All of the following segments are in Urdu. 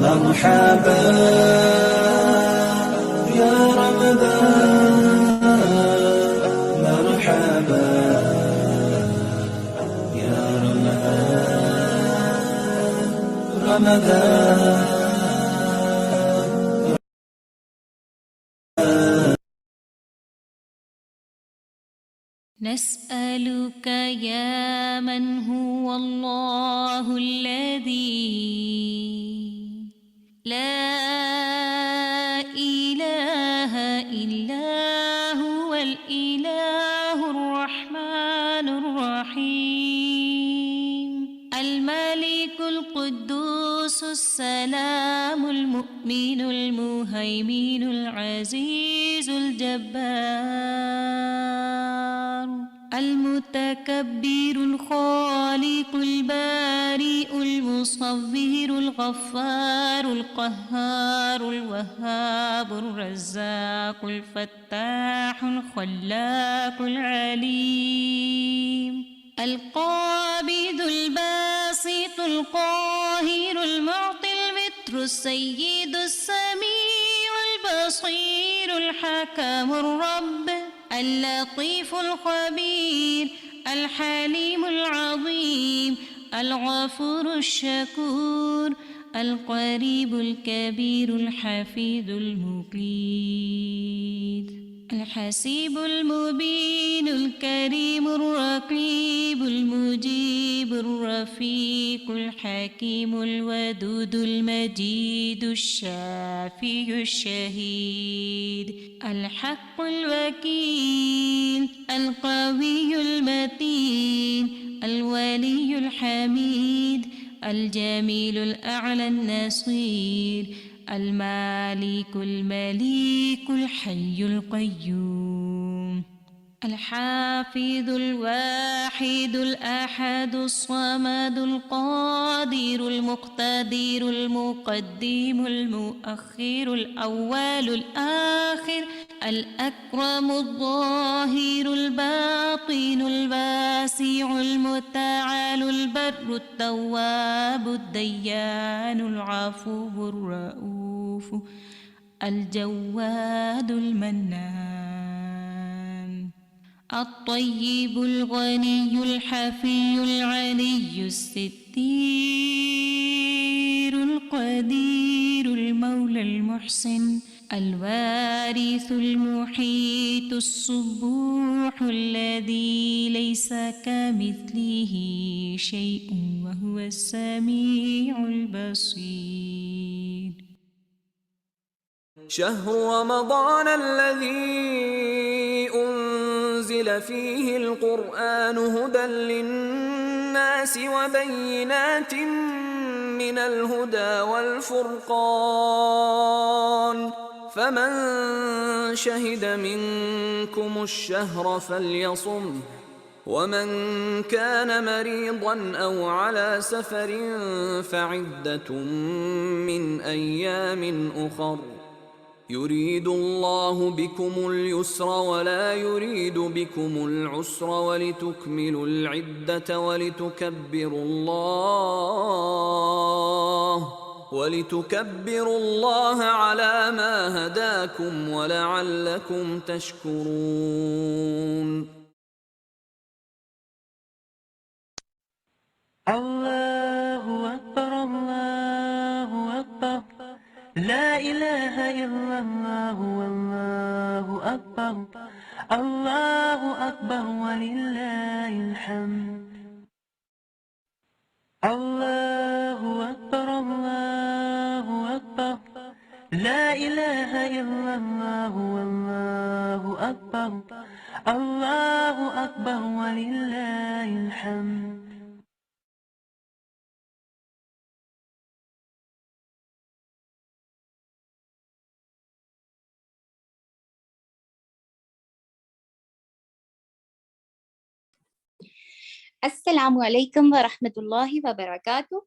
مرحبا يا رمضان، مرحبا يا رمضان، رمضان. نسألك يا من هو الله الذي لا إله إلا هو الإله الرحمن الرحيم الملك القدوس السلام المؤمن المهيمن العزيز الجبار المتكبر الخالق البارئ المصور الغفار القهار الوهاب الرزاق الفتاح الخلاق العليم القابض الباسط القاهر المعطي المتر السيد السميع البصير الحكم الرب اللطيف الخبير الحليم العظيم الغفور الشكور القريب الكبير الحفيظ المقيت الحسيب المبين الكريم الرقيب المجيب الرفيق الحكيم الودود المجيد الشافي الشهيد الحق الوكيل القوي المتين الولي الحميد الجميل الأعلى النصير المالك المليك الحي القيوم الحافظ الواحد الأحد الصمد القادر المقتدر المقدم المؤخر الأول الآخر الأكرم الظاهر الباطن الواسع المتعال البر التواب الديان العفو الرؤوف الجواد المنان الطيب الغني الحفي العلي الستير القدير المولى المحسن الوارث المحيط الصبوح الذي ليس كمثله شيء وهو السميع البصير. شهر رمضان الذي أنزل فيه القرآن هدى للناس وبينات من الهدى والفرقان فمن شهد منكم الشهر فليصمه ومن كان مريضا أو على سفر فعدة من أيام أخر يريد الله بكم اليسر ولا يريد بكم العسر ولتكملوا العدة ولتكبروا الله على ما هداكم ولعلكم تشكرون. الله أكبر الله أكبر لا إله إلا الله والله أكبر الله أكبر ولله الحمد. الله أكبر الله أكبر لا إله إلا الله والله أكبر الله أكبر ولله الحمد. السلام عليكم ورحمة الله وبركاته.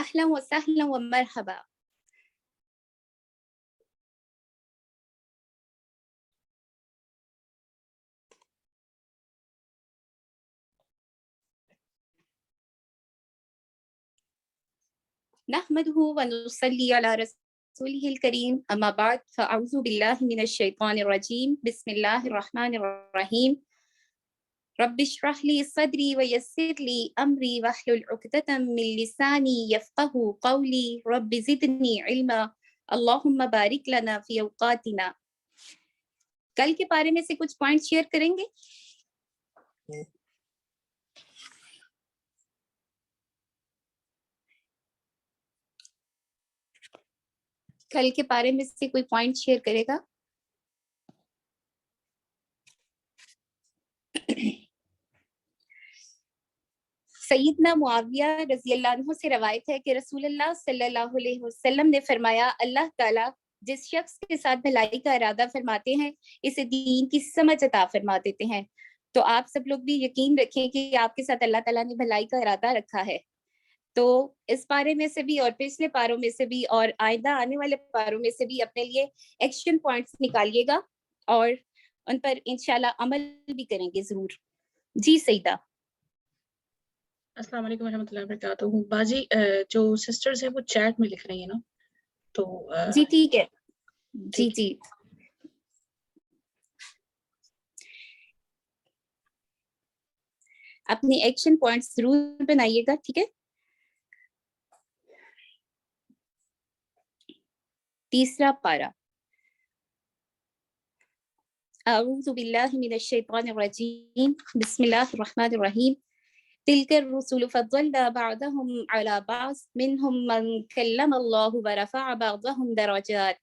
اهلا وسهلا ومرحبا. نحمده ونصلي على رسوله الكريم اما بعد فاعوذ بالله من الشيطان الرجيم بسم الله الرحمن الرحيم. رب اشرح لي صدري ويسر لي امري واحلل عقدة من لساني يفقهوا قولي رب زدني علما اللهم بارك لنا في اوقاتنا. کل کے بارے میں سے کچھ پوائنٹ شیئر کریں گے؟ کل کے بارے میں سے کوئی پوائنٹ شیئر کرے گا؟ سیدنا معاویہ رضی اللہ عنہ سے روایت ہے کہ رسول اللہ صلی اللہ علیہ وسلم نے فرمایا اللہ تعالیٰ جس شخص کے ساتھ بھلائی کا ارادہ فرماتے ہیں اسے دین کی سمجھ عطا فرما دیتے ہیں. تو آپ سب لوگ بھی یقین رکھیں کہ آپ کے ساتھ اللہ تعالیٰ نے بھلائی کا ارادہ رکھا ہے. تو اس پارے میں سے بھی اور پچھلے پاروں میں سے بھی اور آئندہ آنے والے پاروں میں سے بھی اپنے لیے ایکشن پوائنٹس نکالیے گا اور ان پر انشاءاللہ عمل بھی کریں گے ضرور. جی سیدہ. السلام علیکم ورحمۃ اللہ وبرکاتہ. باجی جو سسٹرز ہیں وہ چیٹ میں لکھ رہی ہیں نا، تو جی ٹھیک ہے. جی جی اپنی ایکشن پوائنٹس ضرور بنائیے گا. ٹھیک ہے. تیسرا پارا. اعوذ باللہ من الشیطان الرجیم بسم اللہ الرحمن الرحیم. تلك الرسل فضلنا بعضهم على بعض منهم من كلم الله ورفع بعضهم درجات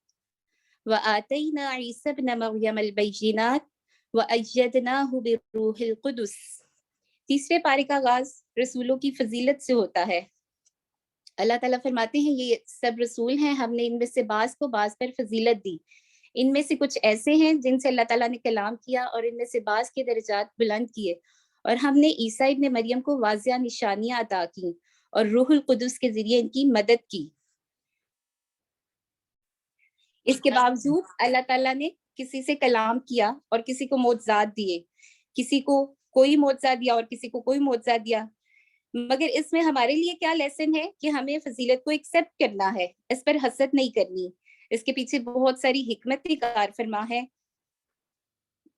وآتينا عيسى ابن مريم البينات وأيدناه بروح القدس. تیسرے پارے کا آغاز رسولوں کی فضیلت سے ہوتا ہے. اللہ تعالیٰ فرماتے ہیں یہ سب رسول ہیں، ہم نے ان میں سے بعض کو بعض پر فضیلت دی. ان میں سے کچھ ایسے ہیں جن سے اللہ تعالیٰ نے کلام کیا اور ان میں سے بعض کے درجات بلند کیے، اور ہم نے عیسیٰ ابن مریم کو واضح نشانیاں عطا کی اور روح القدس کے ذریعے ان کی مدد کی. اس کے باوجود اللہ تعالیٰ نے کسی سے کلام کیا اور کسی کو معجزات دیے، کسی کو کوئی معجزہ دیا اور کسی کو کوئی معجزہ دیا. مگر اس میں ہمارے لیے کیا لیسن ہے کہ ہمیں فضیلت کو ایکسیپٹ کرنا ہے، اس پر حسد نہیں کرنی. اس کے پیچھے بہت ساری حکمت بھی کار فرما ہے.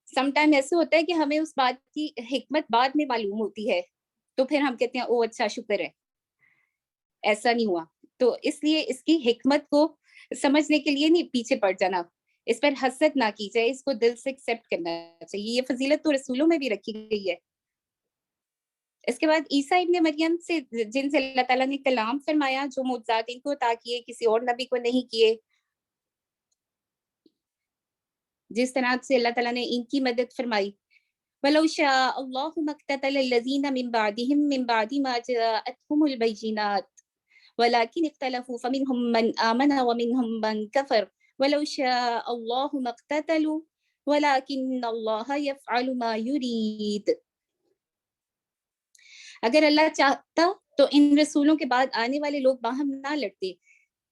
سم ٹائم ایسے ہوتا ہے کہ ہمیں اس بات کی حکمت بعد میں معلوم ہوتی ہے تو پھر ہم کہتے ہیں او اچھا شکر ہے، ایسا نہیں ہوا. تو اس لیے اس کی حکمت کو سمجھنے کے لیے نہیں پیچھے پڑ جانا، اس پر حسد نہ کی جائے، اس کو دل سے ایکسیپٹ کرنا چاہیے. یہ فضیلت تو رسولوں میں بھی رکھی گئی ہے. اس کے بعد عیسیٰ ابن مریم سے جن سے اللہ تعالیٰ نے کلام فرمایا، جو معجزات ان کو عطا کیے کسی اور نبی کو نہیں کیے، جس طرح سے اللہ تعالیٰ نے ان کی مدد فرمائی. وَلَوْ شَاءَ اللَّهُ مَا اقْتَتَلَ الَّذِينَ مِن بَعْدِهِم مِّن بَعْدِ مَا جَاءَتْهُمُ الْبَيِّنَاتُ وَلَٰكِنِ اخْتَلَفُوا فَمِنْهُم مَّنْ آمَنَ وَمِنْهُم مَّن كَفَرَ وَلَوْ شَاءَ اللَّهُ مَا اقْتَتَلُوا وَلَٰكِنَّ اللَّهَ يَفْعَلُ مَا يُرِيدُ. اگر اللہ چاہتا تو ان رسولوں کے بعد آنے والے لوگ باہم نہ لڑتے،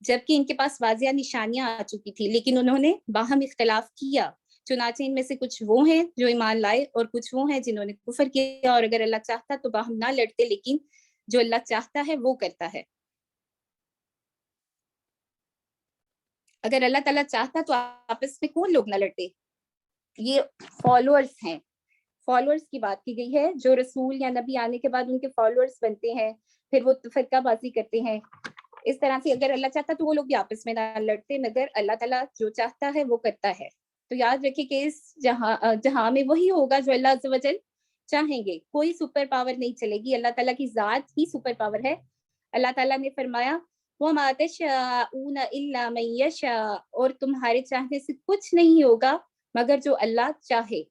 جبکہ ان کے پاس واضح نشانیاں آ چکی تھی، لیکن انہوں نے باہم اختلاف کیا. چنانچہ ان میں سے کچھ وہ ہیں جو ایمان لائے اور کچھ وہ ہیں جنہوں نے کفر کیا. اور اگر اللہ چاہتا تو باہم نہ لڑتے، لیکن جو اللہ چاہتا ہے وہ کرتا ہے. اگر اللہ تعالیٰ چاہتا تو آپس میں کون لوگ نہ لڑتے. یہ فالوورز ہیں، فالوورز کی بات کی گئی ہے، جو رسول یا نبی آنے کے بعد ان کے فالوورز بنتے ہیں، پھر وہ فرقہ بازی کرتے ہیں. اس طرح سے اگر اللہ چاہتا تو وہ لوگ بھی آپس میں نہ لڑتے، مگر اللہ تعالیٰ جو چاہتا ہے وہ کرتا ہے. تو یاد رکھیں کہ اس جہاں میں وہی ہوگا جو اللہ عز و جل چاہیں گے. کوئی سپر پاور نہیں چلے گی، اللہ تعالیٰ کی ذات ہی سپر پاور ہے. اللہ تعالیٰ نے فرمایا وَمَا تَشَاءُونَ إِلَّا مَن يَشَاءُ، اور تمہارے چاہنے سے کچھ نہیں ہوگا مگر جو اللہ چاہے.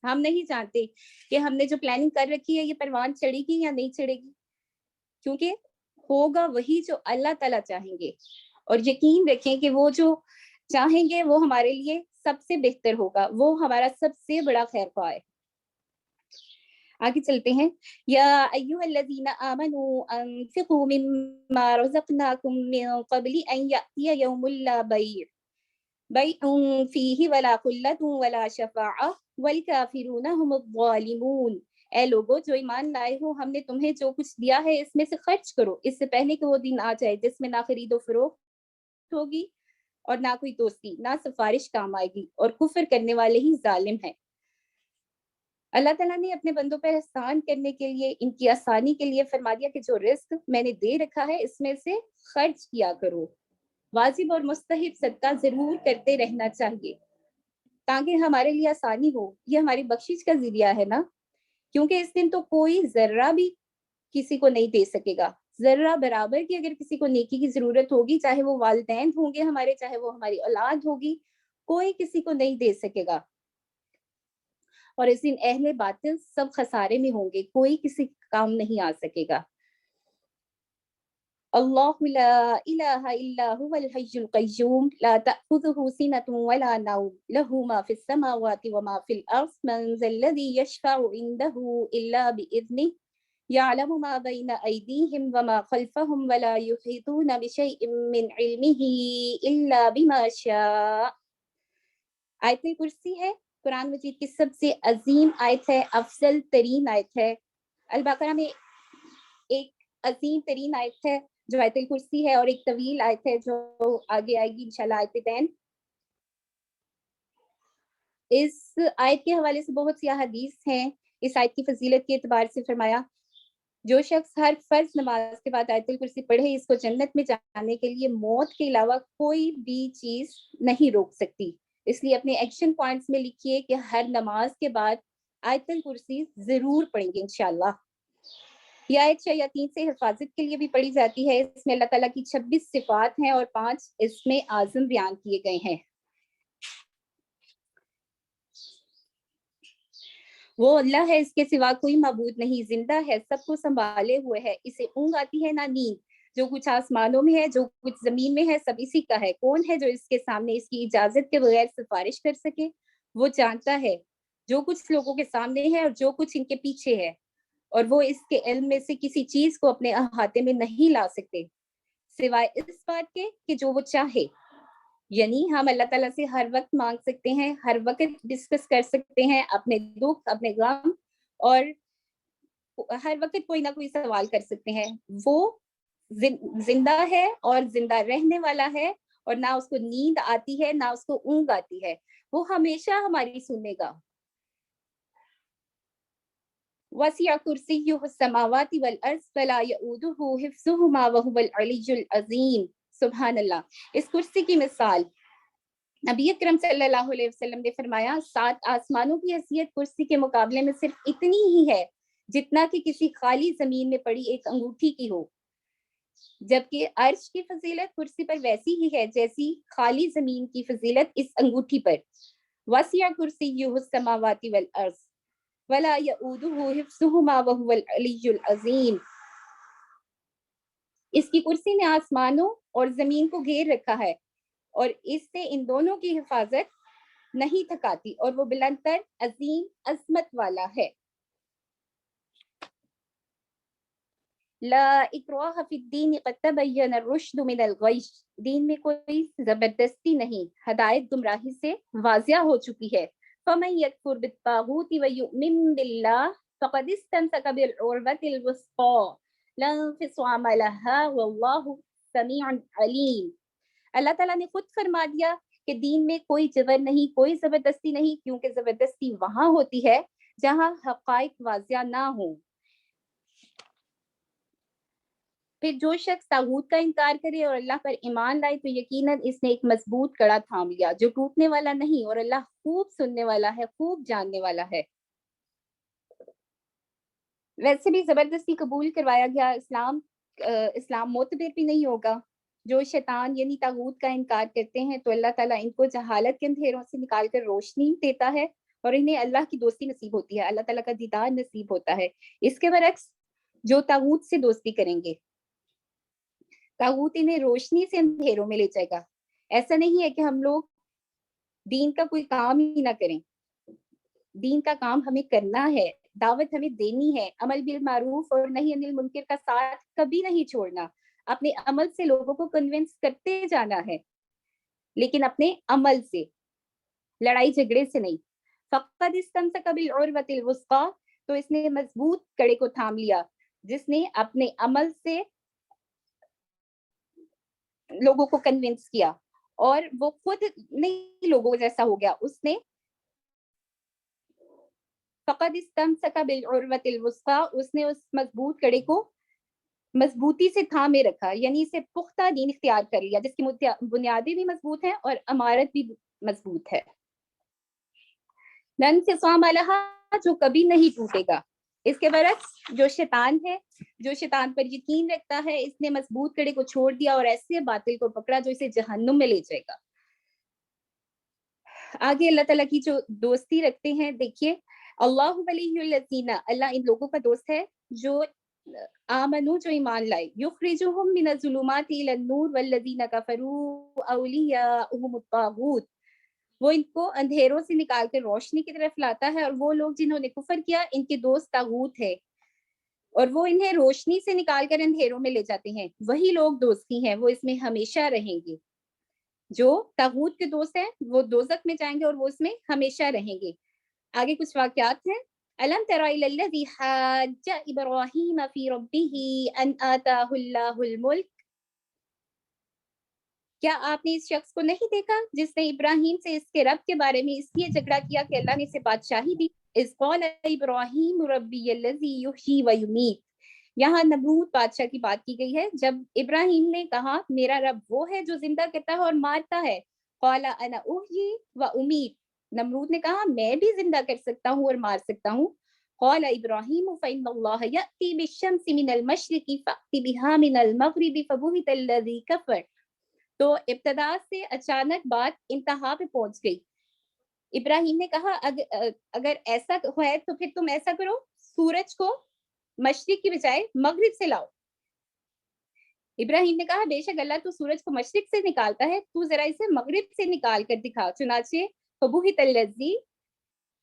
ہم نہیں جانتے کہ ہم نے جو پلاننگ کر رکھی ہے یہ پروان چڑھے گی یا نہیں چڑھے گی، کیونکہ ہوگا وہی جو اللہ تعالیٰ چاہیں گے. اور یقین رکھیں کہ وہ جو چاہیں گے وہ ہمارے لیے سب سے بہتر ہوگا، وہ ہمارا سب سے بڑا خیر خواہ ہے. آگے چلتے ہیں. یا ایھا الذین آمنوا انفقوا مما رزقناکم من قبل ان یأتی یوم لا بیع فیہ ولا خلۃ ولا شفاعۃ والکافرون هم الظالمون. اے لوگو جو ایمان لائے ہو، ہم نے تمہیں جو کچھ دیا ہے اس میں سے خرچ کرو، اس سے پہلے کہ وہ دن آ جائے جس میں نہ خرید و فروخت ہوگی اور نہ کوئی دوستی، نہ سفارش کام آئے گی، اور کفر کرنے والے ہی ظالم ہیں. اللہ تعالیٰ نے اپنے بندوں پر احسان کرنے کے لیے، ان کی آسانی کے لیے فرما دیا کہ جو رزق میں نے دے رکھا ہے اس میں سے خرچ کیا کرو. واجب اور مستحب صدقہ ضرور کرتے رہنا چاہیے تاکہ ہمارے لیے آسانی ہو. یہ ہماری بخشش کا ذریعہ ہے نا، کیونکہ اس دن تو کوئی ذرہ بھی کسی کو نہیں دے سکے گا. ذرہ برابر کی اگر کسی کو نیکی کی ضرورت ہوگی، چاہے وہ والدین ہوں گے ہمارے، چاہے وہ ہماری اولاد ہوگی، کوئی کسی کو نہیں دے سکے گا. اور اس دن اہل باطل سب خسارے میں ہوں گے، کوئی کسی کام نہیں آ سکے گا. اللہ لا الہ الا هو الحی القیوم لا تأخذه سنة ولا نوم له ما في السماوات وما في الأرض من ذا الذي يشفع عنده إلا بإذنه يعلم ما بين أيديهم وما خلفهم ولا يحيطون بشيء من علمه إلا بما شاء. آیت کرسی ہے قرآن مجید کی سب سے عظیم آیت ہے، افضل ترین آیت ہے. البقرہ میں ایک عظیم ترین آیت ہے جو آیت الکرسی ہے، اور ایک طویل آیت ہے جو آگے آئے گی انشاءاللہ، آیت 10. اس آیت کے حوالے سے بہت سی احادیث ہیں. اس آیت کی فضیلت کے اعتبار سے فرمایا جو شخص ہر فرض نماز کے بعد آیت الکرسی پڑھے، اس کو جنت میں جانے کے لیے موت کے علاوہ کوئی بھی چیز نہیں روک سکتی. اس لیے اپنے ایکشن پوائنٹس میں لکھیے کہ ہر نماز کے بعد آیت الکرسی ضرور پڑھیں گے انشاءاللہ. یہ آیت شیاطین سے حفاظت کے لیے بھی پڑھی جاتی ہے. اس میں اللہ تعالیٰ کی 26 صفات ہیں اور 5 اس میں اعظم بیان کیے گئے ہیں. وہ اللہ ہے، اس کے سوا کوئی معبود نہیں، زندہ ہے، سب کو سنبھالے ہوئے ہے، اسے اونگ آتی ہے نہ نیند. جو کچھ آسمانوں میں ہے، جو کچھ زمین میں ہے، سب اسی کا ہے. کون ہے جو اس کے سامنے اس کی اجازت کے بغیر سفارش کر سکے؟ وہ جانتا ہے جو کچھ لوگوں کے سامنے ہے اور جو کچھ ان کے پیچھے ہے، اور وہ اس کے علم میں سے کسی چیز کو اپنے احاطے میں نہیں لا سکتے سوائے اس بات کے کہ جو وہ چاہے. یعنی ہم اللہ تعالیٰ سے ہر وقت مانگ سکتے ہیں، ہر وقت ڈسکس کر سکتے ہیں اپنے دکھ، اپنے غم، اور ہر وقت کوئی نہ کوئی سوال کر سکتے ہیں. وہ زندہ ہے اور زندہ رہنے والا ہے، اور نہ اس کو نیند آتی ہے نہ اس کو اونگ آتی ہے. وہ ہمیشہ ہماری سنے گا. وسع کرسیہ السماوات والارض ولا یؤودہ حفظہما وہو العلی العظیم. سبحان اللہ. اس کرسی کی مثال نبی اکرم صلی اللہ علیہ وسلم نے فرمایا 7 آسمانوں کی حیثیت کرسی کے مقابلے میں صرف اتنی ہی ہے جتنا کہ کسی خالی زمین میں پڑی ایک انگوٹھی کی ہو، جبکہ عرش کی فضیلت کرسی پر ویسی ہی ہے جیسی خالی زمین کی فضیلت اس انگوٹھی پر. وسع کرسیہ السماوات والارض ولا یؤودہ حفظہما وہو العلی العظیم. اس کی کرسی نے آسمانوں اور زمین کو گھیر رکھا ہے اور اس سے ان دونوں کی حفاظت نہیں تھکاتی، اور وہ بلند تر عظیم عظمت والا ہے. لا اکراہ فی الدین قد تبین الرشد من الغی. دین میں کوئی زبردستی نہیں، ہدایت گمراہی سے واضح ہو چکی ہے. فمن یکفر بالطاغوت ویؤمن باللہ فقد استمسک بالعروۃ الوثقی لا انفصام لها واللہ سمیع علیم. اللہ تعالیٰ نے خود فرما دیا کہ دین میں کوئی جبر نہیں، کوئی زبردستی نہیں، کیونکہ زبردستی وہاں ہوتی ہے جہاں حقائق واضح نہ ہوں. پھر جو شخص طاغوت کا انکار کرے اور اللہ پر ایمان لائے تو یقیناً اس نے ایک مضبوط کڑا تھام لیا جو ٹوٹنے والا نہیں، اور اللہ خوب سننے والا ہے، خوب جاننے والا ہے. ویسے بھی زبردستی قبول کروایا گیا اسلام معتبر بھی نہیں ہوگا. جو شیطان یعنی طاغوت کا انکار کرتے ہیں تو اللہ تعالیٰ ان کو جہالت کے اندھیروں سے نکال کر روشنی دیتا ہے اور انہیں اللہ کی دوستی نصیب ہوتی ہے، اللہ تعالیٰ کا دیدار نصیب ہوتا ہے. اس کے برعکس جو طاغوت سے دوستی کریں گے، طاغوت انہیں روشنی سے اندھیروں میں لے جائے گا. ایسا نہیں ہے کہ ہم لوگ دین کا کوئی کام ہی نہ کریں، دین کا کام ہمیں کرنا ہے. دعوت ہمیں دینی ہے، عمل بالمعروف اور نہی عن المنکر کا ساتھ کبھی نہیں چھوڑنا، اپنے عمل سے لوگوں کو کنونس کرتے جانا ہے، لیکن اپنے عمل سے، لڑائی جھگڑے سے نہیں۔ فقد استمسک بالعروۃ الوثقی، تو اس نے مضبوط کڑے کو تھام لیا، جس نے اپنے عمل سے لوگوں کو کنونس کیا، اور وہ خود نہیں لوگوں جیسا ہو گیا، اس نے فقد استمسک بالعروۃ الوثقی، اس نے اس مضبوط کڑے کو مضبوطی سے تھامے رکھا، یعنی اسے پختہ دین اختیار کر لیا، جس کی بنیادیں بھی مضبوط ہیں اور عمارت بھی مضبوط ہے۔ لن انفصام لہا، جو کبھی نہیں ٹوٹے گا۔ اس کے برعکس جو شیطان ہے، جو شیطان پر یقین رکھتا ہے، اس نے مضبوط کڑے کو چھوڑ دیا اور ایسے باطل کو پکڑا جو اسے جہنم میں لے جائے گا۔ آگے اللہ تعالیٰ کی جو دوستی رکھتے ہیں، دیکھیے اللہ ولی الذین، اللہ ان لوگوں کا دوست ہے جو آمنو، جو ایمان لائے، یخرجہم من الظلمات الی النور والذین کفروا اولیاؤہم الطاغوت، وہ ان کو اندھیروں سے نکال کر روشنی کی طرف لاتا ہے، اور وہ لوگ جنہوں نے کفر کیا ان کے دوست طاغوت ہے، اور وہ انہیں روشنی سے نکال کر اندھیروں میں لے جاتے ہیں، وہی لوگ دوستی ہیں، وہ اس میں ہمیشہ رہیں گے۔ جو طاغوت کے دوست ہیں وہ دوزخ میں جائیں گے اور وہ اس میں ہمیشہ رہیں گے۔ آگے کچھ واقعات ہیں۔ أَلَمْ تَرَ إِلَى الَّذِي حَاجَّ إِبْرَاهِيمَ فِي رَبِّهِ أَنْ آتَاهُ اللَّهُ الْمُلْكَ، کیا آپ نے اس شخص کو نہیں دیکھا جس نے ابراہیم سے اس کے رب کے بارے میں اس لیے جھگڑا کیا کہ اللہ نے اسے بادشاہی دی؟ إِذْ قَالَ إِبْرَاهِيمُ رَبِّيَ الَّذِي يُحْيِي وَيُمِيتُ، یہاں نمرود بادشاہ کی بات کی گئی ہے، جب ابراہیم نے کہا میرا رب وہ ہے جو زندہ کرتا ہے اور مارتا ہے، قال انا احیی و امید، نمرود نے کہا میں بھی زندہ کر سکتا ہوں اور مار سکتا ہوں، قال ابراہیم فإن اللہ یأتی بالشمس من المشرق فأت بها من المغرب فبہت الذی کفر، تو ابتدا سے اچانک بات انتہا پہ پہنچ گئی۔ ابراہیم نے کہا اگر ایسا ہے تو پھر تم ایسا کرو، سورج کو مشرق کی بجائے مغرب سے لاؤ۔ ابراہیم نے کہا بے شک اللہ تو سورج کو مشرق سے نکالتا ہے، تو ذرا اسے مغرب سے نکال کر دکھا، چنانچہ فبہت الذی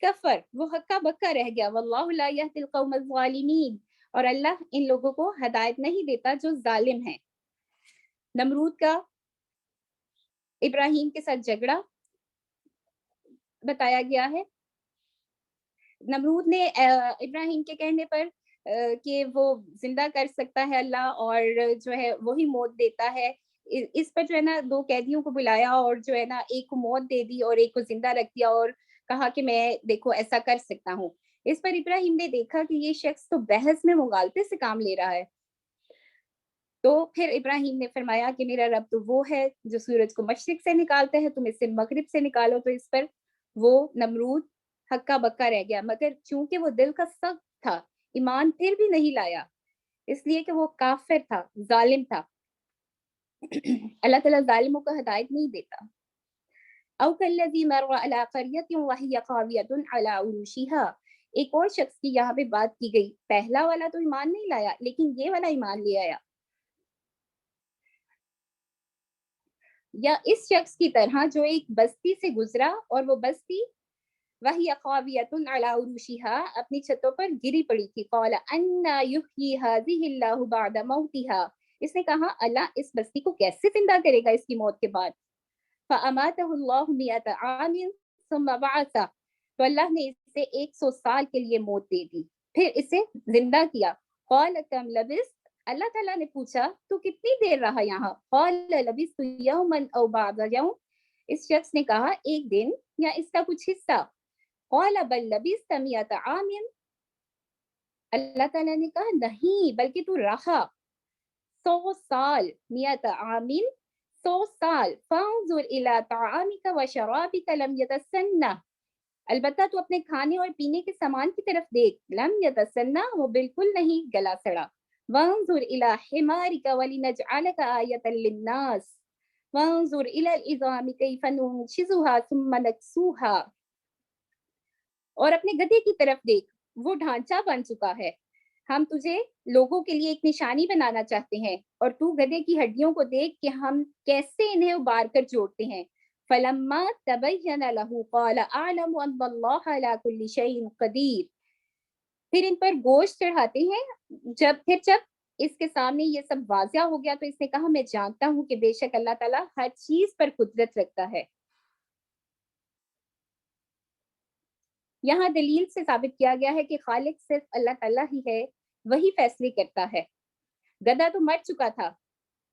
کفر، وہ ہکا بکا رہ گیا، واللہ لا یہدی القوم الظالمین، اور اللہ ان لوگوں کو ہدایت نہیں دیتا جو ظالم ہیں۔ نمرود کا ابراہیم کے ساتھ جھگڑا بتایا گیا ہے۔ نمرود نے ابراہیم کے کہنے پر کہ وہ زندہ کر سکتا ہے اللہ، اور جو ہے وہی موت دیتا ہے، اس پر جو ہے نا دو قیدیوں کو بلایا اور جو ہے نا ایک کو موت دے دی اور ایک کو زندہ رکھ دیا، اور کہا کہ میں دیکھو ایسا کر سکتا ہوں۔ اس پر ابراہیم نے دیکھا کہ یہ شخص تو بحث میں مغالطے سے کام لے رہا ہے، تو پھر ابراہیم نے فرمایا کہ میرا رب تو وہ ہے جو سورج کو مشرق سے نکالتا ہے، تم اسے مغرب سے نکالو۔ تو اس پر وہ نمرود ہکا بکا رہ گیا، مگر چونکہ وہ دل کا سخت تھا، ایمان پھر بھی نہیں لایا، اس لیے کہ وہ کافر تھا، ظالم تھا۔ اللہ تعالیٰ ظالموں کو ہدایت نہیں دیتا۔ او کالذی مر علی قریۃ وہی خاویۃ علی عروشها، ایک اور شخص کی یہاں پہ بات کی گئی، پہلا والا تو ایمان نہیں لایا لیکن یہ والا ایمان لے آیا۔ یا اس شخص کی طرح جو ایک بستی سے گزرا اور وہ بستی وہی خاویۃ علی عروشها، اپنی چھتوں پر گری پڑی تھی، قال انا یحیی هذه اللہ بعد موتها، اس نے کہا اللہ اس بستی کو کیسے زندہ کرے گا اس کی موت کے بعد؟ فاماته اللہ 100 عام ثم بعثه، تو اللہ نے اسے 100 سال کے لیے موت دے دی، پھر اسے زندہ کیا۔ قال کم لبثت، اللہ تعالیٰ نے پوچھا تو کتنی دیر رہا یہاں؟ قال لبثت یوما او بعض یوم، اس شخص نے کہا ایک دن یا اس کا کچھ حصہ۔ قال بل لبثت 100 عام، اللہ تعالیٰ نے کہا نہیں بلکہ تو رہا 100 سال، 100 عام 100 سال، فانظر الی طعامک و شرابک لم یتسنہ، البتہ تو اپنے کھانے اور پینے کے سامان کی طرف دیکھ، لم یتسنہ وہ بالکل نہیں گلا سڑا، وانظر الی حمارک ولنجعلک آیۃ للناس وانظر الی العظام کیف ننشزها ثم نکسوها، اور اپنے گدھے کی طرف دیکھ وہ ڈھانچہ بن چکا ہے، ہم تجھے لوگوں کے لیے ایک نشانی بنانا چاہتے ہیں، اور تو گدھے کی ہڈیوں کو دیکھ کہ ہم کیسے انہیں ابار کر جوڑتے ہیں۔ فلما تبین له قال اعلم ان اللہ علی کل شیء قدیر، پھر ان پر گوشت چڑھاتے ہیں. جب اس کے سامنے یہ سب واضح ہو گیا تو اس نے کہا میں جانتا ہوں کہ بے شک اللہ تعالیٰ ہر چیز پر قدرت رکھتا ہے. یہاں دلیل سے ثابت کیا گیا ہے کہ خالق صرف اللہ تعالیٰ ہی ہے, وہی فیصلے کرتا ہے. گدھا تو مر چکا تھا,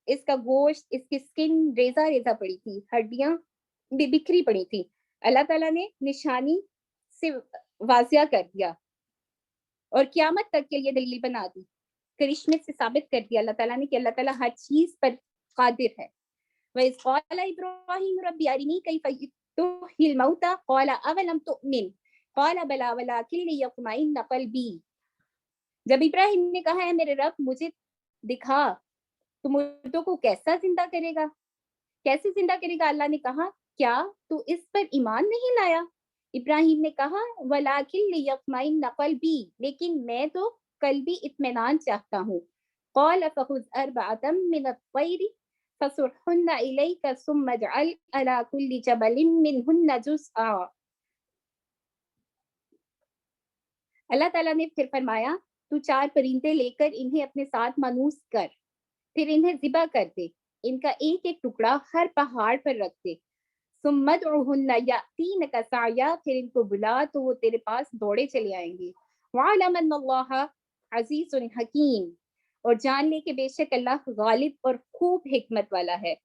اس کا گوشت, اس کی سکن ریزہ ریزہ پڑی تھی, ہڈیاں بھی بکھری پڑی تھی. اللہ تعالیٰ نے نشانی سے واضح کر دیا اور قیامت تک کے لیے دلیل بنا دی, کرشمے سے ثابت کر دیا اللہ تعالیٰ نے کہ اللہ تعالیٰ ہر چیز پر قادر ہے. وَإِذْ قَالَ إِبْرَاهِيمُ رَبِّ أَرِنِي كَيْفَ تُحْيِي الْمَوْتَى قَالَ أَوَلَمْ تُؤْمِنْ قَالَ بَلَىٰ وَلَٰكِن لِيَطْمَئِنَّ قَلْبِي. جب ابراہیم نے کہا ہے میرے رب مجھے دکھا تو مردوں کو کیسے زندہ کرے گا, اللہ نے کہا کیا تو اس پر ایمان نہیں لایا؟ ابراہیم نے کہا وَلَٰكِن لِيَطْمَئِنَّ قَلْبِي, لیکن میں تو قلبی اطمینان چاہتا ہوں. قَالَ فَخُذْ أَرْبَعَةً مِّنَ الطَّيْرِ فَصُرْهُنَّ إِلَيْكَ ثُمَّ اجْعَلْ عَلَىٰ كُلِّ جَبَلٍ مِّنْهُنَّ جُزْءًا. اللہ تعالیٰ نے پھر فرمایا تو 4 پرندے لے کر انہیں اپنے ساتھ مانوس کر, پھر انہیں ذبح کر دے, ان کا ایک ایک ٹکڑا ہر پہاڑ پر رکھ دے. ثم ادعوهن يأتينك سعيا, پھر ان کو بلا تو وہ تیرے پاس دوڑے چلے آئیں گے. وَاعْلَمْ أَنَّ اللَّهَ عَزِيزٌ حَكِيمٌ, اور جان لے کہ بے شک اللہ غالب اور خوب حکمت والا ہے.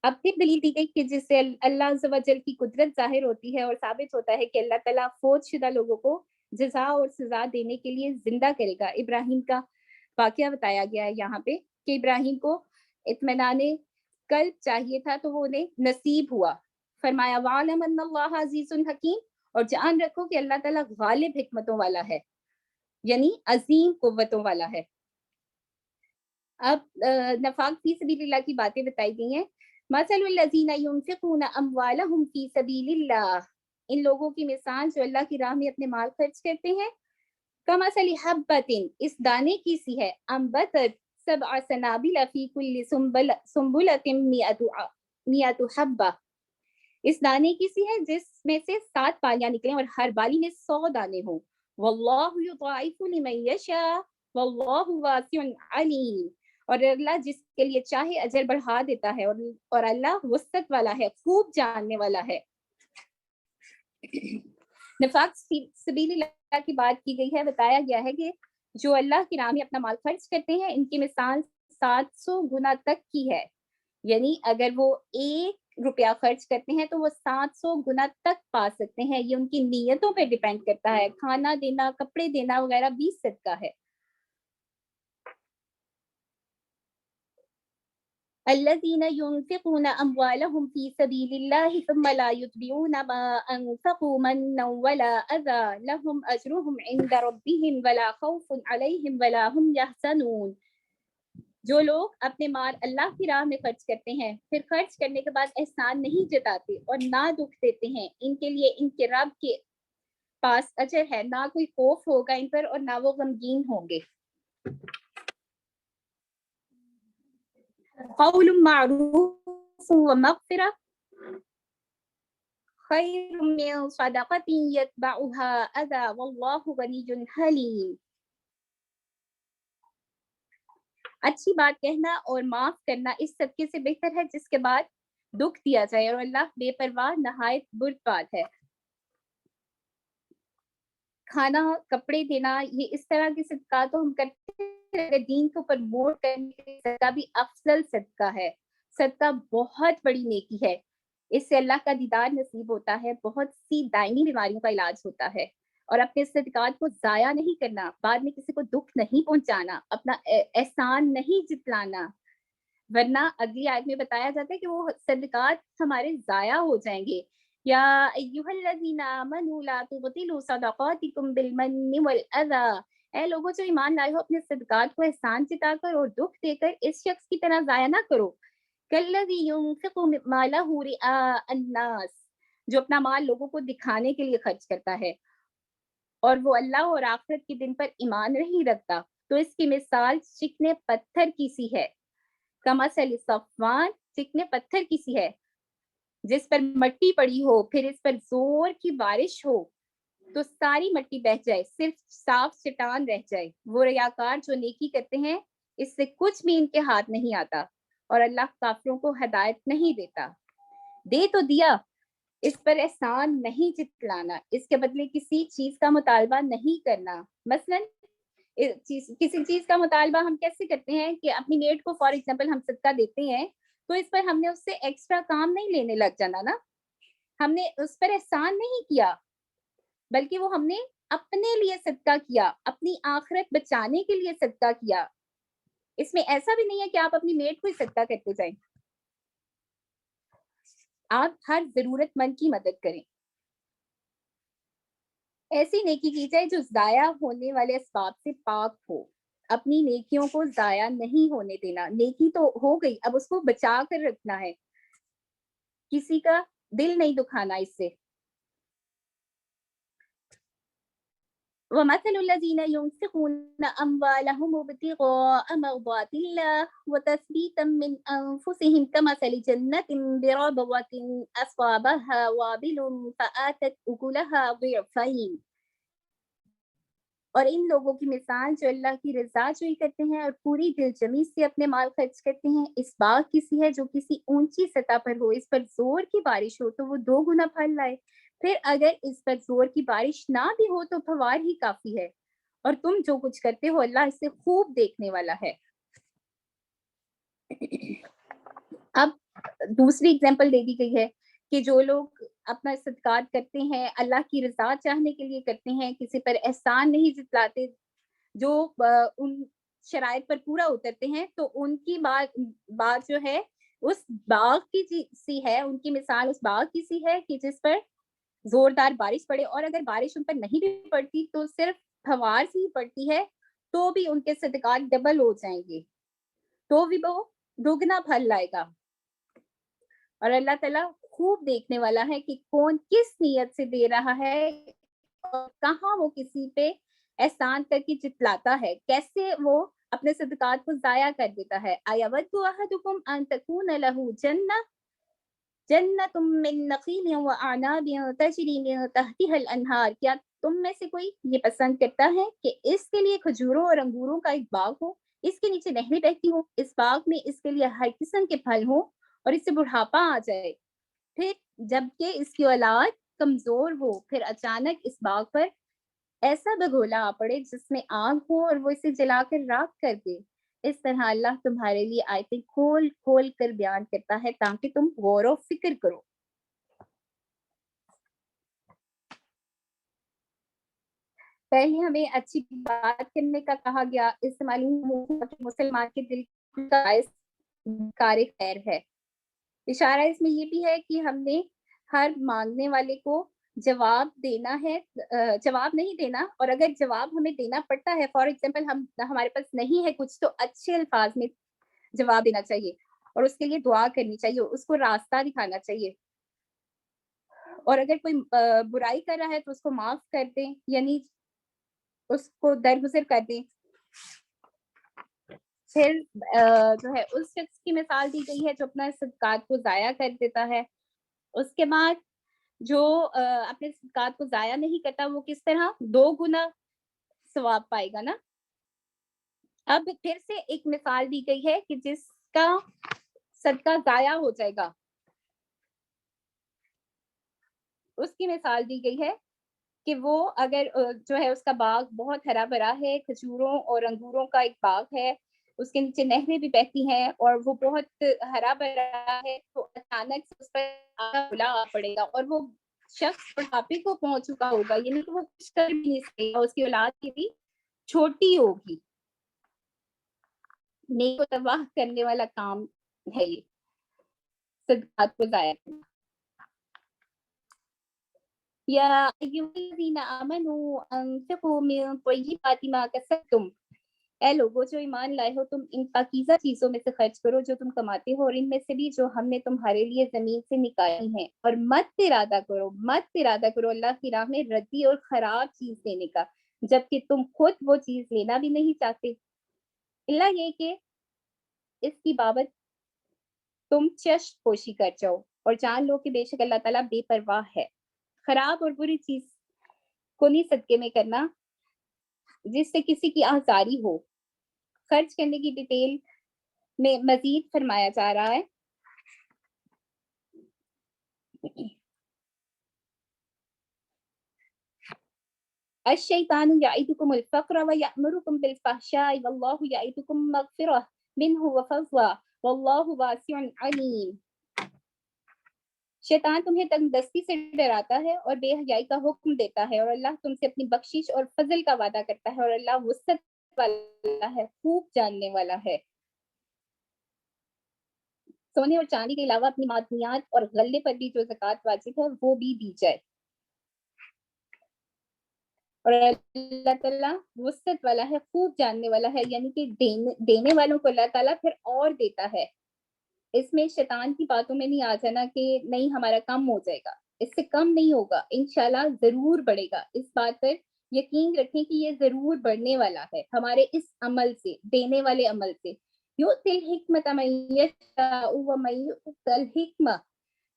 اب پھر دلیل دی گئی کہ جس سے اللہ عز و جل کی قدرت ظاہر ہوتی ہے اور ثابت ہوتا ہے کہ اللہ تعالیٰ فوت شدہ لوگوں کو جزا اور سزا دینے کے لیے زندہ کرے گا. ابراہیم کا واقعہ بتایا گیا ہے یہاں پہ کہ ابراہیم کو اطمینان قلب چاہیے تھا تو وہ انہیں نصیب ہوا. فرمایا وَعَلَمْ أَنَّ اللَّهَ عَزِيزٌ حَكِيمٌ, اور جان رکھو کہ اللہ تعالیٰ غالب حکمتوں والا ہے, یعنی عظیم قوتوں والا ہے. اب نفاق فی سبیل اللہ کی باتیں بتائی گئی ہیں. مثل الذین ينفقون اموالهم فی سبیل اللہ, ان لوگوں کی مثال جو اللہ کی راہ میں اپنے مال خرچ کرتے ہیں. کمثل حبۃ, اس دانے کی سی ہے, انبتت 7 سنابل فی کل سنبلۃ 100 حبہ, اس دانے کی سی ہے جس میں سے 7 بالیاں نکلیں اور ہر بالی میں 100 دانے ہوں. واللہ یضاعف لمن یشاء واللہ واسع علیم, اور اللہ جس کے لیے چاہے اجر بڑھا دیتا ہے اور اللہ وسعت والا ہے, خوب جاننے والا ہے. نفاق سبیل اللہ کی بات کی گئی ہے. بتایا گیا ہے کہ جو اللہ کی راہ میں اپنا مال خرچ کرتے ہیں ان کی مثال 700 گنا تک کی ہے, یعنی اگر وہ 1 روپیہ خرچ کرتے ہیں تو وہ 700 گنا تک پا سکتے ہیں. یہ ان کی نیتوں پہ ڈیپینڈ کرتا ہے. کھانا دینا, کپڑے دینا وغیرہ بھی صدقہ ہے. الذين ينفقون أموالهم في سبيل الله ثم لا يتبعون ما أنفقوا منا ولا أذى لهم أجرهم عند ربهم ولا خوف عليهم ولا هم يحزنون. جو لوگ اپنے مال اللہ کی راہ میں خرچ کرتے ہیں پھر خرچ کرنے کے بعد احسان نہیں جتاتے اور نہ دکھ دیتے ہیں, ان کے لیے ان کے رب کے پاس اجر ہے, نہ کوئی خوف ہوگا ان پر اور نہ وہ غمگین ہوں گے. قول معروف ومغفرة خير من صدقة يتبعها أذى والله غني حليم. اچھی بات کہنا اور معاف کرنا اس صدقے سے بہتر ہے جس کے بعد دکھ دیا جائے, اور اللہ بے پرواہ نہایت برد ہے. کھانا, کپڑے دینا, یہ اس طرح کے صدقات تو ہم کرتے ہیں. دین کو پروموٹ کرنے کے لیے صدقہ بھی افضل صدقہ ہے. صدقہ بہت بڑی نیکی ہے, اس سے اللہ کا دیدار نصیب ہوتا ہے, بہت سی دائمی بیماریوں کا علاج ہوتا ہے. اور اپنے صدقات کو ضائع نہیں کرنا, بعد میں کسی کو دکھ نہیں پہنچانا, اپنا احسان نہیں جتلانا, ورنہ اگلی آیت میں بتایا جاتا ہے کہ وہ صدقات ہمارے ضائع ہو جائیں گے. یا ایھا الذین آمنوا لا تبطلوا صدقاتکم بالمن والاذی, اے لوگوں جو ایمان لائے ہو اپنے صدقات کو احسان جتا کر اور دکھ دے کر اس شخص کی طرح ضائع نہ کرو. کالذی ينفق مالہ رئاء الناس, جو اپنا مال لوگوں کو دکھانے کے لیے خرچ کرتا ہے اور وہ اللہ اور آخرت کے دن پر ایمان نہیں رکھتا, تو اس کی مثال چکنے پتھر کی سی ہے. کمثل صفوان, چکنے پتھر کی سی ہے جس پر مٹی پڑی ہو, پھر اس پر زور کی بارش ہو تو ساری مٹی بہہ جائے, صرف صاف چٹان رہ جائے. وہ ریاکار جو نیکی کرتے ہیں اس سے کچھ بھی ان کے ہاتھ نہیں آتا, اور اللہ کافروں کو ہدایت نہیں دیتا. دے تو دیا, اس پر احسان نہیں جتلانا, اس کے بدلے کسی چیز کا مطالبہ نہیں کرنا. مثلا کسی چیز کا مطالبہ ہم کیسے کرتے ہیں کہ اپنی میڈ کو فار ایگزامپل ہم صدقہ دیتے ہیں, تو اس پر ہم نے اس سے ایکسٹرا کام نہیں لینے لگ جانا نا, ہم نے اس پر احسان نہیں کیا, بلکہ وہ ہم نے اپنے لیے صدقہ کیا, اپنی آخرت بچانے کے لیے صدقہ کیا. اس میں ایسا بھی نہیں ہے کہ آپ اپنی میڈ کو ہی صدقہ کرتے جائیں, آپ ہر ضرورت مند کی مدد کریں. ایسی نیکی کی جائے جو ضائع ہونے والے اسباب سے پاک ہو. اپنی نیکیوں کو ضائع نہیں ہونے دینا. نیکی تو ہو گئی, اب اس کو بچا کر رکھنا ہے, کسی کا دل نہیں دکھانا اس سے. وَمَثَلُ الَّذِينَ يُنْفِقُونَ أَمْوَالَهُمُ ابْتِغَاءَ مَرْضَاتِ اللَّهِ وَتَثْبِيتًا مِنْ أَنفُسِهِمْ كَمَثَلِ جَنَّةٍ بِرَبْوَةٍ أَصَابَهَا وَابِلٌ فَآتَتْ أُكُلَهَا ضِعْفَيْنِ. اور ان لوگوں کی مثال جو اللہ کی رضا جوئی کرتے ہیں اور پوری دل جمی سے اپنے مال خرچ کرتے ہیں, اس باغ کسی ہے جو کسی اونچی سطح پر ہو, اس پر زور کی بارش ہو تو وہ 2 گنا پھل لائے. پھر اگر اس پر زور کی بارش نہ بھی ہو تو پھوار ہی کافی ہے, اور تم جو کچھ کرتے ہو اللہ اس سے خوب دیکھنے والا ہے. اب دوسری اگزامپل دے دی گئی ہے کہ جو لوگ اپنا صدقات کرتے ہیں اللہ کی رضا چاہنے کے لیے کرتے ہیں, کسی پر احسان نہیں جتلاتے, جو ان شرائط پر پورا اترتے ہیں, تو ان کی بات جو ہے اس باغ کی سی ہے, ان کی مثال اس باغ کی سی ہے کہ جس پر زوردار بارش پڑے, اور اگر بارش ان پر نہیں بھی پڑتی تو صرف پھوار سی پڑتی ہے, تو بھی ان کے صدقات ڈبل ہو جائیں گے, تو بھی وہ 2 گنا پھل لائے گا. اور اللہ تعالیٰ خوب دیکھنے والا ہے کہ کون کس نیت سے دے رہا ہے, اور کہاں وہ کسی پہ احسان کر کے جتلاتا ہے, کیسے وہ اپنے صدقات کو ضائع کر دیتا ہے. اَيَوَدُّ أَحَدُكُمْ أَن تَكُونَ لَهُ جنت من نخیل وَأَعْنَابٍ تَجْرِی مِن تَحْتِهَا الْأَنْہَارُ. کیا تم میں سے کوئی یہ پسند کرتا ہے کہ اس کے لیے کھجوروں اور انگوروں کا ایک باغ ہو, اس کے نیچے نہریں بہتی ہوں, اس باغ میں اس کے لیے ہر قسم کے پھل ہوں, اور اس سے بڑھاپا آ جائے, پھر جبکہ اس کی اولاد کمزور ہو, پھر اچانک اس باغ پر ایسا بگولا آ پڑے جس میں آگ ہو اور وہ اسے جلا کر راکھ کر دے. اس طرح اللہ تمہارے لیے آیتیں کھول کھول کر بیان کرتا ہے تاکہ تم غور و فکر کرو. پہلے ہمیں اچھی بات کرنے کا کہا گیا, اس سے معلوم ہوا کہ مسلمان کے دل کا باعث کار خیر ہے. اشارہ اس میں یہ بھی ہے کہ ہم نے ہر مانگنے والے کو جواب دینا ہے, جواب نہیں دینا, اور اگر جواب ہمیں دینا پڑتا ہے, فار ایگزامپل ہمارے پاس نہیں ہے کچھ, تو اچھے الفاظ میں جواب دینا چاہیے, اور اس کے لیے دعا کرنی چاہیے, اس کو راستہ دکھانا چاہیے. اور اگر کوئی برائی کر رہا ہے تو اس کو معاف کر دیں, یعنی اس کو درگزر کر دیں. پھر جو ہے اس شخص کی مثال دی گئی ہے جو اپنا صدقات کو ضائع کر دیتا ہے. اس کے بعد جو اپنے صدقات کو ضائع نہیں کرتا وہ کس طرح 2 گنا ثواب پائے گا نا. اب پھر سے ایک مثال دی گئی ہے کہ جس کا صدقہ ضائع ہو جائے گا, اس کی مثال دی گئی ہے کہ وہ اگر جو ہے اس کا باغ بہت ہرا بھرا ہے, کھجوروں اور انگوروں کا ایک باغ ہے, اس کے نیچے نہریں بھی بہتی ہیں, اور وہ بہت ہرا بھرا ہے, تو اچانک سے اس پر بلا آ پڑے گا, اور وہ شخص بڑھاپے کو پہنچ چکا ہوگا, یعنی کہ وہ کچھ کر بھی نہیں سکے گا, اس کی اولاد کی بھی چھوٹی ہوگی. نیک و تباہ کرنے والا کام ہے یہ صدقات کو ضائع کرنا. یا ایھا الذین آمنوا انفقوا من طیبات ما کسبتم. اے لوگو جو ایمان لائے ہو, تم ان پاکیزہ چیزوں میں سے خرچ کرو جو تم کماتے ہو, اور ان میں سے بھی جو ہم نے تمہارے لیے زمین سے نکالی ہیں, اور مت ارادہ کرو اللہ کی راہ میں ردی اور خراب چیز دینے کا, جبکہ تم خود وہ چیز لینا بھی نہیں چاہتے, اللہ یہ کہ اس کی بابت تم چشم پوشی کر جاؤ, اور جان لو کہ بے شک اللہ تعالیٰ بے پرواہ ہے. خراب اور بری چیز کو نہیں صدقے میں کرنا جس سے کسی کی آزاری ہو. خرچ کرنے کی ڈیٹیل میں مزید فرمایا جا رہا ہے. الشیطان یعدکم الفقر ویأمرکم بالفحشاء واللہ یعدکم مغفرہ منہ وفضلا واللہ واسع علیم. شیطان تمہیں تنگ دستی سے ڈراتا ہے اور بے حیائی کا حکم دیتا ہے، اور اللہ تم سے اپنی بخشش اور فضل کا وعدہ کرتا ہے، اور اللہ وسعت والا ہے، خوب جاننے والا ہے. سونے اور چاندی کے علاوہ اپنی معدنیات اور غلے پر بھی جو زکوٰۃ واجب ہے وہ بھی دی جائے. اور اللہ تعالیٰ وسعت والا ہے، خوب جاننے والا ہے، یعنی کہ دینے والوں کو اللہ تعالیٰ پھر اور دیتا ہے. اس میں شیطان کی باتوں میں نہیں آ جانا کہ نہیں ہمارا کم ہو جائے گا، اس سے کم نہیں ہوگا، انشاءاللہ ضرور بڑھے گا. اس بات پر یقین رکھیں کہ یہ ضرور بڑھنے والا ہے ہمارے اس عمل سے، دینے والے عمل سے. یؤتی الحکمۃ من یشاء ومن یؤت الحکمۃ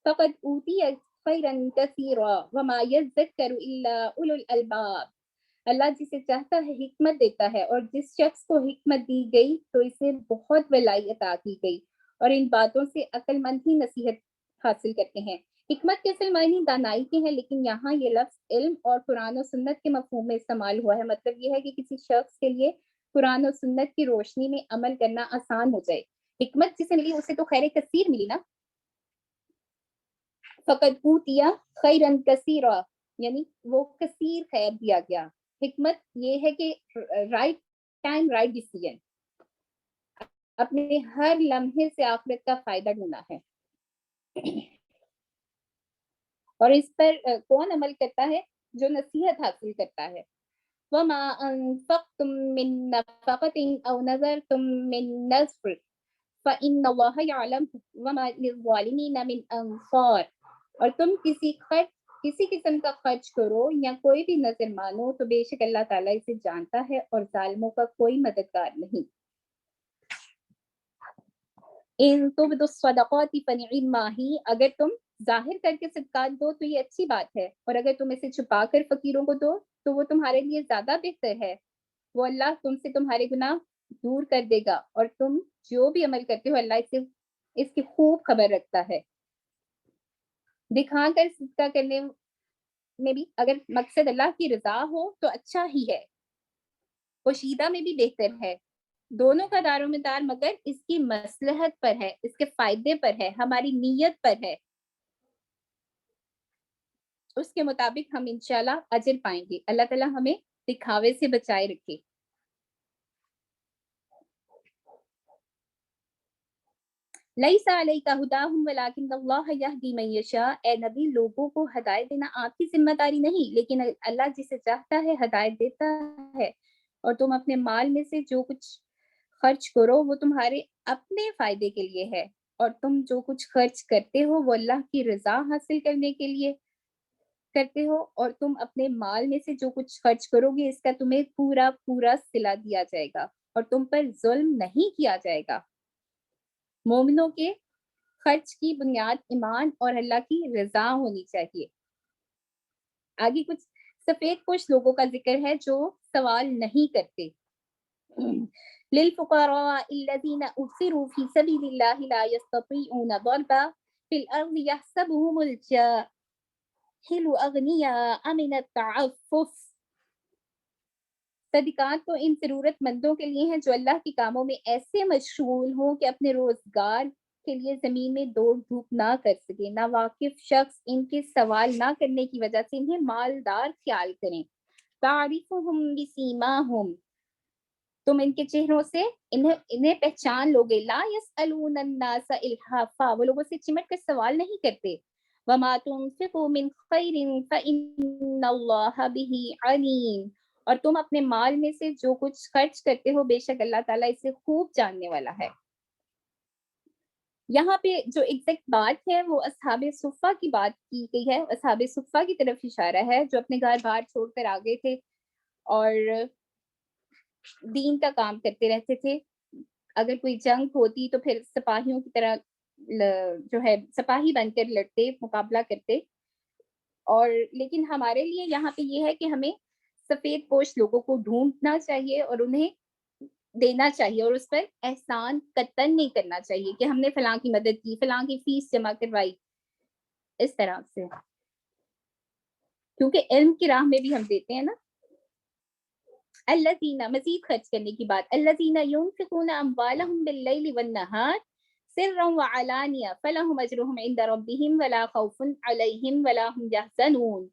فقد اوتی خیرا کثیرا وما یذکر الا اولو الالباب. اللہ جسے چاہتا ہے حکمت دیتا ہے، اور جس شخص کو حکمت دی گئی تو اسے بہت بلائی عطا کی گئی، اور ان باتوں سے عقل مند ہی نصیحت حاصل کرتے ہیں. حکمت کے اصل معنی دانائی کے ہیں، لیکن یہاں یہ لفظ علم اور قرآن و سنت کے مفہوم میں استعمال ہوا ہے. مطلب یہ ہے کہ کسی شخص کے لیے قرآن و سنت کی روشنی میں عمل کرنا آسان ہو جائے. حکمت جسے ملی اسے تو خیر کثیر ملی نا. فقط اوتیا خیرن کثیرا، یعنی وہ کثیر خیر دیا گیا. حکمت یہ ہے کہ رائٹ ٹائم رائٹ ڈیسیژن، اپنے ہر لمحے سے آخرت کا فائدہ ڈھونڈنا ہے. اور اس پر کون عمل کرتا ہے؟ جو نصیحت حاصل کرتا ہے. وما انفقتم من نفقۃ او نذرتم من نذر فإن اللہ یعلم وما للظالمین من انصار. اور تم کسی قسم کا خرچ کرو یا کوئی بھی نظر مانو تو بے شک اللہ تعالیٰ اسے جانتا ہے، اور ظالموں کا کوئی مددگار نہیں. ان تبدوا الصدقات فنعما ہی، اگر تم ظاہر کر کے صدقات دو تو یہ اچھی بات ہے، اور اگر تم اسے چھپا کر فقیروں کو دو تو وہ تمہارے لیے زیادہ بہتر ہے. وہ اللہ تم سے تمہارے گناہ دور کر دے گا، اور تم جو بھی عمل کرتے ہو اللہ اس کی خوب خبر رکھتا ہے. دکھا کر صدقہ کرنے میں بھی اگر مقصد اللہ کی رضا ہو تو اچھا ہی ہے، پوشیدہ میں بھی بہتر ہے. دونوں کا دار و مدار مگر اس کی مصلحت پر ہے، اس کے فائدے پر ہے، ہماری نیت پر ہے. اس کے مطابق ہم انشاءاللہ اجر پائیں گے. اللہ تعالیٰ ہمیں دکھاوے سے بچائے رکھے. لیس علیک ھداھم ولکن اللہ یہدی من یشاء. اے نبی لوگوں کو ہدایت دینا آپ کی ذمہ داری نہیں، لیکن اللہ جسے چاہتا ہے ہدایت دیتا ہے. اور تم اپنے مال میں سے جو کچھ خرچ کرو وہ تمہارے اپنے فائدے کے لیے ہے، اور تم جو کچھ خرچ کرتے ہو وہ اللہ کی رضا حاصل کرنے کے لیے کرتے ہو. اور تم اپنے مال میں سے جو کچھ خرچ کرو گے اس کا تمہیں پورا پورا صلہ دیا جائے گا، اور تم پر ظلم نہیں کیا جائے گا. مومنوں کے خرچ کی بنیاد ایمان اور اللہ کی رضا ہونی چاہیے. آگے کچھ سفید پوش لوگوں کا ذکر ہے جو سوال نہیں کرتے. للفقراء الذين احصروا في سبيل الله لا يستطيعون ضربا في الارض يحسبهم الجاهل اغنياء من التعفف. صدقات تو ان ضرورت مندوں کے لیے ہیں جو اللہ کے کاموں میں ایسے مشغول ہوں کہ اپنے روزگار کے لیے زمین میں دوڑ دھوپ نہ کر سکے. نا واقف شخص ان کے سوال نہ کرنے کی وجہ سے انہیں مالدار خیال کریں. تعریفہم بسیماہم، تم ان کے چہروں سے انہیں پہچان لوگے. لا یسألون الناس الحافا، وہ لوگوں سے چمٹ کر سوال نہیں کرتے. وما تنفقوا من خیر فإن اللہ بہ علیم، اور تم اپنے مال میں سے جو کچھ خرچ کرتے ہو بے شک اللہ تعالیٰ اسے خوب جاننے والا ہے. یہاں پہ جو ایگزیکٹ بات ہے وہ اصحاب صفہ کی بات کی گئی ہے. اصحاب صفہ کی طرف اشارہ ہے جو اپنے گھر بار چھوڑ کر آ گئے تھے اور دین کا کام کرتے رہتے تھے. اگر کوئی جنگ ہوتی تو پھر سپاہیوں کی طرح جو ہے سپاہی بن کر لڑتے، مقابلہ کرتے. اور لیکن ہمارے لیے یہاں پہ یہ ہے کہ ہمیں سفید پوش لوگوں کو ڈھونڈنا چاہیے اور انہیں دینا چاہیے، اور اس پر احسان قطعاً نہیں کرنا چاہیے کہ ہم نے فلاں کی مدد کی، فلاں کی فیس جمع کروائی، اس طرح سے، کیونکہ علم کی راہ میں بھی ہم دیتے ہیں نا۔ الذین، مزید خرچ کرنے کی بات، الذین ينفقون اموالهم باللیل والنہار سرا وعلانیہ فلہم اجرہم عند ربہم ولا خوف علیہم ولا هم یحزنون۔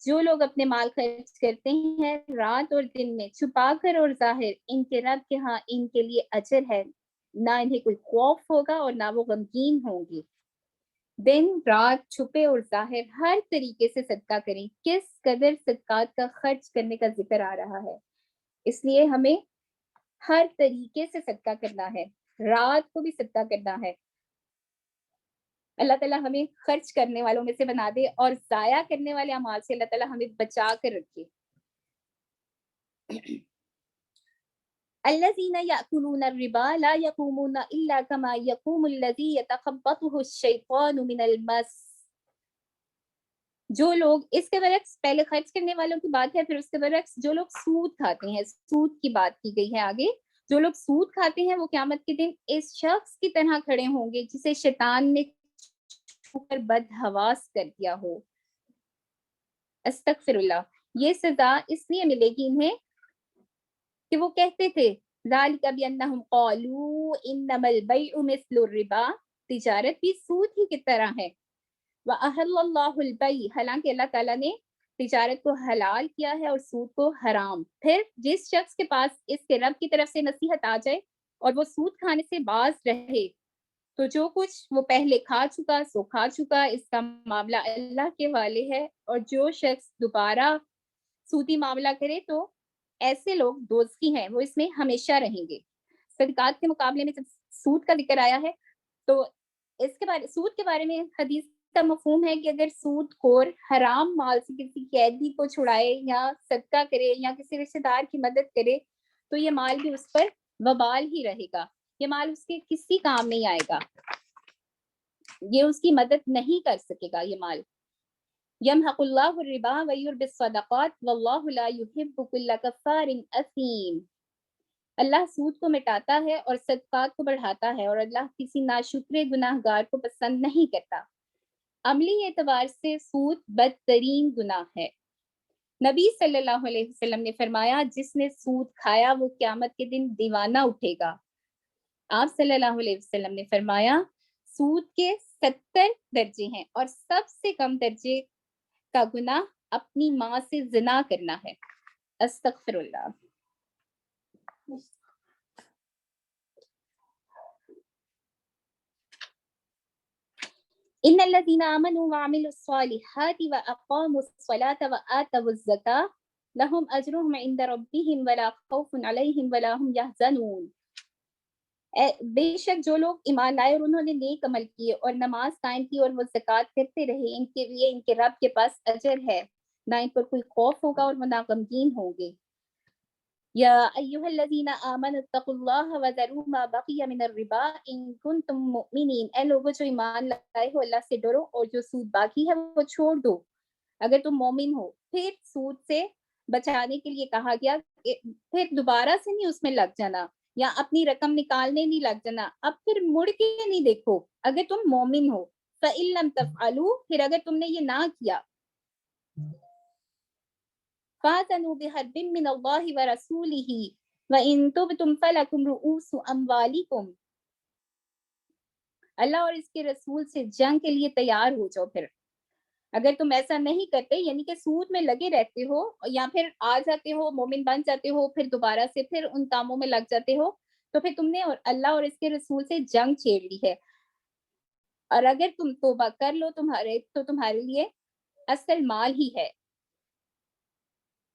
جو لوگ اپنے مال خرچ کرتے ہیں رات اور دن میں، چھپا کر اور ظاہر، ان کے رب کے ہاں ان کے لیے اجر ہے، نہ انہیں کوئی خوف ہوگا اور نہ وہ غمگین ہوں گے۔ دن رات، چھپے اور ظاہر، ہر طریقے سے صدقہ کریں۔ کس قدر صدقات کا خرچ کرنے کا ذکر آ رہا ہے، اس لیے ہمیں ہر طریقے سے صدقہ کرنا ہے، رات کو بھی صدقہ کرنا ہے۔ اللہ تعالیٰ ہمیں خرچ کرنے والوں میں سے بنا دے اور ضائع کرنے والے اعمال سے اللہ تعالیٰ ہمیں بچا کر رکھے۔ الذین یأکلون الربا لا یقومون الا کما یقوم الذی یتخبطہ الشیطان من المس۔ جو لوگ، اس کے برعکس پہلے خرچ کرنے والوں کی بات ہے، پھر اس کے برعکس جو لوگ سود کھاتے ہیں، سود کی بات کی گئی ہے آگے، جو لوگ سود کھاتے ہیں وہ قیامت کے دن اس شخص کی طرح کھڑے ہوں گے جسے شیطان نے چھو کر بدحواس کر دیا ہو۔ استغفر اللہ۔ یہ سزا اس لیے ملے گی انہیں کہ وہ کہتے تھے ذالک بانہم قالوا انما البیع مثل الربا، تجارت بھی سود ہی کی طرح ہے، وَأَحَلَّ اللَّهُ الْبَيْعَ، حالانکہ اللہ تعالیٰ نے تجارت کو حلال کیا ہے اور سود کو حرام۔ پھر جس شخص کے پاس اس کے رب کی طرف سے نصیحت آ جائے اور وہ سود کھانے سے باز رہے تو جو کچھ وہ پہلے کھا چکا سو کھا چکا، اس کا معاملہ اللہ کے حوالے ہے، اور جو شخص دوبارہ سودی معاملہ کرے تو ایسے لوگ دوزخی ہیں، وہ اس میں ہمیشہ رہیں گے۔ صدقات کے مقابلے میں جب سود کا ذکر آیا ہے تو اس کے بارے، سود کے بارے میں حدیث کا مفہوم ہے کہ اگر سود خور حرام مال سے کسی قیدی کو چھڑائے یا صدقہ کرے یا کسی رشتہ دار کی مدد کرے تو یہ مال بھی اس پر وبال ہی رہے گا، یہ مال اس کے کسی کام نہیں آئے گا، یہ اس کی مدد نہیں کر سکے گا یہ مال۔ یمحق اللہ الربا ویربی الصدقات واللہ لا یحب کل کفار اثیم۔ اللہ سود کو مٹاتا ہے اور صدقات کو بڑھاتا ہے، اور اللہ کسی ناشکرے گناہ گار کو پسند نہیں کرتا۔ عملی اعتبار سے سود بدترین گناہ ہے۔ نبی صلی اللہ علیہ وسلم نے فرمایا جس نے سود کھایا وہ قیامت کے دن دیوانہ اٹھے گا۔ آپ صلی اللہ علیہ وسلم نے فرمایا سود کے 70 درجے ہیں اور سب سے کم درجے کا گناہ اپنی ماں سے زنا کرنا ہے۔ استغفر اللہ۔ ان الذين امنوا وعملوا الصالحات واقاموا الصلاة وآتوا الزكاة لهم اجرهم عند ربهم ولا خوف عليهم ولا هم يحزنون۔ بے شک جو لوگ ایمان لائے اور انہوں نے نیک عمل کیے اور نماز قائم کی اور وہ زکوٰۃ کرتے رہے، ان کے لیے ان کے رب کے پاس اجر ہے، نہ ان پر کوئی خوف ہوگا اور وہ نہ غمگین ہوں گے۔ یا ایھا الذین آمنوا اتقوا اللہ وذروا ما بقی من الربا ان کنتم مؤمنین، اے لوگو جو ایمان لائے ہو اللہ سے ڈرو اور جو سود باقی ہے وہ چھوڑ دو اگر تم مومن ہو۔ پھر سود سے بچانے کے لیے کہا گیا کہ پھر دوبارہ سے نہیں اس میں لگ جانا یا اپنی رقم نکالنے نہیں لگ جانا، اب پھر مڑ کے نہیں دیکھو اگر تم مومن ہو۔ فَإِن لَمْ تَفْعَلُوا، پھر اگر تم نے یہ نہ کیا، فَآذَنُوا بِحَرْبٍ مِّنَ اللَّهِ وَرَسُولِهِ وَإِن تُبْتُمْ فَلَكُمْ رُءُوسُ أَمْوَالِكُمْ، اللہ اور اس کے رسول سے جنگ کے لیے تیار ہو جاؤ۔ پھر اگر تم ایسا نہیں کرتے، یعنی کہ سود میں لگے رہتے ہو یا پھر آ جاتے ہو مومن بن جاتے ہو پھر دوبارہ سے پھر ان کاموں میں لگ جاتے ہو، تو پھر تم نے اللہ اور اس کے رسول سے جنگ چھیڑ لی ہے، اور اگر تم توبہ کر لو تو تمہارے لیے اصل مال ہی ہے،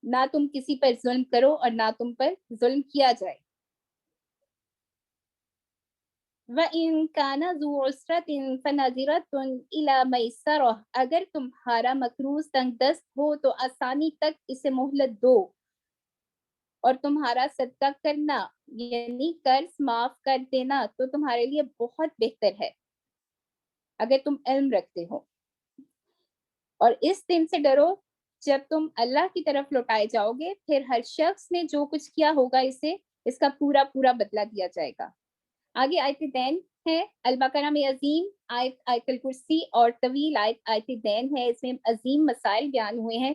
نہ تم کسی پر ظلم کرو اور نہ تم پر ظلم کیا جائے۔ وَإِن كَانَ ذُو عُسْرَةٍ فَنَظِرَةٌ إِلَى مَيْسَرَةٍ، اگر تمہارا مقروض تنگ دست ہو تو آسانی تک اسے مہلت دو، اور تمہارا صدقہ کرنا یعنی قرض معاف کر دینا تو تمہارے لیے بہت بہتر ہے اگر تم علم رکھتے ہو۔ اور اس دن سے ڈرو جب تم اللہ کی طرف لوٹائے جاؤ گے، پھر ہر شخص نے جو کچھ کیا ہوگا اسے اس کا پورا پورا بدلہ دیا جائے گا۔ آگے آیت دین ہے، البقرہ میں عظیم آیت الکرسی اور طویل آیت دین ہے، اس میں عظیم مسائل بیان ہوئے ہیں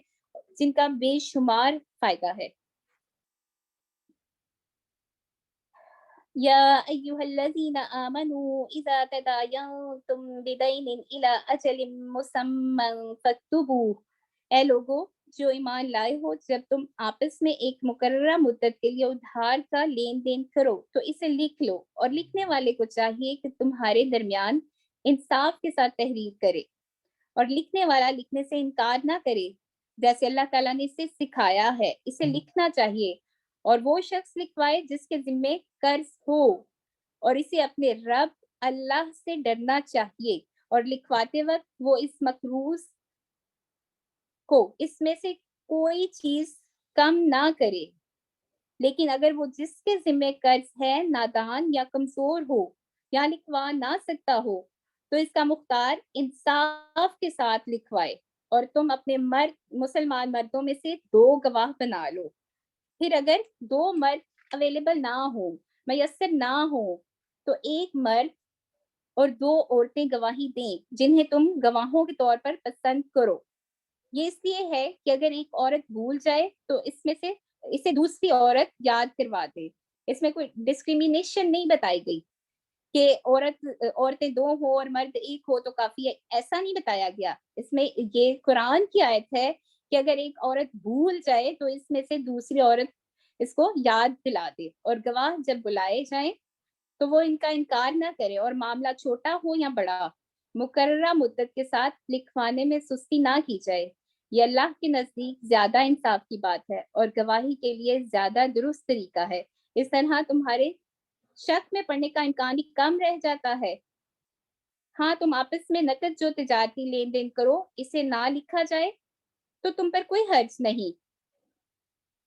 جن کا بے شمار فائدہ ہے۔ یا ایہا الذین آمنوا اذا تداینتم بدین الی اجل مسمی فاکتبوہ، اے لوگو جو ایمان لائے ہو، جب تم آپس میں ایک مقررہ مدت کے لیے ادھار کا لین دین کرو تو اسے لکھ لو، اور لکھنے والے کو چاہیے کہ تمہارے درمیان انصاف کے ساتھ تحریر کرے، اور لکھنے والا لکھنے سے انکار نہ کرے جیسے اللہ تعالیٰ نے اسے سکھایا ہے، اسے لکھنا چاہیے، اور وہ شخص لکھوائے جس کے ذمے قرض ہو، اور اسے اپنے رب اللہ سے ڈرنا چاہیے، اور لکھواتے وقت وہ اس مقروض کو اس میں سے کوئی چیز کم نہ کرے، لیکن اگر وہ جس کے ذمے قرض ہے نادان یا کمزور ہو یا لکھوا نہ سکتا ہو تو اس کا مختار انصاف کے ساتھ لکھوائے، اور تم اپنے مسلمان مردوں میں سے 2 گواہ بنا لو۔ پھر اگر 2 مرد اویلیبل نہ ہو، میسر نہ ہو، تو 1 مرد اور 2 عورتیں گواہی دیں جنہیں تم گواہوں کے طور پر پسند کرو۔ یہ اس لیے ہے کہ اگر ایک عورت بھول جائے تو اس میں سے اسے دوسری عورت یاد کروا دے۔ اس میں کوئی ڈسکریمنیشن نہیں بتائی گئی کہ عورتیں 2 ہو اور مرد 1 ہو تو کافی ہے، ایسا نہیں بتایا گیا۔ اس میں یہ قرآن کی آیت ہے کہ اگر ایک عورت بھول جائے تو اس میں سے دوسری عورت اس کو یاد دلا دے، اور گواہ جب بلائے جائیں تو وہ ان کا انکار نہ کرے، اور معاملہ چھوٹا ہو یا بڑا مقررہ مدت کے ساتھ لکھوانے میں سستی نہ کی جائے۔ یہ اللہ کے نزدیک زیادہ انصاف کی بات ہے اور گواہی کے لیے زیادہ درست طریقہ ہے۔ اس طرح تمہارے شک میں پڑنے کا امکان بھی کم رہ جاتا ہے۔ ہاں، تم آپس میں نقد جو تجارتی لین دین کرو اسے نہ لکھا جائے تو تم پر کوئی حرج نہیں،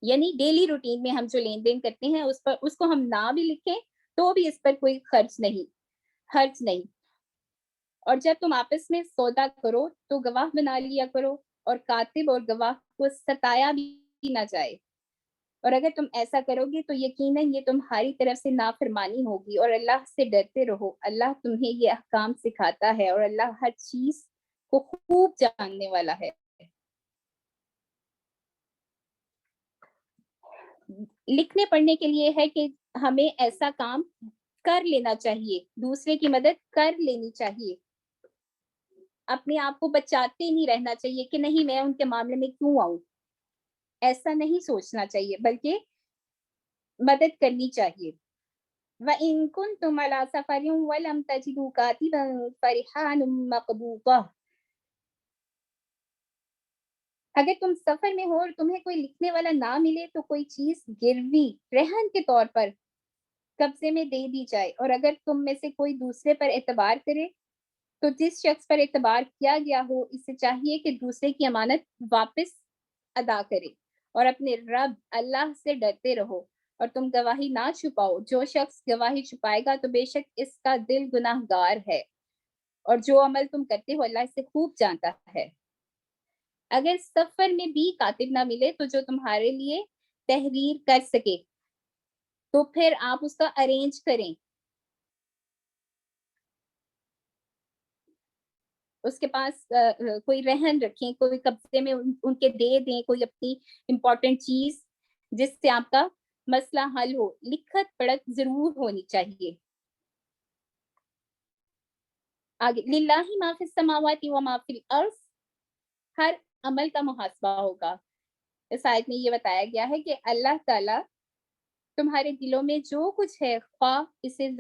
یعنی ڈیلی روٹین میں ہم جو لین دین کرتے ہیں اس کو ہم نہ بھی لکھیں تو بھی اس پر کوئی حرج نہیں۔ اور جب تم آپس میں سودا کرو تو گواہ بنا لیا کرو، اور کاتب اور گواہ کو ستایا بھی نہ جائے، اور اگر تم ایسا کرو گے تو یقیناً یہ تمہاری طرف سے نافرمانی ہوگی، اور اللہ سے ڈرتے رہو، اللہ تمہیں یہ احکام سکھاتا ہے اور اللہ ہر چیز کو خوب جاننے والا ہے۔ لکھنے پڑھنے کے لیے ہے کہ ہمیں ایسا کام کر لینا چاہیے، دوسرے کی مدد کر لینی چاہیے، اپنے آپ کو بچاتے نہیں رہنا چاہیے کہ نہیں میں ان کے معاملے میں کیوں آؤں، ایسا نہیں سوچنا چاہیے بلکہ مدد کرنی چاہیے۔ وَإِن كُنتُمْ عَلَى سَفَرٍ وَلَمْ تَجِدُوا كَاتِبًا فَرِحَانٌ مَّقْبُوضَةٌ، اگر تم سفر میں ہو اور تمہیں کوئی لکھنے والا نہ ملے تو کوئی چیز گروی رہن کے طور پر قبضے میں دے دی جائے، اور اگر تم میں سے کوئی دوسرے پر اعتبار کرے تو جس شخص پر اعتبار کیا گیا ہو اسے چاہیے کہ دوسرے کی امانت واپس ادا کرے، اور اپنے رب اللہ سے ڈرتے رہو، اور تم گواہی نہ چھپاؤ، جو شخص گواہی چھپائے گا تو بے شک اس کا دل گناہ گار ہے، اور جو عمل تم کرتے ہو اللہ اسے خوب جانتا ہے۔ اگر سفر میں بھی کاتب نہ ملے تو جو تمہارے لیے تحریر کر سکے تو پھر آپ اس کا ارینج کریں، اس کے پاس کوئی رہن رکھیں، کوئی قبضے میں ان کے دے دیں کوئی اپنی امپورٹنٹ چیز جس سے آپ کا مسئلہ حل ہو، لکھت پڑھت ضرور ہونی چاہیے۔ آگے للہ ما فی السماوات و ما فی الارض، ہر عمل کا محاسبہ ہوگا۔ اس آیت میں یہ بتایا گیا ہے کہ اللہ تعالیٰ تمہارے دلوں میں جو کچھ ہے خواہ اسے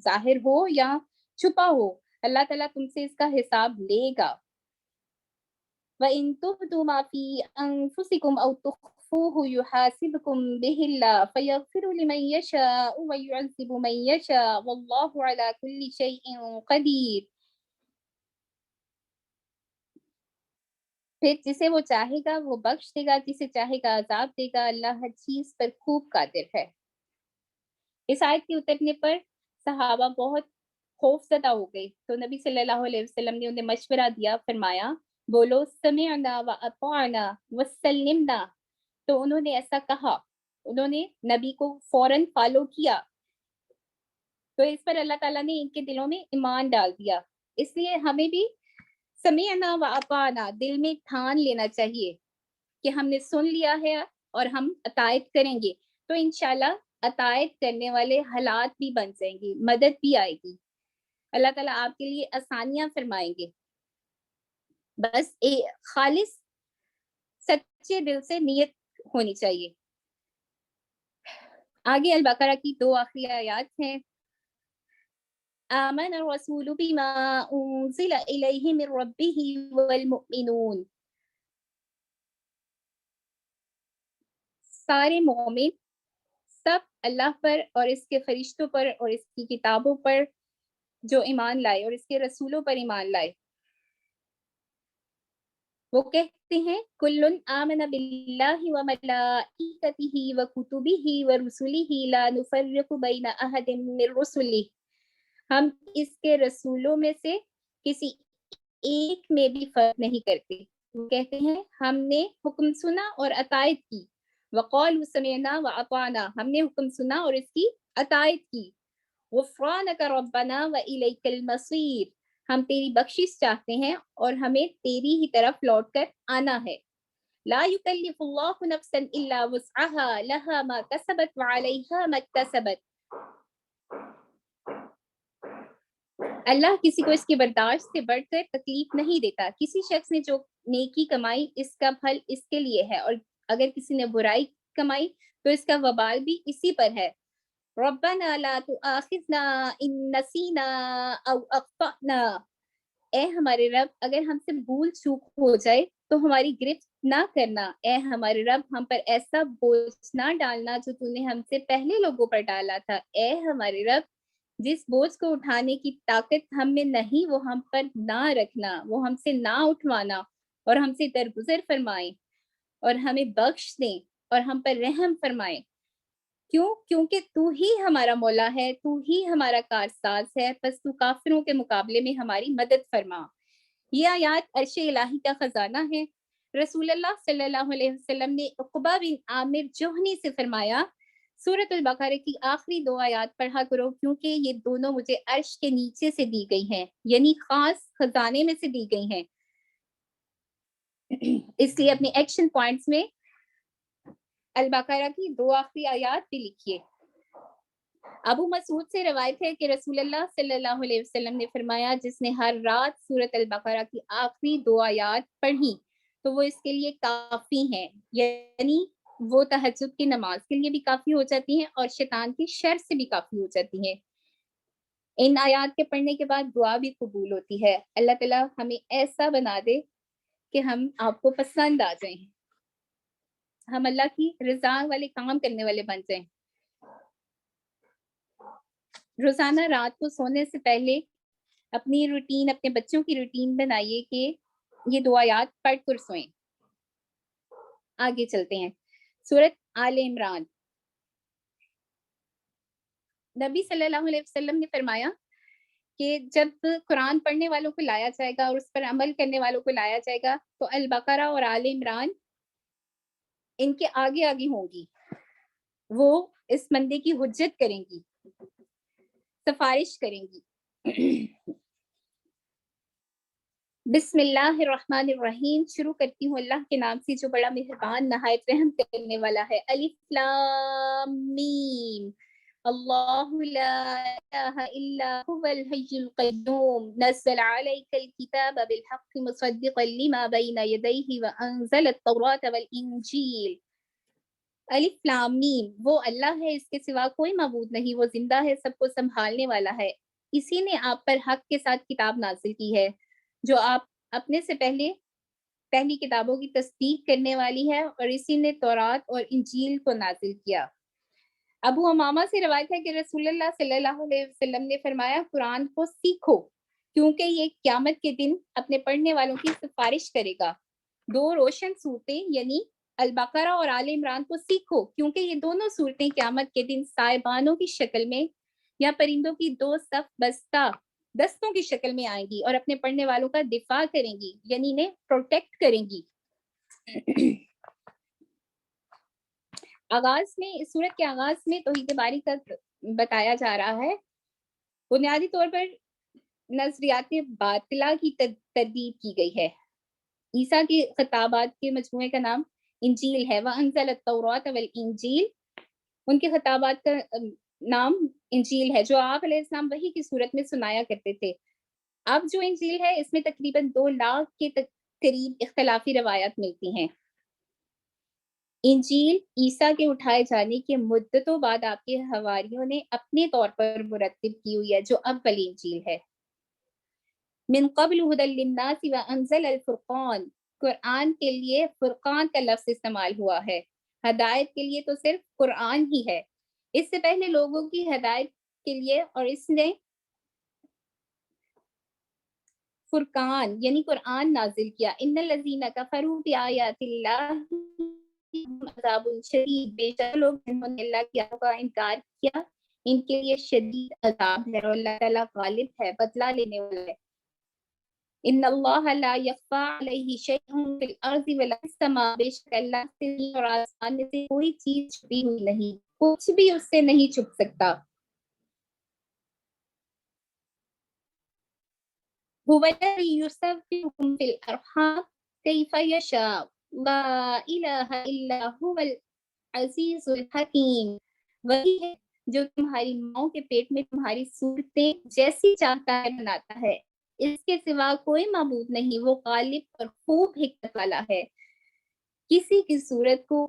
ظاہر ہو یا چھپا ہو، اللہ تعالیٰ تم سے اس کا حساب لے گا۔ وَإِن تُبْدُوا مَا فِي أَنفُسِكُمْ أَوْ تُخْفُوهُ يُحَاسِبْكُم بِهِ اللَّهُ فَيَغْفِرُ لِمَن يَشَاءُ وَيُعَذِّبُ مَن يَشَاءُ وَاللَّهُ عَلَى كُلِّ شَيْءٍ قَدِيرٌ۔ پھر جسے وہ چاہے گا وہ بخش دے گا، جسے چاہے گا عذاب دے گا، اللہ ہر چیز پر خوب قادر ہے۔ اس آیت کے اترنے پر صحابہ بہت خوف زدہ ہو گئے تو نبی صلی اللہ علیہ وسلم نے انہیں مشورہ دیا، فرمایا بولو سمعنا و اطعنا وسلمنا. تو انہوں نے ایسا کہا, انہوں نے نبی کو فوراً فالو کیا, تو اس پر اللہ تعالیٰ نے ان کے دلوں میں ایمان ڈال دیا. اس لیے ہمیں بھی سمعنا و اطعنا دل میں ٹھان لینا چاہیے کہ ہم نے سن لیا ہے اور ہم اطاعت کریں گے, تو انشاءاللہ اطاعت کرنے والے حالات بھی بن جائیں گے, مدد بھی آئے گی, اللہ تعالیٰ آپ کے لیے آسانیاں فرمائیں گے. بس خالص سچے دل سے نیت ہونی چاہیے. آگے البقرہ کی 2 آخری آیات ہیں. آمن الرسول بما انزل الیہ من ربہ والمؤمنون. سارے مومن سب اللہ پر اور اس کے فرشتوں پر اور اس کی کتابوں پر جو ایمان لائے اور اس کے رسولوں پر ایمان لائے, وہ کہتے ہیں کل آمن باللہ وملائکتہ وکتبہ ورسلہ لا نفرق بین احد من رسلہ. ہم اس کے رسولوں میں سے کسی ایک میں بھی فرق نہیں کرتے. وہ کہتے ہیں ہم نے حکم سنا اور اطاعت کی. وقالوا سمعنا واطعنا, ہم نے حکم سنا اور اس کی اطاعت کی. غفرانک ربنا والیک المصیر, ہم تیری بخشش چاہتے ہیں اور ہمیں تیری ہی طرف لوٹ کر آنا ہے. لا یکلف اللہ نفسا الا وسعها لها ما کسبت وعلیها ما اکتسبت. اللہ کسی کو اس کی برداشت سے بڑھ کر تکلیف نہیں دیتا. کسی شخص نے جو نیکی کمائی اس کا پھل اس کے لیے ہے, اور اگر کسی نے برائی کمائی تو اس کا وبال بھی اسی پر ہے. ربنا لا تؤاخذنا ان نسینا او اخطأنا. اے ہمارے رب اگر ہم سے بھول چوک ہو جائے تو ہماری گرفت نہ کرنا. اے ہمارے رب ہم پر ایسا بوجھ نہ ڈالنا جو تو نے ہم سے پہلے لوگوں پر ڈالا تھا. اے ہمارے رب جس بوجھ کو اٹھانے کی طاقت ہم میں نہیں وہ ہم پر نہ رکھنا, وہ ہم سے نہ اٹھوانا, اور ہم سے درگزر فرمائیں اور ہمیں بخش دیں اور ہم پر رحم فرمائیں. کیونکہ تو ہی ہمارا مولا ہے, تو ہی ہمارا کارساز ہے, بس تو کافروں کے مقابلے میں ہماری مدد فرما. یہ آیات عرش الہی کا خزانہ ہے. رسول اللہ صلی اللہ علیہ وسلم نے عقبہ بن عامر جوہنی سے فرمایا سورۃ البقرہ کی آخری 2 آیات پڑھا کرو, کیونکہ یہ دونوں مجھے عرش کے نیچے سے دی گئی ہیں, یعنی خاص خزانے میں سے دی گئی ہیں. اس لیے اپنے ایکشن پوائنٹس میں البقرہ کی 2 آخری آیات بھی لکھیے. ابو مسعود سے روایت ہے کہ رسول اللہ صلی اللہ علیہ وسلم نے فرمایا جس نے ہر رات سورۃ البقرہ کی آخری 2 آیات پڑھی تو وہ اس کے لیے کافی ہیں, یعنی وہ تہجد کی نماز کے لیے بھی کافی ہو جاتی ہیں اور شیطان کی شر سے بھی کافی ہو جاتی ہیں. ان آیات کے پڑھنے کے بعد دعا بھی قبول ہوتی ہے. اللہ تعالیٰ ہمیں ایسا بنا دے کہ ہم آپ کو پسند آ جائیں, ہم اللہ کی رضا والے کام کرنے والے بن جائیں. روزانہ رات کو سونے سے پہلے اپنی روٹین, اپنے بچوں کی روٹین بنائیے کہ یہ 2 آیات پڑھ کر سوئیں. آگے چلتے ہیں. سورۃ آل عمران. نبی صلی اللہ علیہ وسلم نے فرمایا کہ جب قرآن پڑھنے والوں کو لایا جائے گا اور اس پر عمل کرنے والوں کو لایا جائے گا تو البقرہ اور آل عمران ان کے آگے آگے ہوں گی. وہ اس بندے کی حجت کریں گی, سفارش کریں گی. بسم اللہ الرحمن الرحیم. شروع کرتی ہوں اللہ کے نام سے جو بڑا مہربان نہایت رحم کرنے والا ہے. الف لام میم. اللہ لا الہ الا هو الحی القیوم نزل علیک الکتاب بالحق مصدقا لما بین یدیہ وانزل التوراۃ والانجیل. الف لام میم. وہ اللہ ہے, اس کے سوا کوئی معبود نہیں, وہ زندہ ہے, سب کو سنبھالنے والا ہے. اسی نے آپ پر حق کے ساتھ کتاب نازل کی ہے جو آپ اپنے سے پہلی کتابوں کی تصدیق کرنے والی ہے, اور اسی نے تورات اور انجیل کو نازل کیا. ابو امامہ سے روایت ہے کہ رسول اللہ صلی اللہ علیہ وسلم نے فرمایا قرآن کو سیکھو کیونکہ یہ قیامت کے دن اپنے پڑھنے والوں کی سفارش کرے گا. 2 روشن صورتیں یعنی البقرہ اور آل عمران کو سیکھو کیونکہ یہ دونوں صورتیں قیامت کے دن سائبانوں کی شکل میں یا پرندوں کی 2 صف بستہ دستوں کی شکل میں آئیں گی اور اپنے پڑھنے والوں کا دفاع کریں گی، یعنی انہیں پروٹیکٹ کریں گی۔ آغاز میں، اس سورت کے آغاز میں توحید باری کا بتایا جا رہا ہے۔ بنیادی طور پر نظریات باطلہ کی تردید کی گئی ہے۔ عیسیٰ کی خطابات کے مجموعے کا نام انجیل ہے، وَأَنزَلَ التَّوْرَاةَ وَالْإِنجِيلَ، ان کے خطابات کا نام انجیل ہے، جو آپ علیہ السلام وحی کی صورت میں سنایا کرتے تھے۔ اب جو انجیل ہے اس میں تقریباً 2 لاکھ کے قریب اختلافی روایات ملتی ہیں۔ انجیل عیسیٰ کے اٹھائے جانے کے مدتوں بعد آپ کے حواریوں نے اپنے طور پر مرتب کی ہوئی ہے، جو اول انجیل ہے۔ من قبل هدى للناس وانزل الفرقان، قرآن کے لیے فرقان کا لفظ استعمال ہوا ہے، ہدایت کے لیے تو صرف قرآن ہی ہے۔ اس سے پہلے لوگوں کی ہدایت کے لیے اور اس نے فرقان یعنی قرآن نازل کیا۔ ان الذین کفروا بآیات اللہ عذاب شدید، بے شک لوگ جنہوں نے اللہ کی آیاتوں کا انکار کیا ان کے لیے شدید عذاب ہے، اور اللہ تعالیٰ غالب ہے، بدلہ لینے والا ہے۔ ان اللہ لا یخفی علیہ شیء فی الارض ولا فی السماء، بے شک اللہ سے زمین اور آسمان میں سے کوئی چیز چھپی ہوئی نہیں، کچھ بھی اس سے نہیں چھپ سکتا۔ هو الذی یصورکم فی الارحام کیف یشاء، لا الہ الا هو العزیز الحکیم، وہی ہے جو تمہاری ماؤں کے پیٹ میں تمہاری صورتیں جیسی چاہتا ہے بناتا ہے، اس کے سوا کوئی معبود نہیں، وہ غالب اور خوب حکمت والا ہے۔ کسی کی صورت کو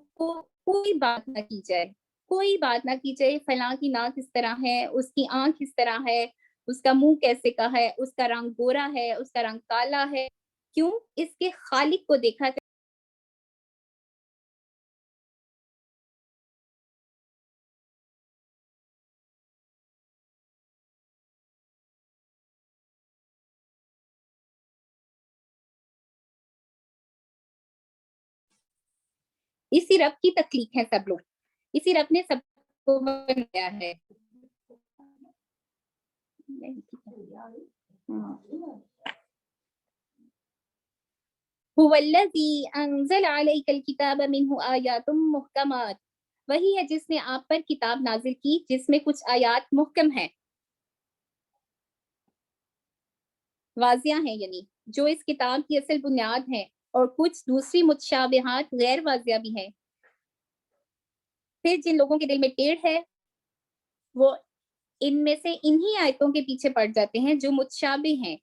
کوئی بات نہ کی جائے، کوئی بات نہ کی جائے، فلاں کی ناک اس طرح ہے، اس کی آنکھ اس طرح ہے، اس کا منہ کیسے کا ہے، اس کا رنگ گورا ہے، اس کا رنگ کالا ہے، کیوں؟ اس کے خالق کو دیکھا کہ اسی رب کی تخلیق ہے سب لوگ، اسی رب نے سب کو بنایا ہے۔ هو الذی انزل علیک الکتاب منہ آیات محکمات، وہی ہے جس نے آپ پر کتاب نازل کی جس میں کچھ آیات محکم ہیں، واضح ہیں، یعنی جو اس کتاب کی اصل بنیاد ہیں، اور کچھ دوسری متشابہات غیر واضح بھی ہیں۔ پھر جن لوگوں کے دل میں ٹیڑھ ہے وہ ان میں سے انہی آیتوں کے پیچھے پڑ جاتے ہیں جو متشابہ ہیں،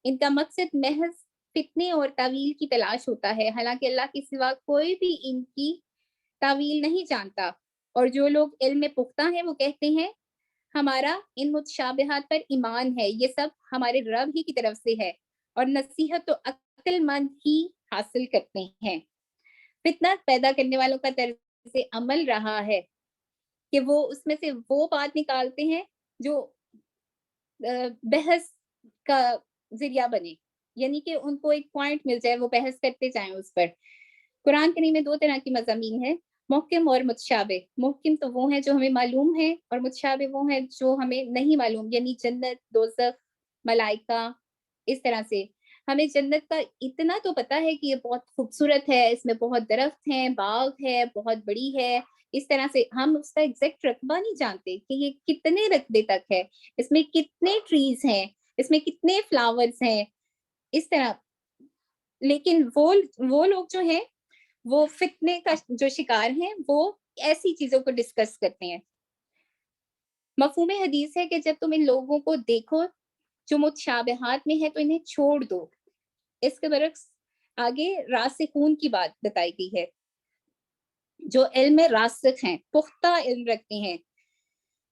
ان کا مقصد محض فتنے اور تعویل کی تلاش ہوتا ہے، حالانکہ اللہ کے سوا کوئی بھی ان کی تعویل نہیں جانتا۔ اور جو لوگ علم میں پختہ ہیں وہ کہتے ہیں ہمارا ان متشابہات پر ایمان ہے، یہ سب ہمارے رب ہی کی طرف سے ہے، اور نصیحت تو عقل مند ہی حاصل کرتے ہیں۔ فتنہ پیدا کرنے والوں کا طرز عمل رہا ہے کہ وہ اس میں سے وہ بات نکالتے ہیں جو بحث کا ذریعہ بنے، یعنی کہ ان کو ایک پوائنٹ مل جائے، وہ بحث کرتے جائیں اس پر۔ قرآن کریم میں 2 طرح کی مضامین ہیں، محکم اور متشابہ۔ محکم تو وہ ہیں جو ہمیں معلوم ہیں، اور متشابہ وہ ہیں جو ہمیں نہیں معلوم، یعنی جنت، دوزخ، ملائکہ، اس طرح سے۔ ہمیں جنت کا اتنا تو پتا ہے کہ یہ بہت خوبصورت ہے، اس میں بہت درخت ہیں، باغ ہے، بہت بڑی ہے، اس طرح سے۔ ہم اس کا ایگزیکٹ رقبہ نہیں جانتے کہ یہ کتنے رقبے تک ہے، اس میں کتنے ٹریز ہیں، اس میں کتنے فلاورز ہیں، اس طرح۔ لیکن وہ لوگ جو ہیں وہ فتنے کا جو شکار ہیں وہ ایسی چیزوں کو ڈسکس کرتے ہیں۔ مفہوم حدیث ہے کہ جب تم ان لوگوں کو دیکھو جو متشابہات میں ہے تو انہیں چھوڑ دو۔ اس کے برعکس آگے راسخون کی بات بتائی گئی ہے، جو علم میں راسخ ہیں، پختہ علم رکھتے ہیں۔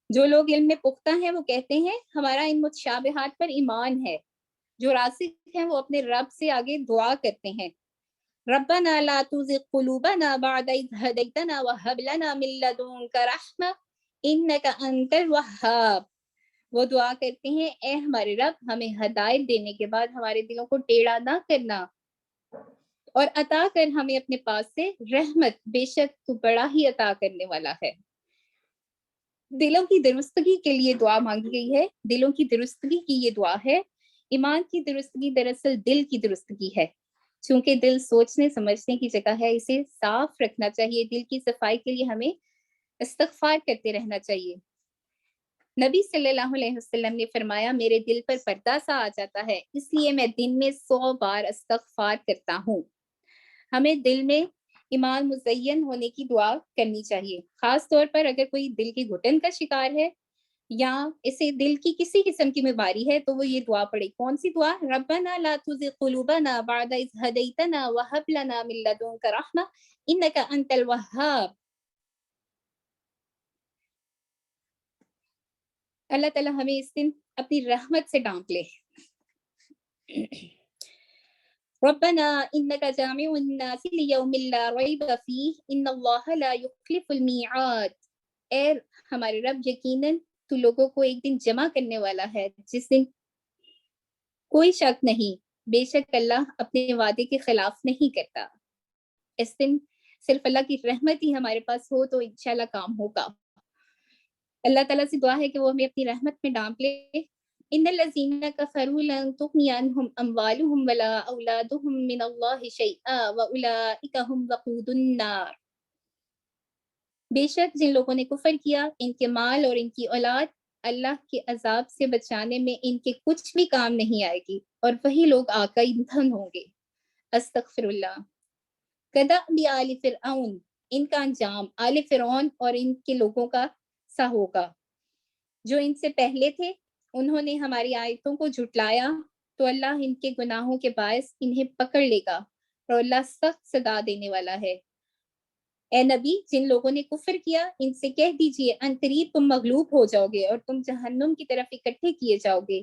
جو لوگ علم میں پختہ ہیں وہ کہتے ہیں ہمارا ان متشابہات پر ایمان ہے۔ جو راسخ ہیں وہ اپنے رب سے آگے دعا کرتے ہیں، ربنا لا تزغ قلوبنا بعد إذ هديتنا وهب لنا من لدنك رحمة إنك أنت الوهاب۔ وہ دعا کرتے ہیں اے ہمارے رب ہمیں ہدایت دینے کے بعد ہمارے دلوں کو ٹیڑھا نہ کرنا، اور عطا کر ہمیں اپنے پاس سے رحمت، بے شک تو بڑا ہی عطا کرنے والا ہے۔ دلوں کی درستگی کے لیے دعا مانگی گئی ہے. دلوں کی درستگی کی یہ دعا ہے. ایمان کی درستگی دراصل دل کی درستگی ہے. چونکہ دل سوچنے سمجھنے کی جگہ ہے، اسے صاف رکھنا چاہیے. دل کی صفائی کے لیے ہمیں استغفار کرتے رہنا چاہیے. نبی صلی اللہ علیہ وسلم نے فرمایا میرے دل پر پردہ سا آ جاتا ہے، اس لیے میں دن میں 100 بار استغفار کرتا ہوں. ہمیں دل میں ایمان مزین ہونے کی دعا کرنی چاہیے، خاص طور پر اگر کوئی دل کی گھٹن کا شکار ہے یا اسے دل کی کسی قسم کی بیماری ہے تو وہ یہ دعا پڑھے. کون سی دعا؟ ربنا لا تزغ قلوبنا بعد اذ هديتنا وهب لنا من لدنك رحمة انك انت الوهاب. اللہ تعالیٰ ہمیں اس دن اپنی رحمت سے ڈانپ لے. ربنا انك جامع الناس ليوم لا ريب فيه ان الله لا يخلف الميعاد. اے ہمارے رب، یقیناً تو لوگوں کو ایک دن جمع کرنے والا ہے جس دن کوئی شک نہیں، بے شک اللہ اپنے وعدے کے خلاف نہیں کرتا. اس دن صرف اللہ کی رحمت ہی ہمارے پاس ہو تو انشاءاللہ کام ہوگا. اللہ تعالیٰ سے دعا ہے کہ وہ ہمیں اپنی رحمت میں ڈانپ لے. ان الذین کفروا لن تغنی عنہم اموالہم ولا اولادہم من اللہ شیئا واولئک هم وقود النار. بے شک جن لوگوں نے کفر کیا، ان کے مال اور ان کی اولاد اللہ کے عذاب سے بچانے میں ان کے کچھ بھی کام نہیں آئے گی، اور وہی لوگ آگ کا ایندھن ہوں گے. استغفر اللہ. کدأب آل فرعون، ان کا انجام آل فرعون اور ان کے لوگوں کا سا ہوگا. جو ان سے پہلے تھے انہوں نے ہماری آیتوں کو جھٹلایا تو اللہ ان کے گناہوں کے باعث انہیں پکڑ لے گا، اور اللہ سخت سزا دینے والا ہے. اے نبی، جن لوگوں نے کفر کیا ان سے کہہ دیجئے ان قریب تم مغلوب ہو جاؤ گے اور تم جہنم کی طرف اکٹھے کیے جاؤ گے،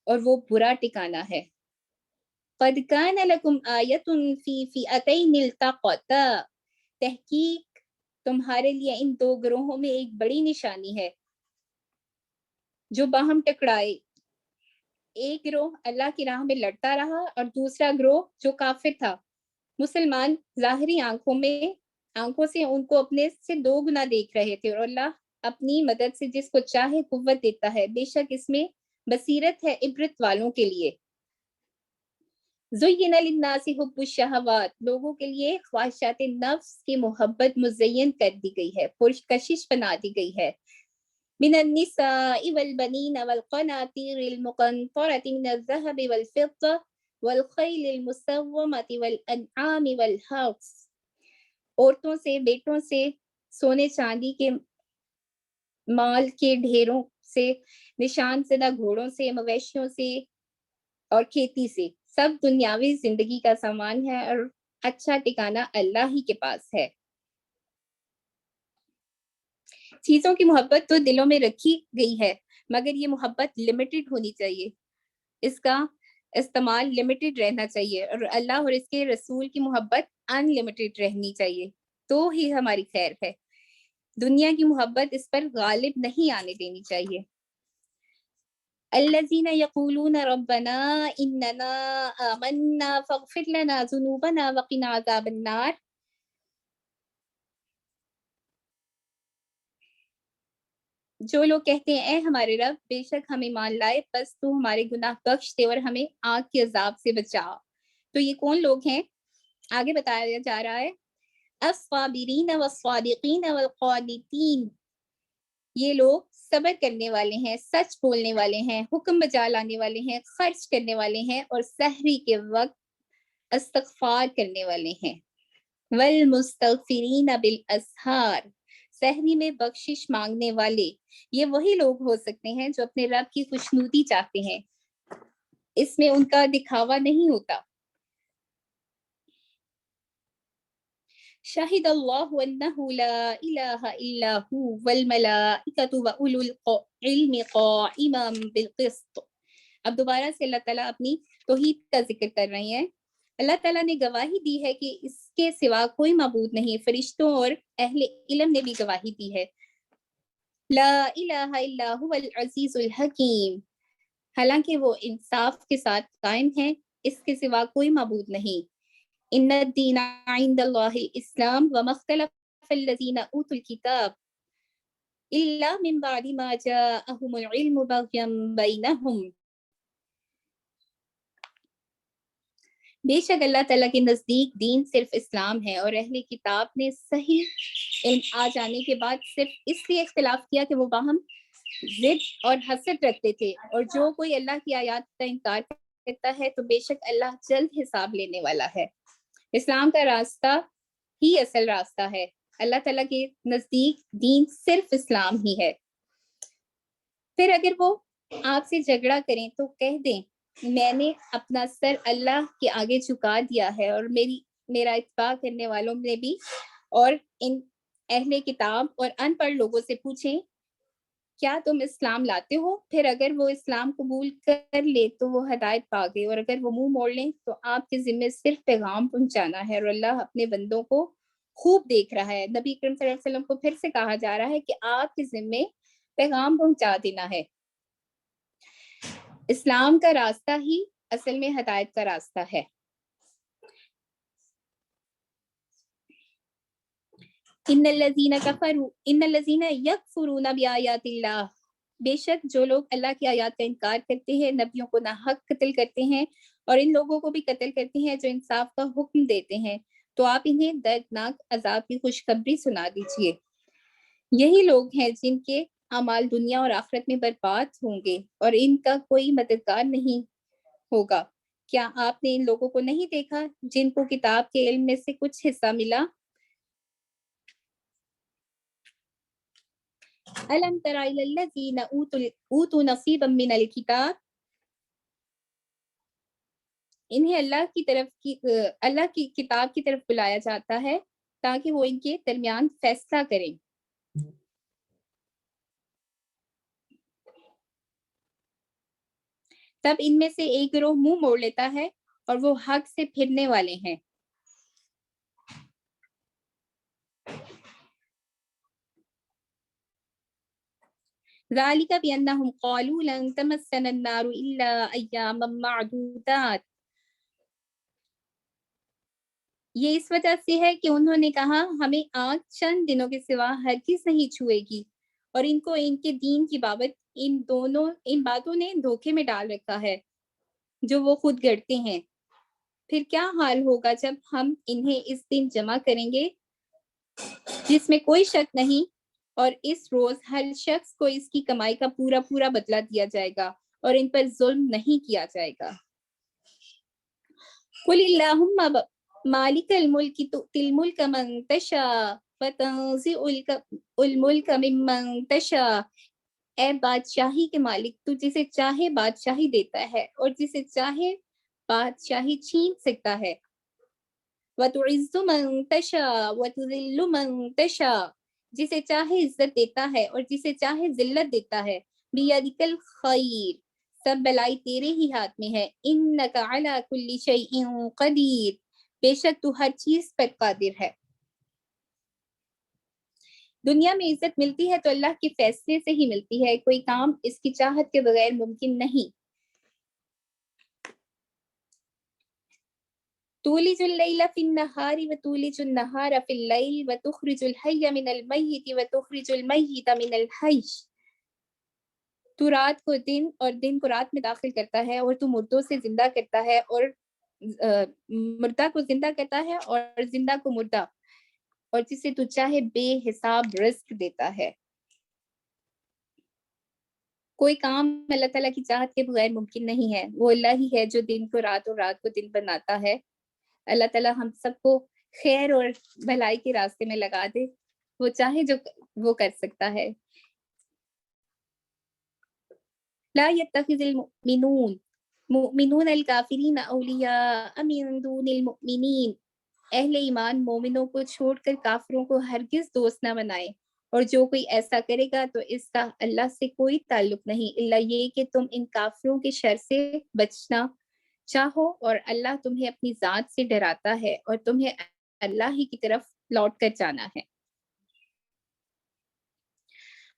اور وہ برا ٹھکانہ ہے. قد کان لکم آیۃ فی فئتین التقطا. تحقیق تمہارے لیے ان دو گروہوں میں ایک بڑی نشانی ہے جو باہم ٹکرائے. ایک گروہ اللہ کی راہ میں لڑتا رہا اور دوسرا گروہ جو کافر تھا. مسلمان ظاہری آنکھوں سے ان کو اپنے سے 2 گنا دیکھ رہے تھے، اور اللہ اپنی مدد سے جس کو چاہے قوت دیتا ہے. بے شک اس میں بصیرت ہے عبرت والوں کے لیے. زین للناس حب الشہوات. لوگوں کے لیے خواہشات نفس کی محبت مزین کر دی گئی ہے، پرکشش بنا دی گئی ہے. من النساء والبنین والقناطیر المقنطرة من الذهب والفضة والخیل المسومة والانعام والحرث. عورتوں سے، بیٹوں سے، سونے چاندی کے مال کے ڈھیروں سے، نشان زدہ گھوڑوں سے، مویشیوں سے اور کھیتی سے. سب دنیاوی زندگی کا سامان ہے اور اچھا ٹھکانہ اللہ ہی کے پاس ہے. چیزوں کی محبت تو دلوں میں رکھی گئی ہے، مگر یہ محبت لمیٹڈ ہونی چاہیے، اس کا استعمال لمیٹڈ رہنا چاہیے، اور اللہ اور اس کے رسول کی محبت ان لمیٹڈ رہنی چاہیے، تو ہی ہماری خیر ہے. دنیا کی محبت اس پر غالب نہیں آنے دینی چاہیے. الذين يقولون ربنا اننا آمنا فاغفر لنا ذنوبنا وقنا عذاب النار. جو لوگ کہتے ہیں اے ہمارے رب، بے شک ہم ایمان لائے، بس تو ہمارے گناہ بخش دے اور ہمیں آگ کے عذاب سے بچا. تو یہ کون لوگ ہیں؟ آگے بتایا جا رہا ہے الصابرین والصادقین والقانتین. یہ لوگ صبر کرنے والے ہیں، سچ بولنے والے ہیں، حکم بجا لانے والے ہیں، خرچ کرنے والے ہیں، اور سحری کے وقت استغفار کرنے والے ہیں. والمستغفرین بالاسحار. سحری میں بخشش مانگنے والے یہ وہی لوگ ہو سکتے ہیں جو اپنے رب کی خوشنودی چاہتے ہیں، اس میں ان کا دکھاوا نہیں ہوتا. شاہد اللہ انہ لا الہ الا ہو والملائکۃ واولو العلم قائما بالقسط. اب دوبارہ سے اللہ تعالیٰ اپنی توحید کا ذکر کر رہے ہیں. اللہ تعالیٰ نے گواہی دی ہے کہ اس کے سوا کوئی معبود نہیں، فرشتوں اور اہل علم نے بھی گواہی دی ہے. لا الہ الا هو العزیز الحکیم. حالانکہ وہ انصاف کے ساتھ قائم ہیں، اس کے سوا کوئی معبود نہیں. ان الدین عند اللہ الاسلام وما اختلف الذین اوتوا الکتاب. إلا من بعد ما جاءهم العلم بغيا بينهم. بے شک اللہ تعالیٰ کے نزدیک دین صرف اسلام ہے، اور اہل کتاب نے صحیح علم آ جانے کے بعد صرف اس لیے اختلاف کیا کہ وہ باہم ضد اور حسد رکھتے تھے، اور جو کوئی اللہ کی آیات کا انکار کرتا ہے تو بے شک اللہ جلد حساب لینے والا ہے۔ اسلام کا راستہ ہی اصل راستہ ہے، اللہ تعالیٰ کے نزدیک دین صرف اسلام ہی ہے۔ پھر اگر وہ آپ سے جھگڑا کریں تو کہہ دیں میں نے اپنا سر اللہ کے آگے جھکا دیا ہے، اور میرا اتباع کرنے والوں نے بھی، اور ان اہل کتاب اور ان پڑھ لوگوں سے پوچھیں کیا تم اسلام لاتے ہو؟ پھر اگر وہ اسلام قبول کر لے تو وہ ہدایت پا گئے، اور اگر وہ منہ موڑ لیں تو آپ کے ذمے صرف پیغام پہنچانا ہے، اور اللہ اپنے بندوں کو خوب دیکھ رہا ہے۔ نبی اکرم صلی اللہ علیہ وسلم کو پھر سے کہا جا رہا ہے کہ آپ کے ذمے پیغام پہنچا دینا ہے۔ اسلام کا راستہ ہی اصل میں ہدایت کا راستہ ہے۔ ان الذین یکفرون بآیات اللہ، بے شک جو لوگ اللہ کی آیات کا انکار کرتے ہیں، نبیوں کو ناحق قتل کرتے ہیں، اور ان لوگوں کو بھی قتل کرتے ہیں جو انصاف کا حکم دیتے ہیں، تو آپ انہیں دردناک عذاب کی خوشخبری سنا دیجیے۔ یہی لوگ ہیں جن کے اعمال دنیا اور آخرت میں برباد ہوں گے، اور ان کا کوئی مددگار نہیں ہوگا۔ کیا آپ نے ان لوگوں کو نہیں دیکھا جن کو کتاب کے علم میں سے کچھ حصہ ملا؟ أَلَمْ تَرَ إِلَى الَّذِينَ أُوتُوا نَصِيبًا مِنَ الْكِتَابِ، انہیں اللہ کی کتاب کی طرف بلایا جاتا ہے تاکہ وہ ان کے درمیان فیصلہ کریں۔ تب ان میں سے ایک گروہ منہ موڑ لیتا ہے اور وہ حق سے پھرنے والے ہیں۔ ذَلِكَ بِأَنَّهُمْ قَالُوا لَن تَمَسَّنَا النَّارُ إِلَّا أَيَّامًا مَّعْدُودَاتٍ، یہ اس وجہ سے ہے کہ انہوں نے کہا ہمیں آگ چند دنوں کے سوا ہرگز نہیں چھوئے گی، اور ان کو ان کے دین کی بابت ان باتوں نے دھوکے میں ڈال رکھا ہے جو وہ خود گڑتے ہیں۔ پھر کیا حال ہوگا جب ہم انہیں اس دن جمع کریں گے جس میں کوئی شک نہیں، اور اس روز ہر شخص کو اس کی کمائی کا پورا پورا بدلہ دیا جائے گا، اور ان پر ظلم نہیں کیا جائے گا۔ قُلِ اللَّهُمَّ مَالِكَ الْمُلْكِ تُؤْتِي الْمُلْكَ مَن تَشَاءُ وَتَنزِعُ الْمُلْكَ مِمَّن تَشَاءُ، اے بادشاہی کے مالک، تو جسے چاہے بادشاہی دیتا ہے اور جسے چاہے بادشاہی چھین سکتا ہے۔ وَتُعِزُّ مَن تَشَاءُ وَتُذِلُّ مَن تَشَاءُ، جسے چاہے عزت دیتا ہے اور جسے چاہے ذلت دیتا ہے۔ بِیَدِکَ الْخَیْرُ، سب بلائی تیرے ہی ہاتھ میں ہے۔ اِنَّکَ عَلیٰ کُلِّ شَیْءٍ قدیر، بے شک تو ہر چیز پر قادر ہے۔ دنیا میں عزت ملتی ہے تو اللہ کے فیصلے سے ہی ملتی ہے، کوئی کام اس کی چاہت کے بغیر ممکن نہیں۔ تولج اللیل فی النہار وتولج النہار فی اللیل وتخرج الحی من المیت وتخرج المیت من الحی، تو رات کو دن اور دن کو رات میں داخل کرتا ہے، اور تو مردوں سے زندہ کرتا ہے، اور مردہ کو زندہ کرتا ہے، اور زندہ کو مردہ، اور جسے تو چاہے بے حساب رزق دیتا ہے۔ کوئی کام اللہ تعالیٰ کی چاہت کے بغیر ممکن نہیں ہے۔ وہ اللہ ہی ہے جو دن کو رات اور رات کو دن بناتا ہے۔ اللہ تعالیٰ ہم سب کو خیر اور بھلائی کے راستے میں لگا دے، وہ چاہے جو وہ کر سکتا ہے۔ لا يتخذ المؤمنون الکافرین اولیاء من دون المؤمنین، اہل ایمان مومنوں کو چھوڑ کر کافروں کو ہرگز دوست نہ بنائے، اور جو کوئی ایسا کرے گا تو اس کا اللہ سے کوئی تعلق نہیں، الا یہ کہ تم ان کافروں کے شر سے بچنا چاہو، اور اللہ تمہیں اپنی ذات سے ڈراتا ہے، اور تمہیں اللہ ہی کی طرف لوٹ کر جانا ہے۔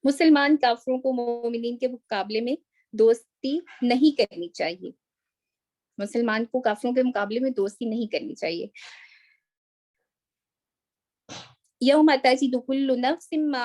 مسلمان کافروں کو مومنین کے مقابلے میں دوستی نہیں کرنی چاہیے، مسلمان کو کافروں کے مقابلے میں دوستی نہیں کرنی چاہیے۔ یوم تجد کل نفس ما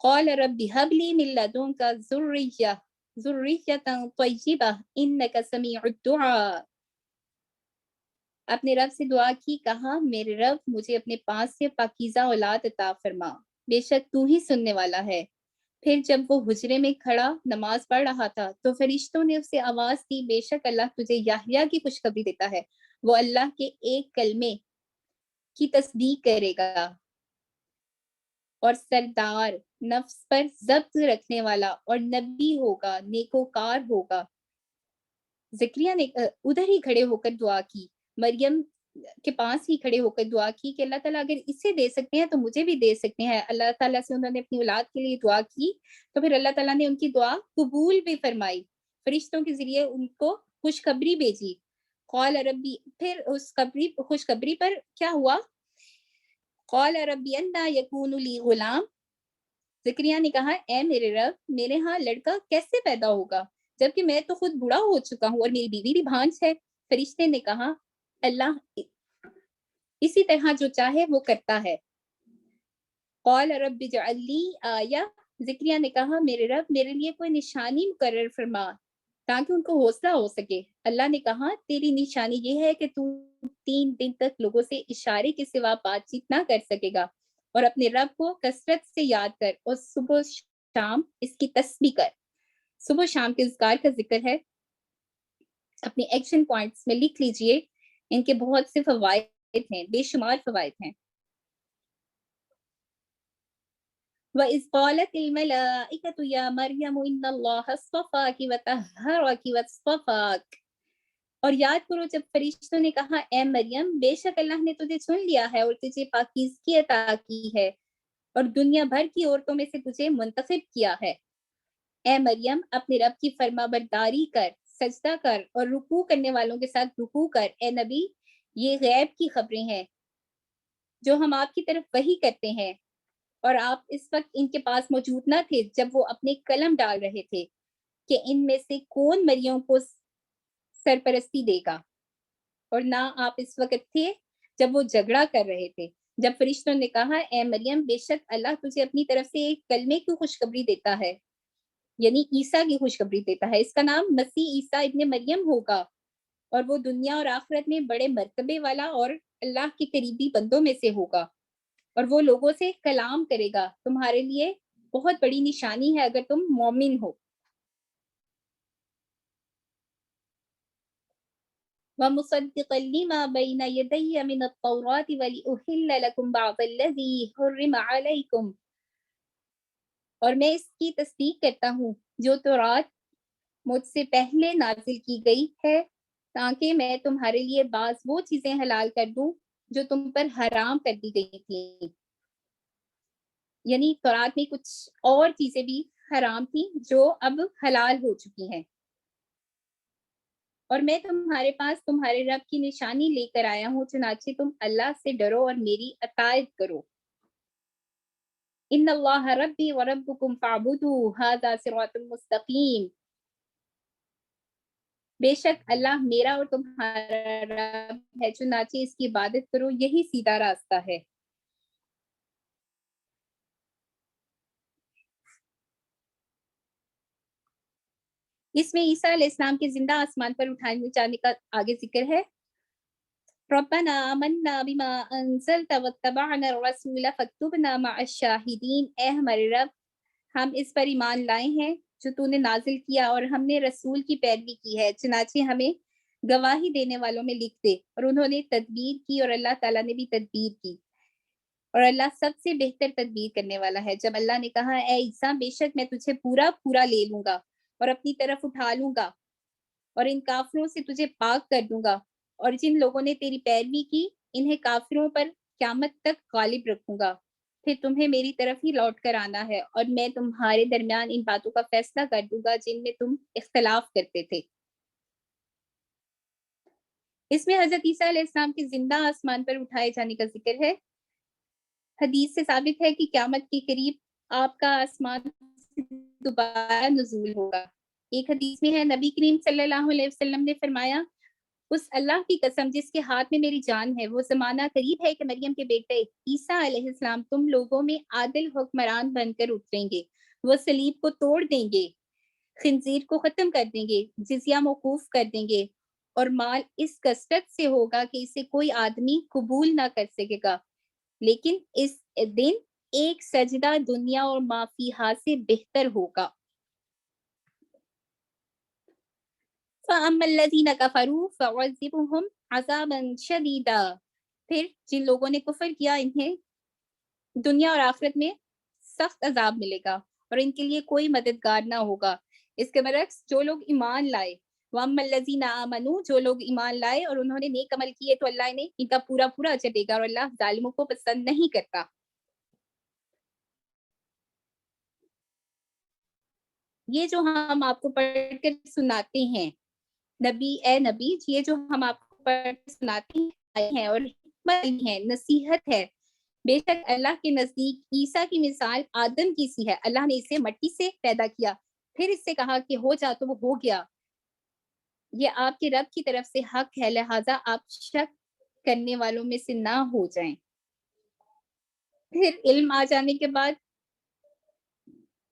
قال رب هب لي من لدنك ذرية طيبة إنك سميع الدعاء. اپنے رب سے دعا کی، کہا میرے رب مجھے اپنے پاس سے پاکیزہ اولاد عطا فرما، بے شک تو ہی سننے والا ہے۔ پھر جب وہ حجرے میں کھڑا نماز پڑھ رہا تھا تو فرشتوں نے اسے آواز دی، بے شک اللہ تجھے یحییٰ کی خوشخبری دیتا ہے، وہ اللہ کے ایک کلمے کی تصدیق کرے گا اور سردار، نفس پر ضبط رکھنے والا اور نبی ہوگا، نیکوکار ہوگا۔ زکریا نے ادھر ہی کھڑے ہو کر دعا کی، مریم کے پاس ہی کھڑے ہو کر دعا کی کہ اللہ تعالیٰ اگر اسے دے سکتے ہیں تو مجھے بھی دے سکتے ہیں۔ اللہ تعالیٰ سے انہوں نے اپنی اولاد کے لیے دعا کی تو پھر اللہ تعالیٰ نے ان کی دعا قبول بھی فرمائی، فرشتوں کے ذریعے ان کو خوشخبری بھیجی۔ قال ربی، پھر اس خوشخبری پر کیا ہوا؟ قال ربی انا یکون لی غلام، زکریا نے کہا اے میرے رب میرے ہاں لڑکا کیسے پیدا ہوگا جبکہ میں تو خود بوڑھا ہو چکا ہوں اور میری بیوی بھی بھانج ہے۔ فرشتے نے کہا اللہ اسی طرح جو چاہے وہ کرتا ہے۔ قال رب اجعل لی آیہ، زکریا نے کہا میرے رب میرے لیے کوئی نشانی مقرر فرما تاکہ ان کو حوصلہ ہو سکے۔ اللہ نے کہا تیری نشانی یہ ہے کہ تو 3 دن تک لوگوں سے اشارے کے سوا بات چیت نہ کر سکے گا، اور اپنے رب کو کثرت سے یاد کر اور صبح و شام اس کی تسبیح کر۔ صبح و شام کے اذکار کا ذکر ہے، اپنے ایکشن پوائنٹس میں لکھ لیجئے، ان کے بہت سے فوائد ہیں، بے شمار فوائد ہیں۔ وَإِذْ قَالَتِ الْمَلَائِكَةُ يَا مَرْيَمُ إِنَّ اللَّهَ اصْطَفَاكِ وَطَهَّرَكِ وَاصْطَفَاكِ، اور یاد کرو جب فرشتوں نے کہا اے مریم بے شک اللہ نے تجھے چن لیا ہے اور تجھے پاکیزگی عطا کی ہے اور دنیا بھر کی عورتوں میں سے تجھے منتخب کیا ہے۔ اے مریم اپنے رب کی فرما برداری کر، سجدہ کر اور رکوع کرنے والوں کے ساتھ رکوع کر۔ اے نبی یہ غیب کی خبریں ہیں جو ہم آپ کی طرف وحی کرتے ہیں، اور آپ اس وقت ان کے پاس موجود نہ تھے جب وہ اپنے قلم ڈال رہے تھے کہ ان میں سے کون مریم کو سرپرستی دے گا، اور نہ آپ اس وقت تھے جب وہ جھگڑا کر رہے تھے جب فرشتوں نے کہا اے مریم بے شک اللہ تجھے اپنی طرف سے ایک کلمے کی خوشخبری دیتا ہے، یعنی عیسیٰ کی خوشخبری دیتا ہے، اس کا نام مسیح عیسیٰ ابن مریم ہوگا، اور وہ دنیا اور آخرت میں بڑے مرتبے والا اور اللہ کے قریبی بندوں میں سے ہوگا، اور وہ لوگوں سے کلام کرے گا۔ تمہارے لیے بہت بڑی نشانی ہے اگر تم مومن ہو۔ وَمُصَدِّقًا لِمَا بَيْنَ يَدَيَّ مِنَ التَّوْرَاةِ وَلِأُحِلَّ لَكُمْ بَعْضَ الَّذِي حُرِّمَ عَلَيْكُمْ، اور میں اس کی تصدیق کرتا ہوں جو تورات مجھ سے پہلے نازل کی گئی ہے تاکہ میں تمہارے لیے بعض وہ چیزیں حلال کر دوں جو تم پر حرام کر دی گئی تھیں، یعنی تورات میں کچھ اور چیزیں بھی حرام تھیں جو اب حلال ہو چکی ہیں، اور میں تمہارے پاس تمہارے رب کی نشانی لے کر آیا ہوں، چنانچہ تم اللہ سے ڈرو اور میری اطاعت کرو۔ ان اللہ ربی وربکم فاعبدوہ ھذا صراط مستقیم، بے شک اللہ میرا اور تمہارا رب ہے چنانچہ اس کی عبادت کرو، یہی سیدھا راستہ ہے۔ اس میں عیسیٰ علیہ السلام کے زندہ آسمان پر اٹھائے جانے کا آگے ذکر ہے۔ ربنا آمنا بما انزلت واتبعنا الرسول فاکتبنا مع الشاہدین، اے ہمارے رب ہم اس پر ایمان لائے ہیں جو تو نے نازل کیا اور ہم نے رسول کی پیروی کی ہے، چنانچہ ہمیں گواہی دینے والوں میں لکھ دے۔ اور انہوں نے تدبیر کی اور اللہ تعالیٰ نے بھی تدبیر کی، اور اللہ سب سے بہتر تدبیر کرنے والا ہے۔ جب اللہ نے کہا اے عیسیٰ بے شک میں تجھے پورا لے لوں گا اور اپنی طرف اٹھا لوں گا اور ان کافروں سے تجھے پاک کر دوں گا، اور جن لوگوں نے تیری پیروی کی انہیں کافروں پر قیامت تک غالب رکھوں گا، پھر تمہیں میری طرف ہی لوٹ کر آنا ہے، اور میں تمہارے درمیان ان باتوں کا فیصلہ کر دوں گا جن میں تم اختلاف کرتے تھے۔ اس میں حضرت عیسیٰ علیہ السلام کے زندہ آسمان پر اٹھائے جانے کا ذکر ہے۔ حدیث سے ثابت ہے کہ قیامت کے قریب آپ کا آسمان سے دوبارہ نزول ہوگا۔ ایک حدیث میں ہے نبی کریم صلی اللہ علیہ وسلم نے فرمایا اس اللہ کی قسم جس کے ہاتھ میں میری جان ہے، وہ زمانہ قریب ہے کہ مریم کے بیٹے عیسیٰ علیہ السلام تم لوگوں میں عادل حکمران بن کر اتریں گے۔ وہ صلیب کو توڑ دیں گے، خنزیر کو ختم کر دیں گے، جزیہ موقوف کر دیں گے، اور مال اس کثرت سے ہوگا کہ اسے کوئی آدمی قبول نہ کر سکے گا، لیکن اس دن ایک سجدہ دنیا اور ما فیہا سے بہتر ہوگا۔ فَأَمَّا الَّذِينَ كَفَرُوا فَعُذِّبُهُمْ عَذَابًا شَدِيدًا، پھر جن لوگوں نے کفر کیا انہیں دنیا اور آخرت میں سخت عذاب ملے گا اور ان کے لیے کوئی مددگار نہ ہوگا۔ اس کے برعکس جو لوگ ایمان لائے، وَأَمَّا الَّذِينَ آمَنُوا، جو لوگ ایمان لائے اور انہوں نے نیک عمل کیے تو اللہ انہیں ان کا پورا پورا اجر دے گا، اور اللہ ظالموں کو پسند نہیں کرتا۔ یہ جو ہم آپ کو پڑھ کر سناتے ہیں نبی، اے نبی، یہ جو ہم آپ کو پڑھ کر سناتے ہیں اور حکمت ہے، نصیحت ہے، بے شک اللہ کے نزدیک عیسیٰ کی مثال آدم کی سی ہے۔ اللہ نے اسے مٹی سے پیدا کیا، پھر اس سے کہا کہ ہو جا تو وہ ہو گیا۔ یہ آپ کے رب کی طرف سے حق ہے، لہٰذا آپ شک کرنے والوں میں سے نہ ہو جائیں۔ پھر علم آ جانے کے بعد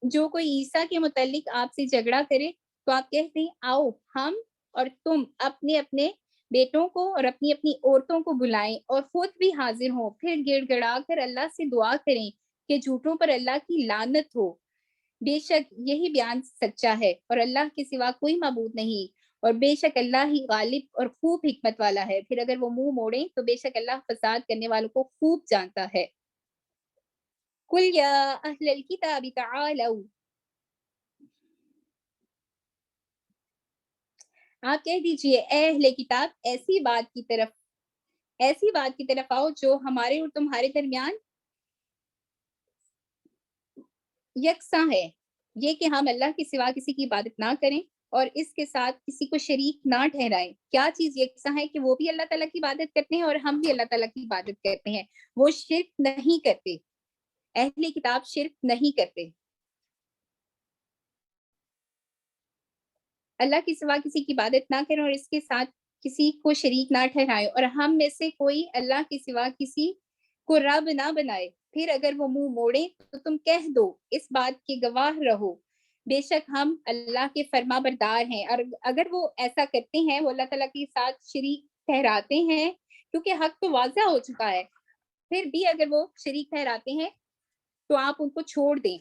جو کوئی عیسیٰ کے متعلق آپ سے جھگڑا کرے تو آپ کہتے ہیں آؤ ہم اور تم اپنے اپنے بیٹوں کو اور اپنی اپنی عورتوں کو بلائیں اور خود بھی حاضر ہوں، پھر گڑ گڑا کر اللہ سے دعا کریں کہ جھوٹوں پر اللہ کی لعنت ہو۔ بے شک یہی بیان سچا ہے اور اللہ کے سوا کوئی معبود نہیں، اور بے شک اللہ ہی غالب اور خوب حکمت والا ہے۔ پھر اگر وہ منہ موڑیں تو بے شک اللہ فساد کرنے والوں کو خوب جانتا ہے۔ قُلْ يَا أَهْلَ الْكِتَابِ تَعَالَوْا، آپ کہہ دیجئے اے اہل کتاب ایسی بات کی طرف آؤ جو ہمارے اور تمہارے درمیان یکساں ہے، یہ کہ ہم اللہ کے سوا کسی کی عبادت نہ کریں اور اس کے ساتھ کسی کو شریک نہ ٹھہرائیں۔ کیا چیز یکساں ہے کہ وہ بھی اللہ تعالیٰ کی عبادت کرتے ہیں اور ہم بھی اللہ تعالیٰ کی عبادت کرتے ہیں۔ وہ شرک نہیں کرتے، اہل کتاب شرک نہیں کرتے۔ اللہ کے سوا کسی کی عبادت نہ کریں اور اس کے ساتھ کسی کو شریک نہ ٹھہرائیں، اور ہم میں سے کوئی اللہ کے سوا کسی کو رب نہ بنائے۔ پھر اگر وہ منہ موڑے تو تم کہہ دو اس بات کے گواہ رہو، بے شک ہم اللہ کے فرما بردار ہیں۔ اور اگر وہ ایسا کرتے ہیں، وہ اللہ تعالیٰ کے ساتھ شریک ٹھہراتے ہیں، کیونکہ حق تو واضح ہو چکا ہے، پھر بھی اگر وہ شریک ٹھہراتے ہیں تو آپ ان کو چھوڑ دیں۔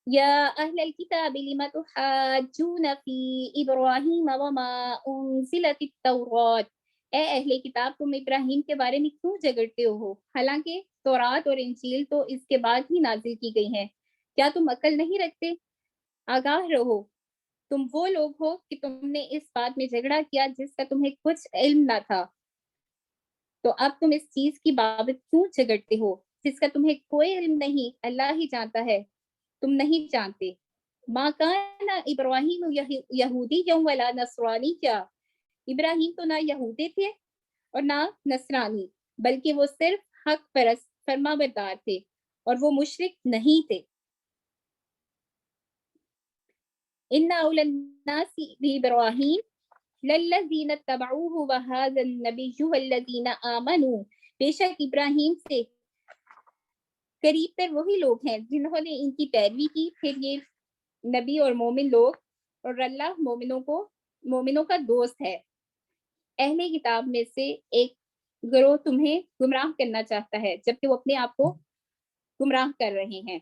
یا اہل الکتاب لم تحاجون فی ابراہیم وما انزلت التوراۃ، اے اہل کتاب تم ابراہیم کے بارے میں کیوں جھگڑتے ہو حالانکہ تورات اور انجیل تو اس کے بعد ہی نازل کی گئی ہیں۔ کیا تم عقل نہیں رکھتے؟ آگاہ رہو، تم وہ لوگ ہو کہ تم نے اس بات میں جھگڑا کیا جس کا تمہیں کچھ علم نہ تھا، تو اب تم اس چیز کی بابت کیوں جھگڑتے ہو جس کا تمہیں کوئی علم نہیں، اللہ ہی جانتا ہے، تم نہیں جانتے۔ ما کان ابراہیم یہودی ولا نصرانی، کیا ابراہیم تو نہ یہودی تھے اور نہ نصرانی، بلکہ وہ صرف حق پرست فرما بردار تھے اور وہ مشرک نہیں تھے۔ ان اولى الناس بابراہیم للذین اتبعوه وهذا النبی والذین آمنوا، بے شک ابراہیم سے قریب تر وہی لوگ ہیں جنہوں نے ان کی پیروی کی، پھر یہ نبی اور مومن لوگ، اور اللہ مومنوں کا دوست ہے۔ اہل کتاب میں سے ایک گروہ تمہیں گمراہ کرنا چاہتا ہے جبکہ وہ اپنے آپ کو گمراہ کر رہے ہیں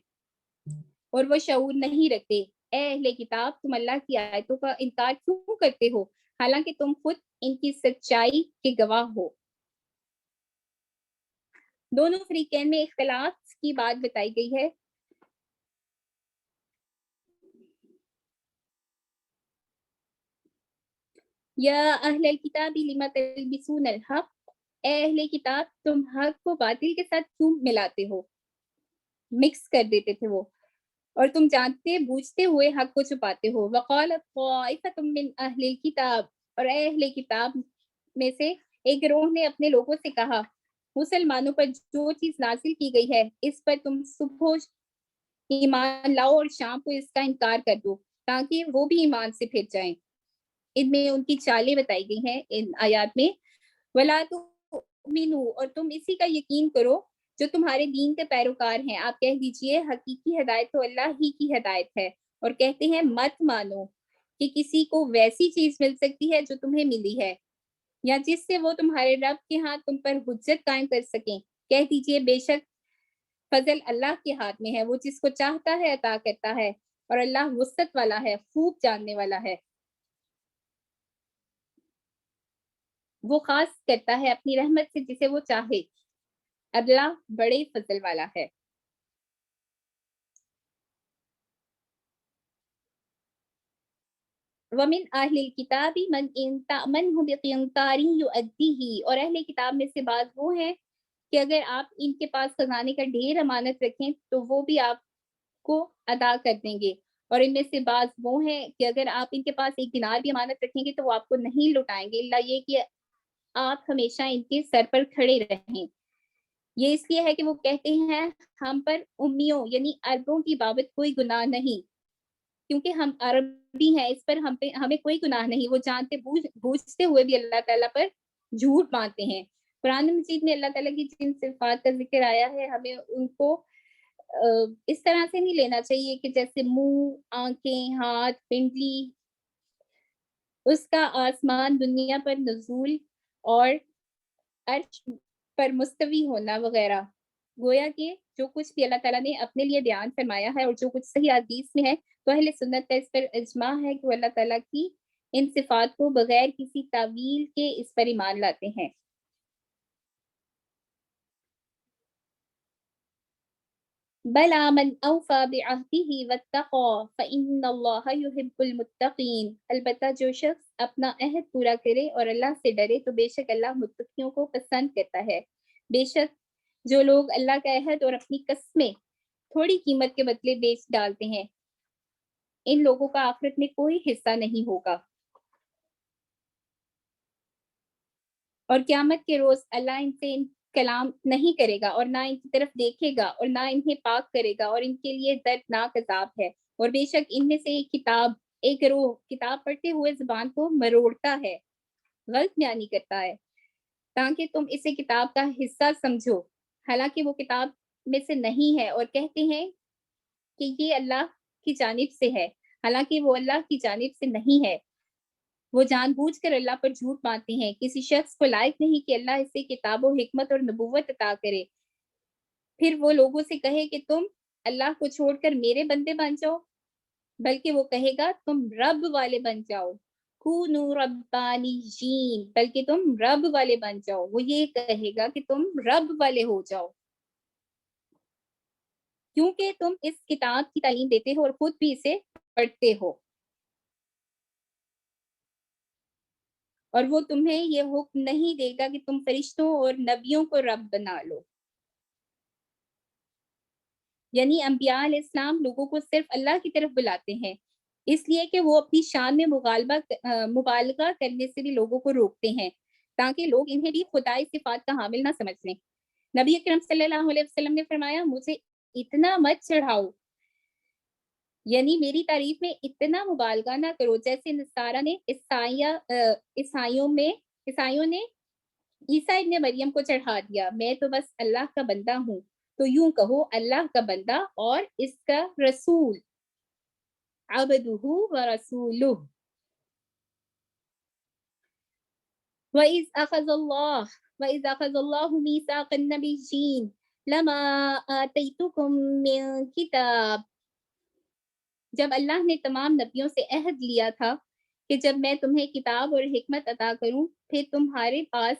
اور وہ شعور نہیں رکھتے۔ اے اہل کتاب تم اللہ کی آیتوں کا انکار کیوں کرتے ہو حالانکہ تم خود ان کی سچائی کے گواہ ہو۔ دونوں فریقین میں اختلاف کی بات بتائی گئی ہے۔ یا اہل الکتاب لم تلبسون الحق، اے اہل کتاب تم حق کو باطل کے ساتھ کیوں ملاتے ہو، مکس کر دیتے تھے وہ، اور تم جانتے بوجھتے ہوئے حق کو چھپاتے ہو۔ وقالت طائفۃ من اہل الکتاب، اور اے اہل کتاب میں سے ایک گروہ نے اپنے لوگوں سے کہا، مسلمانوں پر جو چیز نازل کی گئی ہے اس پر تم صبح ایمان لاؤ اور شام کو اس کا انکار کر دو تاکہ وہ بھی ایمان سے پھر جائیں۔ ان میں ان کی چالیں بتائی گئی ہیں ان آیات میں۔ وَلَا تُؤْمِنُوا، اور تم اسی کا یقین کرو جو تمہارے دین کے پیروکار ہیں۔ آپ کہہ دیجئے حقیقی ہدایت تو اللہ ہی کی ہدایت ہے، اور کہتے ہیں مت مانو کہ کسی کو ویسی چیز مل سکتی ہے جو تمہیں ملی ہے، یا جس سے وہ تمہارے رب کے ہاں تم پر حجت قائم کر سکیں۔ کہہ دیجئے بے شک فضل اللہ کے ہاتھ میں ہے، وہ جس کو چاہتا ہے عطا کرتا ہے، اور اللہ وسعت والا ہے، خوب جاننے والا ہے۔ وہ خاص کرتا ہے اپنی رحمت سے جسے وہ چاہے، اللہ بڑے فضل والا ہے۔ وَمِنْ أَهْلِ الْكِتَابِ مَنْ إِنْ تَأْمَنْهُ بِقِنْطَارٍ يُؤَدِّهِ، اور اہل کتاب میں سے بعض وہ ہیں کہ اگر آپ ان کے پاس خزانے کا ڈھیر امانت رکھیں تو وہ بھی آپ کو ادا کر دیں گے، اور ان میں سے بعض وہ ہیں کہ اگر آپ ان کے پاس ایک دینار بھی امانت رکھیں گے تو وہ آپ کو نہیں لٹائیں گے، الا یہ کہ آپ ہمیشہ ان کے سر پر کھڑے رہیں۔ یہ اس لیے ہے کہ وہ کہتے ہیں ہم پر امیوں یعنی عربوں کی بابت کوئی گناہ نہیں، کیونکہ ہم عربی ہیں، اس پر ہمیں کوئی گناہ نہیں۔ وہ جانتے بوجھتے ہوئے بھی اللہ تعالیٰ پر جھوٹ مانتے ہیں۔ قرآن مجید میں اللہ تعالیٰ کی جن صفات کا ذکر آیا ہے ہمیں ان کو اس طرح سے نہیں لینا چاہیے کہ جیسے منہ، آنکھیں، ہاتھ، پنڈلی، اس کا آسمان دنیا پر نزول اور عرش پر مستوی ہونا وغیرہ، گویا کہ جو کچھ بھی اللہ تعالیٰ نے اپنے لیے بیان فرمایا ہے اور جو کچھ صحیح حدیث میں ہے تو اہل سنت کا اس پر اجماع ہے کہ وہ اللہ تعالیٰ کی ان صفات کو بغیر کسی تعویل کے اس پر ایمان لاتے ہیں۔ بَلَىٰ مَنْ أَوْفَىٰ بِعَهْدِهِ وَاتَّقَىٰ فَإِنَّ اللَّهَ يُحِبُّ الْمُتَّقِينَ، البتہ جو شخص اپنا عہد پورا کرے اور اللہ سے ڈرے تو بے شک اللہ متقیوں کو پسند کرتا ہے۔ بے شک جو لوگ اللہ کا عہد اور اپنی قسمیں تھوڑی قیمت کے بدلے بیچ ڈالتے ہیں ان لوگوں کا آخرت میں کوئی حصہ نہیں ہوگا، اور قیامت کے روز اللہ ان سے کلام نہیں کرے گا اور نہ ان کی طرف دیکھے گا اور نہ انہیں پاک کرے گا، اور ان کے لیے دردناک عذاب ہے۔ اور بے شک ان میں سے ایک گروہ کتاب پڑھتے ہوئے زبان کو مروڑتا ہے، غلط بیانی کرتا ہے تاکہ تم اسے کتاب کا حصہ سمجھو، حالانکہ وہ کتاب میں سے نہیں ہے، اور کہتے ہیں کہ یہ اللہ کی جانب سے ہے، حالانکہ وہ اللہ کی جانب سے نہیں ہے۔ وہ جان بوجھ کر اللہ پر جھوٹ مانتے ہیں۔ کسی شخص کو لائق نہیں کہ اللہ اسے کتاب و حکمت اور نبوت عطا کرے، پھر وہ لوگوں سے کہے کہ تم اللہ کو چھوڑ کر میرے بندے بن جاؤ، بلکہ وہ کہے گا تم رب والے بن جاؤ، کونوا ربانیین، بلکہ تم رب والے بن جاؤ۔ وہ یہ کہے گا کہ تم رب والے ہو جاؤ، کیونکہ تم اس کتاب کی تعلیم دیتے ہو اور خود بھی اسے پڑھتے ہو، اور وہ تمہیں یہ حکم نہیں دے گا کہ تم فرشتوں اور نبیوں کو رب بنا لو۔ یعنی انبیاء علیہ السلام لوگوں کو صرف اللہ کی طرف بلاتے ہیں، اس لیے کہ وہ اپنی شان میں مبالغہ کرنے سے بھی لوگوں کو روکتے ہیں تاکہ لوگ انہیں بھی خدائی صفات کا حامل نہ سمجھ لیں۔ نبی اکرم صلی اللہ علیہ وسلم نے فرمایا مجھے اتنا مت چڑھاؤ، یعنی میری تعریف میں اتنا مبالغہ نہ کرو جیسے نصارہ نے عیسائیوں نے عیسیٰ ابن مریم کو چڑھا دیا۔ میں تو بس اللہ کا بندہ ہوں، تو یوں کہو اللہ کا بندہ اور اس کا رسول، عبدہ ورسولہ۔ وَإِذْ أَخَذَ اللَّهُ مِيثَاقَ النَّبِيِّينَ لَمَا آتَيْتُكُم مِّن کتاب، جب اللہ نے تمام نبیوں سے عہد لیا تھا کہ جب میں تمہیں کتاب اور حکمت عطا کروں پھر تمہارے پاس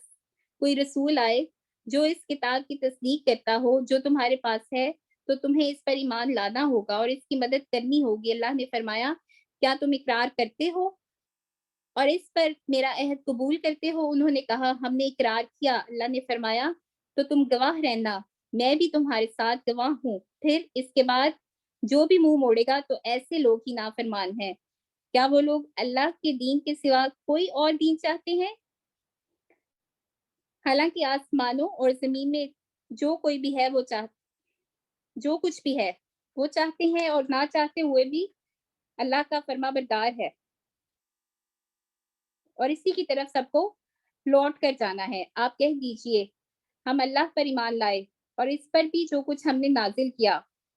کوئی رسول آئے جو اس کتاب کی تصدیق کرتا ہو جو تمہارے پاس ہے تو تمہیں اس پر ایمان لانا ہوگا اور اس کی مدد کرنی ہوگی۔ اللہ نے فرمایا کیا تم اقرار کرتے ہو اور اس پر میرا عہد قبول کرتے ہو؟ انہوں نے کہا ہم نے اقرار کیا۔ اللہ نے فرمایا تو تم گواہ رہنا، میں بھی تمہارے ساتھ گواہ ہوں۔ پھر اس کے بعد جو بھی منہ موڑے گا تو ایسے لوگ ہی نافرمان ہیں۔ کیا وہ لوگ اللہ کے دین کے سوا کوئی اور دین چاہتے ہیں؟ حالانکہ آسمانوں اور زمین میں جو کچھ بھی ہے وہ چاہتے ہیں اور نہ چاہتے ہوئے بھی اللہ کا فرما بردار ہے، اور اسی کی طرف سب کو لوٹ کر جانا ہے۔ آپ کہہ دیجئے ہم اللہ پر ایمان لائے اور اس پر بھی جو کچھ ہم نے نازل کیا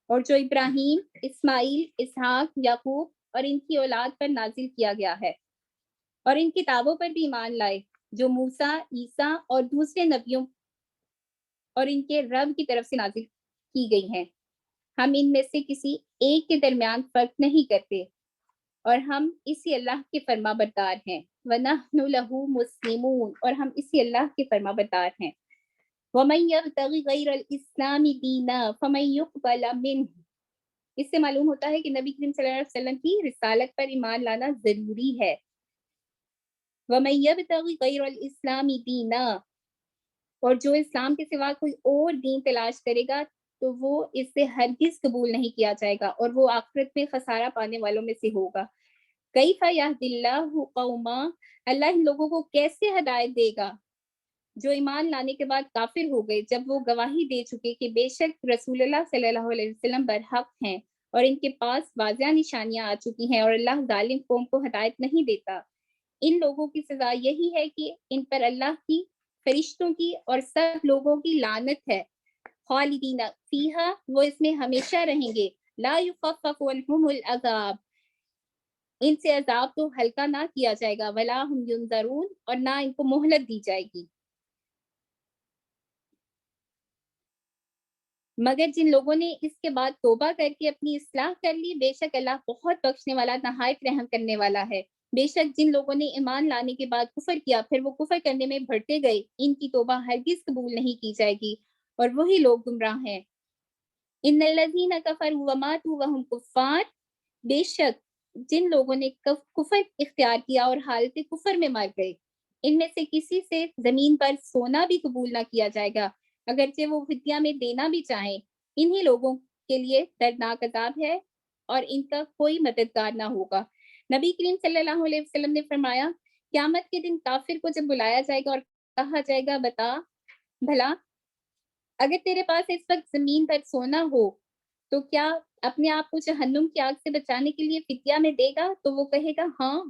اور جو ابراہیم، اسماعیل، اسحاق، یعقوب اور ان کی اولاد پر نازل کیا گیا ہے، اور ان کتابوں پر بھی ایمان لائے جو موسیٰ، عیسیٰ اور دوسرے نبیوں اور ان کے رب کی طرف سے نازل کی گئی ہیں۔ ہم ان میں سے کسی ایک کے درمیان فرق نہیں کرتے اور ہم اسی اللہ کے فرما بردار ہیں۔ وَنَحْنُ لَهُ مُسْلِمُونَ، اور ہم اسی اللہ کے فرما بردار ہیں۔ وَمَن يَبْتَغِ غَيْرَ الْإِسْلَامِ دِينًا فَمَن يُقْبَلَ مِنْهُ، اس سے معلوم ہوتا ہے کہ نبی کریم صلی اللہ علیہ وسلم کی رسالت پر ایمان لانا ضروری ہے۔ وَمَن يَبْتَغِ غَيْرَ الْإِسْلَامِ دِينًا، اور جو اسلام کے سوا کوئی اور دین تلاش کرے گا تو وہ اس سے ہرگز قبول نہیں کیا جائے گا اور وہ آخرت میں خسارہ پانے والوں میں سے ہوگا۔ کیف یہدی اللہ قوما، اللہ ان لوگوں کو کیسے ہدایت دے گا جو ایمان لانے کے بعد کافر ہو گئے، جب وہ گواہی دے چکے کہ بے شک رسول اللہ صلی اللہ علیہ وسلم برحق ہیں اور ان کے پاس واضح نشانیاں آ چکی ہیں، اور اللہ ظالم قوم کو ہدایت نہیں دیتا۔ ان لوگوں کی سزا یہی ہے کہ ان پر اللہ کی، فرشتوں کی اور سب لوگوں کی لعنت ہے۔ خالدین فیہا، وہ اس میں ہمیشہ رہیں گے۔ لا یخفف عنہم العذاب، ان سے عذاب تو ہلکا نہ کیا جائے گا۔ ولا ہم ینظرون، اور نہ ان کو مہلت دی جائے گی۔ مگر جن لوگوں نے اس کے بعد توبہ کر کے اپنی اصلاح کر لی، بے شک اللہ بہت بخشنے والا، نہایت رحم کرنے والا ہے۔ بے شک جن لوگوں نے ایمان لانے کے بعد کفر کیا پھر وہ کفر کرنے میں بڑھتے گئے، ان کی توبہ ہرگز قبول نہیں کی جائے گی اور وہی لوگ گمراہ ہیں۔ ان الذین کفروا وماتوا وهم کفار، بے شک جن لوگوں نے کفر اختیار کیا اور حالت کفر میں مر گئے، ان میں سے کسی سے زمین پر سونا بھی قبول نہ کیا جائے گا اگرچہ وہ فدیہ میں دینا بھی چاہیں۔ انہی لوگوں کے لیے دردناک عذاب ہے اور ان کا کوئی مددگار نہ ہوگا۔ نبی کریم صلی اللہ علیہ وسلم نے فرمایا، قیامت کے دن کافر کو جب بلایا جائے گا اور کہا جائے گا بتا بھلا اگر تیرے پاس اس وقت زمین پر سونا ہو تو کیا اپنے آپ کو جہنم کی آگ سے بچانے کے لیے فدیہ میں دے گا؟ تو وہ کہے گا ہاں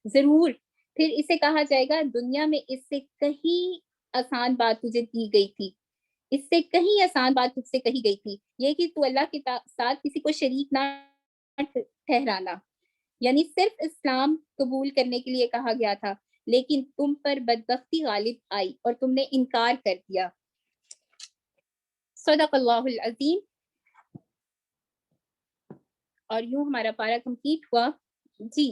ضرور۔ پھر اسے کہا جائے گا دنیا میں اس سے کہیں آسان بات تجھے دی گئی تھی، اس سے کہیں آسان بات تجھ سے کہی گئی تھی، یہ کہ تو اللہ کے ساتھ کسی کو شریک نہ ٹھہرانا، یعنی صرف اسلام قبول کرنے کے لیے کہا گیا تھا، لیکن تم پر بدبختی غالب آئی اور تم نے انکار کر دیا۔ صدق اللہ العظیم۔ اور یوں ہمارا پارہ کمپلیٹ ہوا۔ جی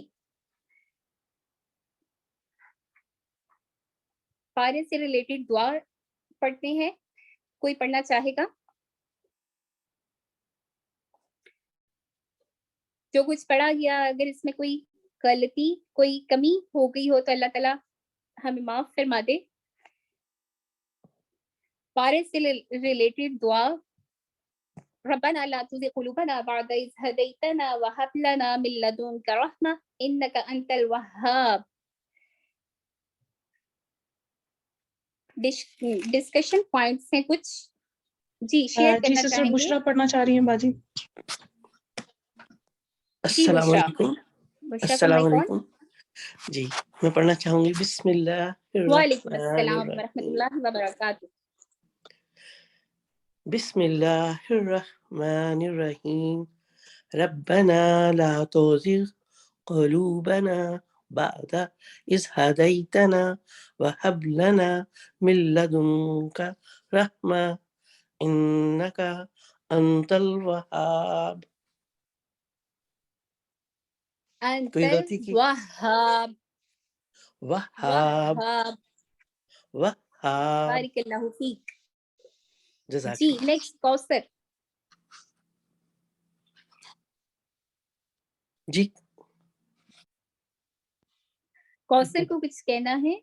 پارے سے ریلیٹڈ دعا پڑھتے ہیں، کوئی پڑھنا چاہے گا؟ جو کچھ پڑھا گیا اگر اس میں کوئی غلطی، کوئی کمی ہو گئی ہو تو اللہ تعالیٰ ہمیں معاف فرما دے۔ پارے سے ریلیٹڈ دعا، ربنا لا تزغ قلوبنا بعد إذ هديتنا وهب لنا من لدنك رحمة إنك أنت الوهاب۔ ڈسکشن پوائنٹس ہیں کچھ؟ جی شیئر جی کرنا سسٹر چاہیں گے؟ بشرا پڑھنا چاہ رہی ہیں باجی۔ جی السلام بشرا، علیکم۔ بشرا السلام فرمائی کون؟ علیکم جی میں پڑھنا چاہوں گی بسم اللہ وعلیکم الرحمن السلام ورحمۃ الرحیم۔ اللہ وبرکاتہ۔ بسم اللہ الرحمن الرحیم۔ ربنا لا تزغ قلوبنا بعد إذ هديتنا وهب لنا من لدنك رحمة إنك أنت الوهاب۔ انت کوئی غلطی کی؟ الوہاب، وہاب، وہاب، وہاب، بارک اللہ فیک۔ جزاک جی اللہ۔ نیکسٹ کوثر۔ جی کوثر کو کچھ کہنا ہے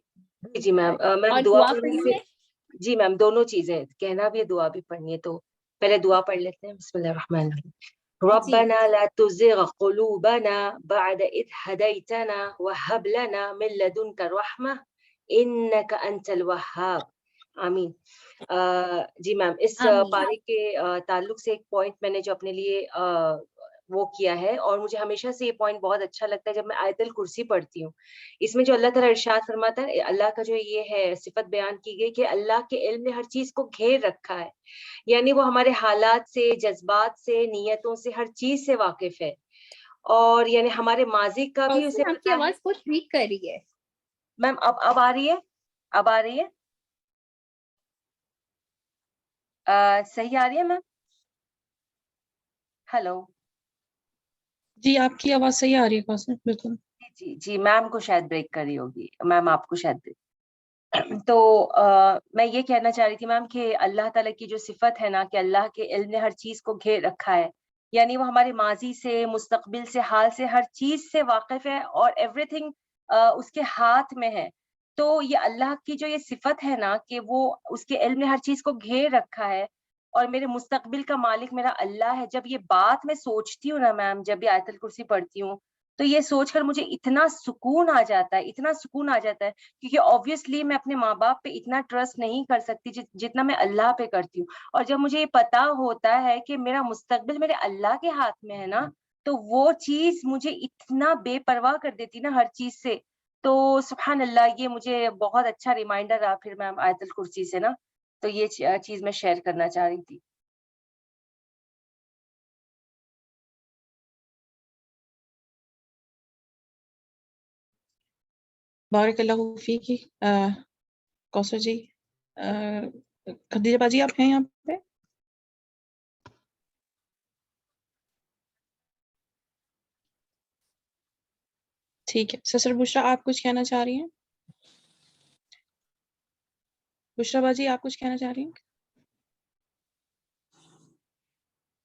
جی میم، میم اور دعا دعا پڑھنی پڑھنی ہے۔ ہے؟ جی میم دونوں چیزیں، کہنا بھی ہے دعا بھی پڑھنی ہے، تو پہلے دعا پڑھ لیتے ہیں۔ بسم اللہ الرحمن الرحیم۔ جی ربنا لا تزغ قلوبنا بعد إذ هديتنا وهب لنا من لدنك رحمة إنك أنت الوهاب۔ آمین. جی میم، اس آمین. پارے کے تعلق سے ایک پوائنٹ میں نے جو اپنے لیے وہ کیا ہے، اور مجھے ہمیشہ سے یہ پوائنٹ بہت اچھا لگتا ہے جب میں آیت الکرسی پڑھتی ہوں. اس میں جو اللہ تعالیٰ ارشاد فرماتا ہے، اللہ کا جو یہ ہے صفت بیان کی گئی کہ اللہ کے علم نے ہر چیز کو گھیر رکھا ہے، یعنی وہ ہمارے حالات سے، جذبات سے، نیتوں سے، ہر چیز سے واقف ہے، اور یعنی ہمارے ماضی کا بھی اسے آپ کی پتا ہے. آواز کچھ ویک کر رہی ہے. میم اب آ رہی ہے؟ اب آ رہی ہے؟ صحیح آ رہی ہے میم؟ ہیلو. جی آپ کی آواز صحیح آ رہی ہے کوثر، بالکل. جی جی، میم کو شاید بریک کر رہی ہوگی، میم آپ کو شاید تو میں یہ کہنا چاہ رہی تھی میم کہ اللہ تعالیٰ کی جو صفت ہے نا کہ اللہ کے علم نے ہر چیز کو گھیر رکھا ہے، یعنی وہ ہمارے ماضی سے، مستقبل سے، حال سے، ہر چیز سے واقف ہے، اور ایوری تھنگ اس کے ہاتھ میں ہے. تو یہ اللہ کی جو یہ صفت ہے نا کہ وہ اس کے علم نے ہر چیز کو گھیر رکھا ہے، اور میرے مستقبل کا مالک میرا اللہ ہے. جب یہ بات میں سوچتی ہوں نا میم، جب یہ آیت الکرسی پڑھتی ہوں، تو یہ سوچ کر مجھے اتنا سکون آ جاتا ہے، اتنا سکون آ جاتا ہے، کیونکہ آبویسلی میں اپنے ماں باپ پہ اتنا ٹرسٹ نہیں کر سکتی جتنا میں اللہ پہ کرتی ہوں. اور جب مجھے یہ پتا ہوتا ہے کہ میرا مستقبل میرے اللہ کے ہاتھ میں ہے نا، تو وہ چیز مجھے اتنا بے پرواہ کر دیتی نا ہر چیز سے. تو سبحان اللہ، یہ مجھے بہت اچھا ریمائنڈر رہا پھر میم آیت الکرسی سے نا. تو یہ چیز میں شیئر کرنا چاہ رہی تھی. بارک اللہ فیکی. کوثر جی، خدیجہ باجی آپ ہیں یہاں پہ؟ ٹھیک ہے. سسر بشرا آپ کچھ کہنا چاہ رہی ہیں؟ بشرا باجی آپ کچھ کہنا چاہ رہی ہیں؟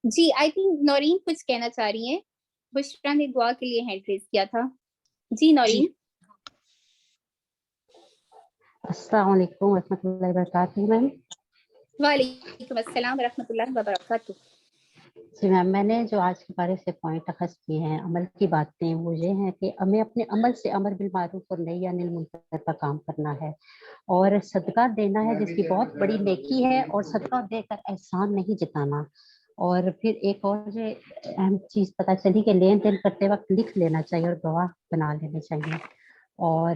جی آئی تھنک نورین کچھ کہنا چاہ رہی ہیں. بشرا نے دعا کے لیے ہینڈ ریز کیا تھا. جی نورین. السلام علیکم ورحمۃ اللہ وبرکاتہ. میم وعلیکم السلام ورحمۃ اللہ وبرکاتہ. جی میم، میں نے جو آج کے بارے سے پوائنٹ اخذ کیے ہیں عمل کی باتیں، وہ یہ ہیں کہ ہمیں اپنے عمل سے امر بالمعروف اور نہی عن المنکر کا کام کرنا ہے، اور صدقہ دینا ہے جس کی بہت بڑی نیکی ہے، اور صدقہ دے کر احسان نہیں جتانا. اور پھر ایک اور جو اہم چیز پتہ چلی کہ لین دین کرتے وقت لکھ لینا چاہیے اور گواہ بنا لینے چاہیے. اور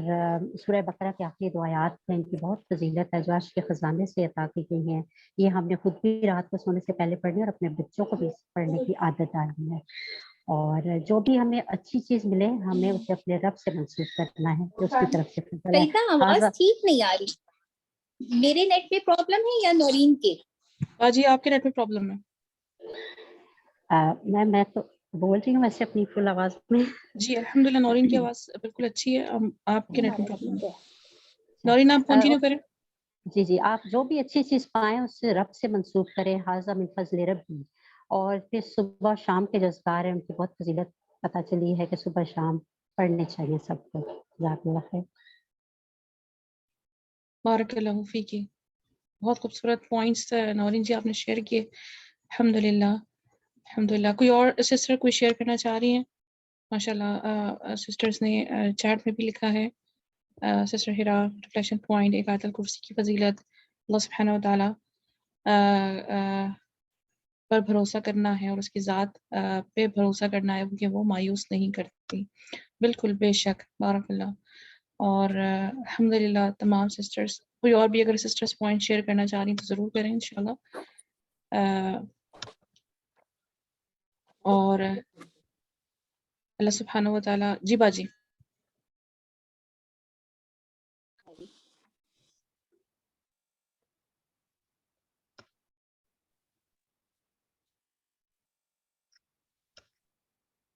سورہ بقرہ کے آخری دو آیات میں ان کی بہت فضیلت ہے جو عرش کے خزانے سے عطا کی گئی ہیں. یہ ہم نے خود بھی رات کو سونے سے پہلے پڑھنی اور اپنے بچوں کو بھی پڑھنے کی عادت ڈالنی ہے. اور جو بھی ہمیں اچھی چیز ملے ہمیں اسے اپنے رب سے منسوخ کرنا ہے جو اس کی طرف سے فضل ہے. سیدہ آواز ٹھیک نہیں آ رہی. میرے نیٹ میں پرابلم ہے یا نورین کے؟ جی آپ کے نیٹ میں پرابلم ہے. میں تو بول رہی ہوں ویسے اپنی فل آواز میں. جی الحمدللہ نورین کی آواز بالکل اچھی ہے. آپ کے نیٹ میں پرابلم ہے. نورین آپ کنٹینیو کریں. جی آپ جو بھی اچھی چیز پائیں اس سے رب سے منسوخ کریں. ھذا من فضل ربی. اور پھر صبح شام کے جو اذکار ہیں ان کی بہت فضیلت پتہ چلی ہے کہ صبح شام پڑھنے چاہیے سب کو. جزاک اللہ خیر. بارک اللہ فیکی. بہت خوبصورت پوائنٹس نورین جی آپ نے شیئر کیے. الحمدللہ الحمدللہ. کوئی اور سسٹر کوئی شیئر کرنا چاہ رہی ہیں؟ ماشاءاللہ سسٹرز نے چیٹ میں بھی لکھا ہے. سسٹر ہیرا ریفلیکشن پوائنٹ، ایک آیت الکرسی کی فضیلت، اللہ سبحانہ و تعالیٰ پر بھروسہ کرنا ہے اور اس کی ذات پہ بھروسہ کرنا ہے کیونکہ وہ مایوس نہیں کرتی. بالکل بے شک. بارک اللہ. اور الحمدللہ تمام سسٹرز، کوئی اور بھی اگر سسٹرز پوائنٹ شیئر کرنا چاہ رہی ہیں تو ضرور کریں انشاءاللہ. اور اللہ سبحانہ و تعالیٰ. جی باجی.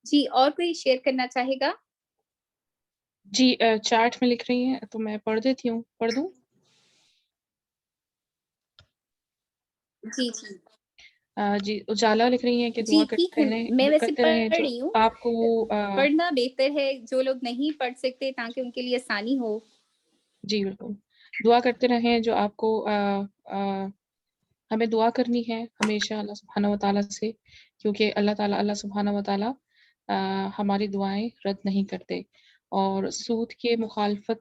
جی اور کوئی شیئر کرنا چاہے گا؟ جی چیٹ میں لکھ رہی ہیں تو میں پڑھ دیتی ہوں. پڑھ دوں؟ جی جی جی اجالا لکھ رہی ہیں کہ دعا ٹھیک ہے. میں ویسے کرتے پڑھ رہیں جو رہی ہوں. آپ کو پڑھنا بہتر ہے جو لوگ نہیں پڑھ سکتے تاکہ ان کے لیے آسانی ہو. جی بالکل. دعا کرتے رہیں جو آپ کو ہمیں دعا کرنی ہے ہمیشہ اللہ سبحانہ و تعالیٰ سے، کیونکہ اللہ سبحانہ و تعالیٰ ہماری دعائیں رد نہیں کرتے. اور سود کے مخالف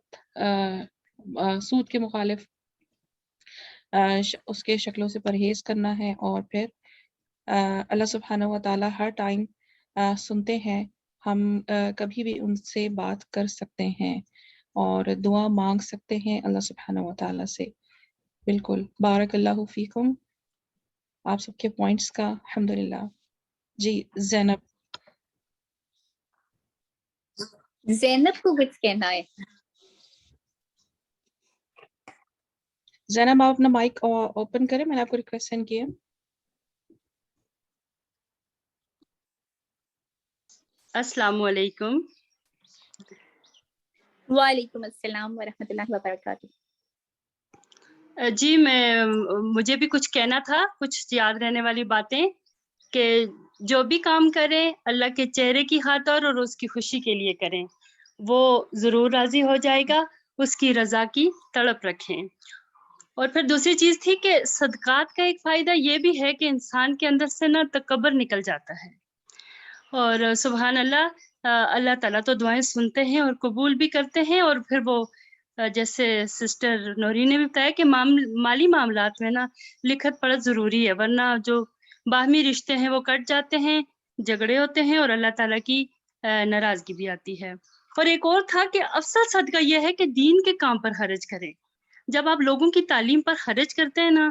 اس کے شکلوں سے پرہیز کرنا ہے، اور پھر اللہ سبحانہ و تعالیٰ ہر ٹائم سنتے ہیں، ہم کبھی بھی ان سے بات کر سکتے ہیں اور دعا مانگ سکتے ہیں اللہ سبحانہ و تعالیٰ سے. بالکل، بارک اللہ فیکم، آپ سب کے پوائنٹس کا الحمدللہ. جی زینب. زینب کو کچھ کہنا ہے. زینب آپ اپنا مائک اوپن کریں، میں نے آپ کو ریکویسٹ سینڈ کیا. السلام علیکم. وعلیکم السلام ورحمۃ اللہ وبرکاتہ. جی مجھے بھی کچھ کہنا تھا، کچھ یاد رہنے والی باتیں، کہ جو بھی کام کریں اللہ کے چہرے کی خاطر اور اس کی خوشی کے لیے کریں، وہ ضرور راضی ہو جائے گا. اس کی رضا کی تڑپ رکھیں. اور پھر دوسری چیز تھی کہ صدقات کا ایک فائدہ یہ بھی ہے کہ انسان کے اندر سے نا تکبر نکل جاتا ہے. اور سبحان اللہ، اللہ تعالیٰ تو دعائیں سنتے ہیں اور قبول بھی کرتے ہیں. اور پھر وہ جیسے سسٹر نوری نے بھی بتایا کہ مالی معاملات میں نا لکھت پڑھت ضروری ہے، ورنہ جو باہمی رشتے ہیں وہ کٹ جاتے ہیں، جھگڑے ہوتے ہیں اور اللہ تعالیٰ کی ناراضگی بھی آتی ہے. اور ایک اور تھا کہ افضل صدقہ یہ ہے کہ دین کے کام پر خرچ کریں. جب آپ لوگوں کی تعلیم پر خرچ کرتے ہیں نا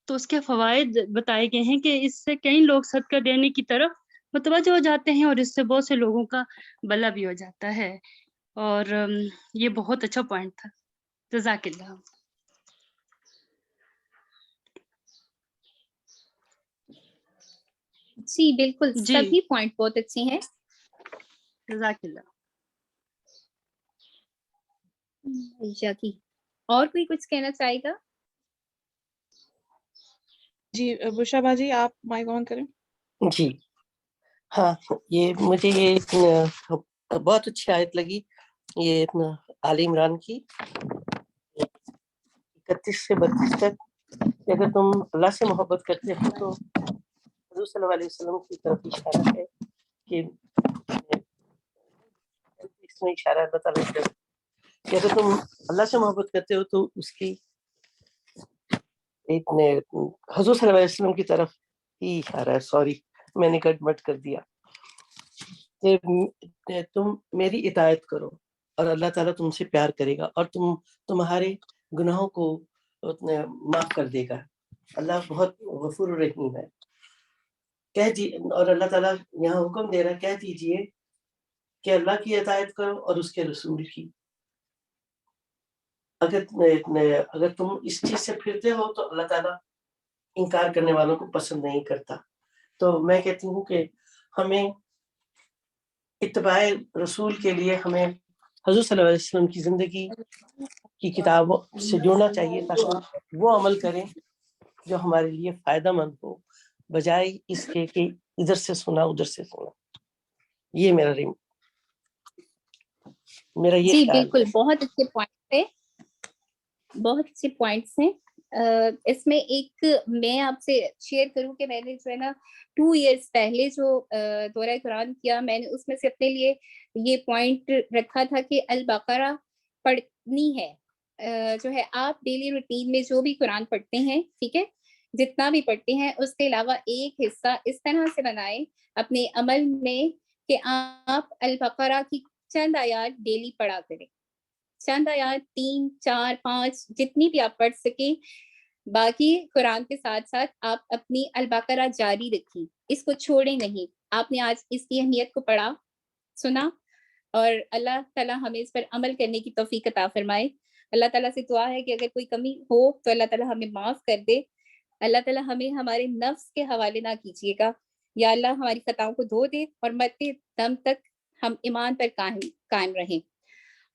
تو اس کے فوائد بتائے گئے ہیں کہ اس سے کئی لوگ صدقہ دینے کی طرف متوجہ ہو جاتے ہیں اور اس سے بہت سے لوگوں کا بھلا بھی ہو جاتا ہے. اور یہ بہت اچھا پوائنٹ تھا. جزاک اللہ. جی بالکل، جی سبھی پوائنٹ بہت اچھے ہیں. جزاک اللہ. جاکی اور کوئی کچھ کہنا چاہے گا؟ جی بشرا باجی آپ مائک آن کریں. جی ہاں، یہ مجھے یہ بہت اچھی آیت لگی، یہ آل عمران کی 31 سے 32 تک، کہ اگر تم اللہ سے محبت کرتے ہو تو حضور صلی اللہ علیہ وسلم کی طرف اشارہ ہے کہ اس میں اشارہ اللہ تعالیٰ کی طرف کہ اگر تم اللہ سے محبت کرتے ہو تو اس کی حضور صلی اللہ علیہ وسلم کی طرف ہی اشارہ ہے. سوری میں نے کٹ مٹ کر دیا. تم میری اطاعت کرو اور اللہ تعالیٰ تم سے پیار کرے گا اور تمہارے گناہوں کو معاف کر دے گا. اللہ بہت غفور الرحیم ہے. اور اللہ تعالیٰ یہاں حکم دے رہا ہے، کہہ دیجئے کہ اللہ کی اطاعت کرو اور اس کے رسول کی. اگر تم اس چیز سے پھرتے ہو تو اللہ تعالیٰ انکار کرنے والوں کو پسند نہیں کرتا. تو میں کہتی ہوں کہ ہمیں اتباع رسول کے لیے ہمیں حضور صلی اللہ علیہ وسلم کی زندگی کی کتابوں سے جڑنا چاہیے تاکہ وہ عمل کریں جو ہمارے لیے فائدہ مند ہو، بجائے اس کے کہ ادھر سے سنا ادھر سے سنا. یہ میرا یہ جی خیال بالکل، ہے. بہت اچھے پوائنٹس ہیں، بہت اچھے پوائنٹس ہیں. اس میں ایک میں آپ سے شیئر کروں کہ میں نے جو ہے نا 2 ایئرس پہلے جو دورہ قرآن کیا، میں نے اس میں سے اپنے لیے یہ پوائنٹ رکھا تھا کہ البقرہ پڑھنی ہے. جو ہے آپ ڈیلی روٹین میں جو بھی قرآن پڑھتے ہیں، ٹھیک ہے، جتنا بھی پڑھتے ہیں اس کے علاوہ ایک حصہ اس طرح سے بنائیں اپنے عمل میں کہ آپ البقرہ کی چند آیات ڈیلی پڑھا کریں. چند آیات 3 4 5 جتنی بھی آپ پڑھ سکیں. باقی قرآن کے ساتھ ساتھ آپ اپنی البقرہ جاری رکھیں، اس کو چھوڑیں نہیں. آپ نے آج اس کی اہمیت کو پڑھا، سنا، اور اللہ تعالیٰ ہمیں اس پر عمل کرنے کی توفیق عطا فرمائے. اللہ تعالیٰ سے دعا ہے کہ اگر کوئی کمی ہو تو اللہ تعالیٰ ہمیں معاف کر دے. اللہ تعالیٰ ہمیں ہمارے نفس کے حوالے نہ کیجیے گا. یا اللہ ہماری خطاؤں کو دھو دے اور مرتے دم تک ہم ایمان پر قائم رہیں.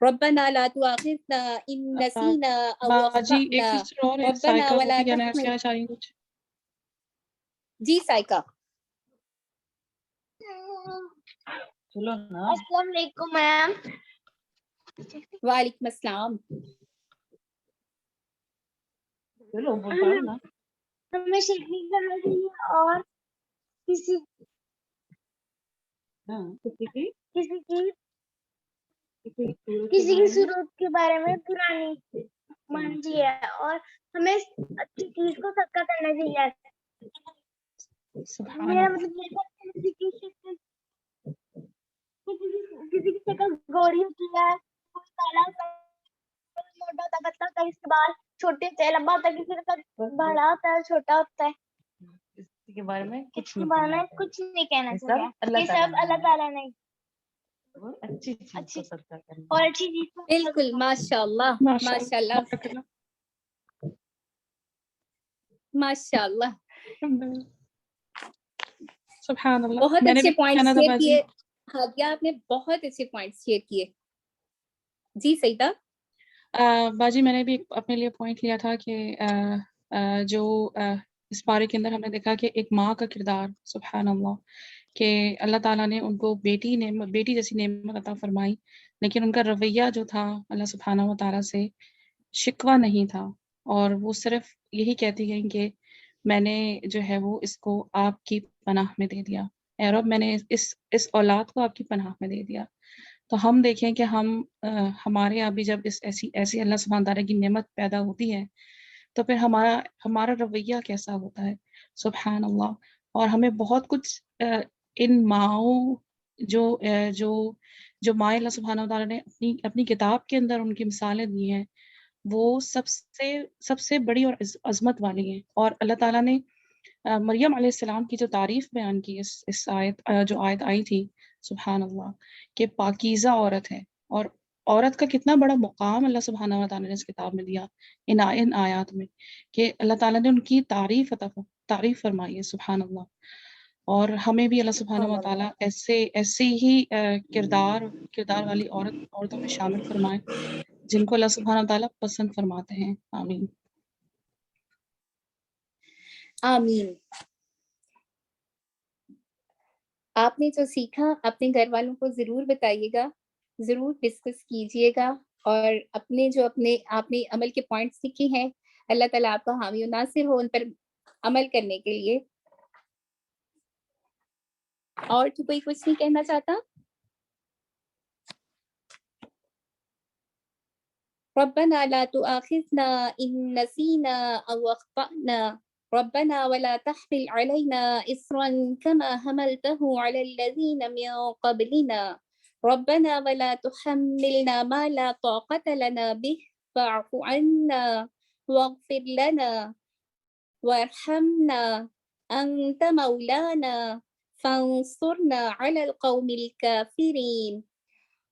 ربنا لا تؤاخذنا ان نسینا او باجی ایک اخطأنا سسٹر اور ہے ربنا سائیکا، وہ ولا بھی کہنا تحمل. چاہ رہی ہیں کچھ. جی سائیکا. السلام علیکم میم. وعلیکم السلام. ہمیں شیخی کرنا چاہیے اور کسی کی صورت کے بارے میں پرانی منزی ہے اور ہمیں اچھی چیز کو صدقہ کرنا چاہیے. سبحان میرا اللہ. مطلب یہ تھا کہ کسی کی شکل گوری ہوتی ہے, کوئی کالا ہوتا ہے, کوئی موٹا ہوتا ہے, پتلا ہوتا ہے, اس کے بال چھوٹے ہوتے ہیں, لمبا ہوتا ہے, کسی کا بڑا ہوتا ہے, چھوٹا ہوتا ہے. اس کے بارے میں اس کے بارے میں کچھ نہیں کہنا چاہیے. یہ سب اللہ تعالیٰ نے اچھی چیز کو اچھی صدقہ کرنا. اور اچھی چیز کو بالکل ماشاء اللہ ماشاء اللہ ماشاء اللہ. سبحان اللہ. بہت میں نے اچھے بھی پوائنٹ کہنا تھا شیئر باجی. کیے ہادیہ, آپ نے بہت اچھے پوائنٹ شیئر کیے. جی سیدہ. باجی میں نے بھی اپنے لیے پوائنٹ لیا تھا کہ جو اس بارے کے اندر ہم نے دیکھا کہ ایک ماں کا کردار, سبحان اللہ, کہ اللہ تعالیٰ نے ان کو بیٹی جیسی نعمت عطا فرمائی, لیکن ان کا رویہ جو تھا اللہ سبحانہ و تعالیٰ سے شکوہ نہیں تھا, اور وہ صرف یہی کہتی گئیں کہ میں نے جو ہے وہ اس کو آپ کی پناہ میں دے دیا, اے رب میں نے اس اولاد کو آپ کی پناہ میں دے دیا. تو ہم دیکھیں کہ ہمارے یہاں بھی جب ایسی اللہ سبحانہ تعالیٰ کی نعمت پیدا ہوتی ہے تو پھر ہمارا رویہ کیسا ہوتا ہے, سبحان اللہ. اور ہمیں بہت کچھ ان ماؤں جو مائیں اللہ سبحانہ تعالیٰ نے اپنی کتاب کے اندر ان کی مثالیں دی ہیں, وہ سب سے بڑی اور عظمت والی ہیں. اور اللہ تعالیٰ نے مریم علیہ السلام کی جو تعریف بیان کی اس جو آیت آئی تھی, سبحان اللہ, کہ پاکیزہ عورت ہے, اور عورت کا کتنا بڑا مقام اللہ سبحانہ و تعالیٰ نے اس کتاب میں دیا ان آیات میں, کہ اللہ تعالیٰ نے ان کی تعریف فرمائی ہے, سبحان اللہ. اور ہمیں بھی اللہ سبحانہ و تعالیٰ ایسے ہی کردار والی عورتوں میں شامل فرمائے جن کو اللہ سبحانہ و تعالیٰ پسند فرماتے ہیں. آمین آمین. آپ نے جو سیکھا اپنے گھر والوں کو ضرور بتائیے گا, ضرور ڈسکس کیجیے گا, اور آپ نے عمل کے پوائنٹ سیکھے ہیں, اللہ تعالیٰ آپ کا حامی و ناصر ہو ان پر عمل کرنے کے لیے. اور تو کوئی کچھ نہیں کہنا چاہتا؟ ربنا لا تؤاخذنا ان نسينا او اخطأنا ربنا ولا تحمل علينا إصرا كما حملته على الذين من قبلنا ربنا ولا تحملنا ما لا طاقة لنا به فاعف عنا واغفر لنا وارحمنا أنت مولانا فانصرنا على القوم الكافرين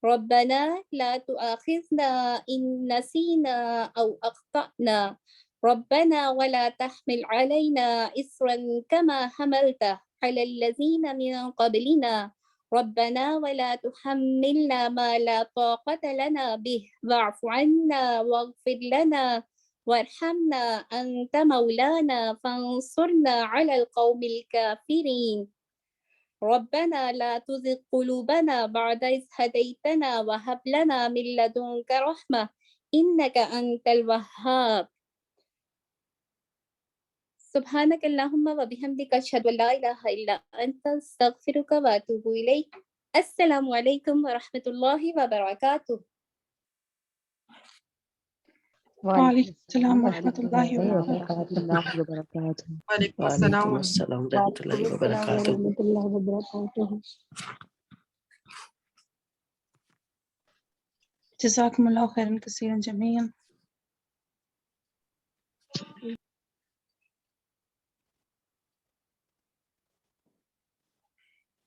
ربنا لا تؤاخذنا إن نسينا أو أخطأنا ربنا ولا تحمل علينا إصرا كما حملته على الذين من قبلنا ربنا ولا تحملنا ما لا طاقة لنا به واعف عنا واغفر لنا وارحمنا أنت مولانا فانصرنا على القوم الكافرين ربنا لا تزغ قلوبنا بعد إذ هديتنا وهب لنا من لدنك رحمة إنك أنت الوهاب سبحانك اللهم وبحمدك أشهد أن لا إله إلا أنت أستغفرك وأتوب إليك. السلام عليكم ورحمة الله وبركاته. وعلیکم السلام ورحمۃ اللہ وبرکاتہ. وعلیکم السلام ورحمۃ اللہ وبرکاتہ. جزاکم اللہ خیرا کثیرا جمیعا.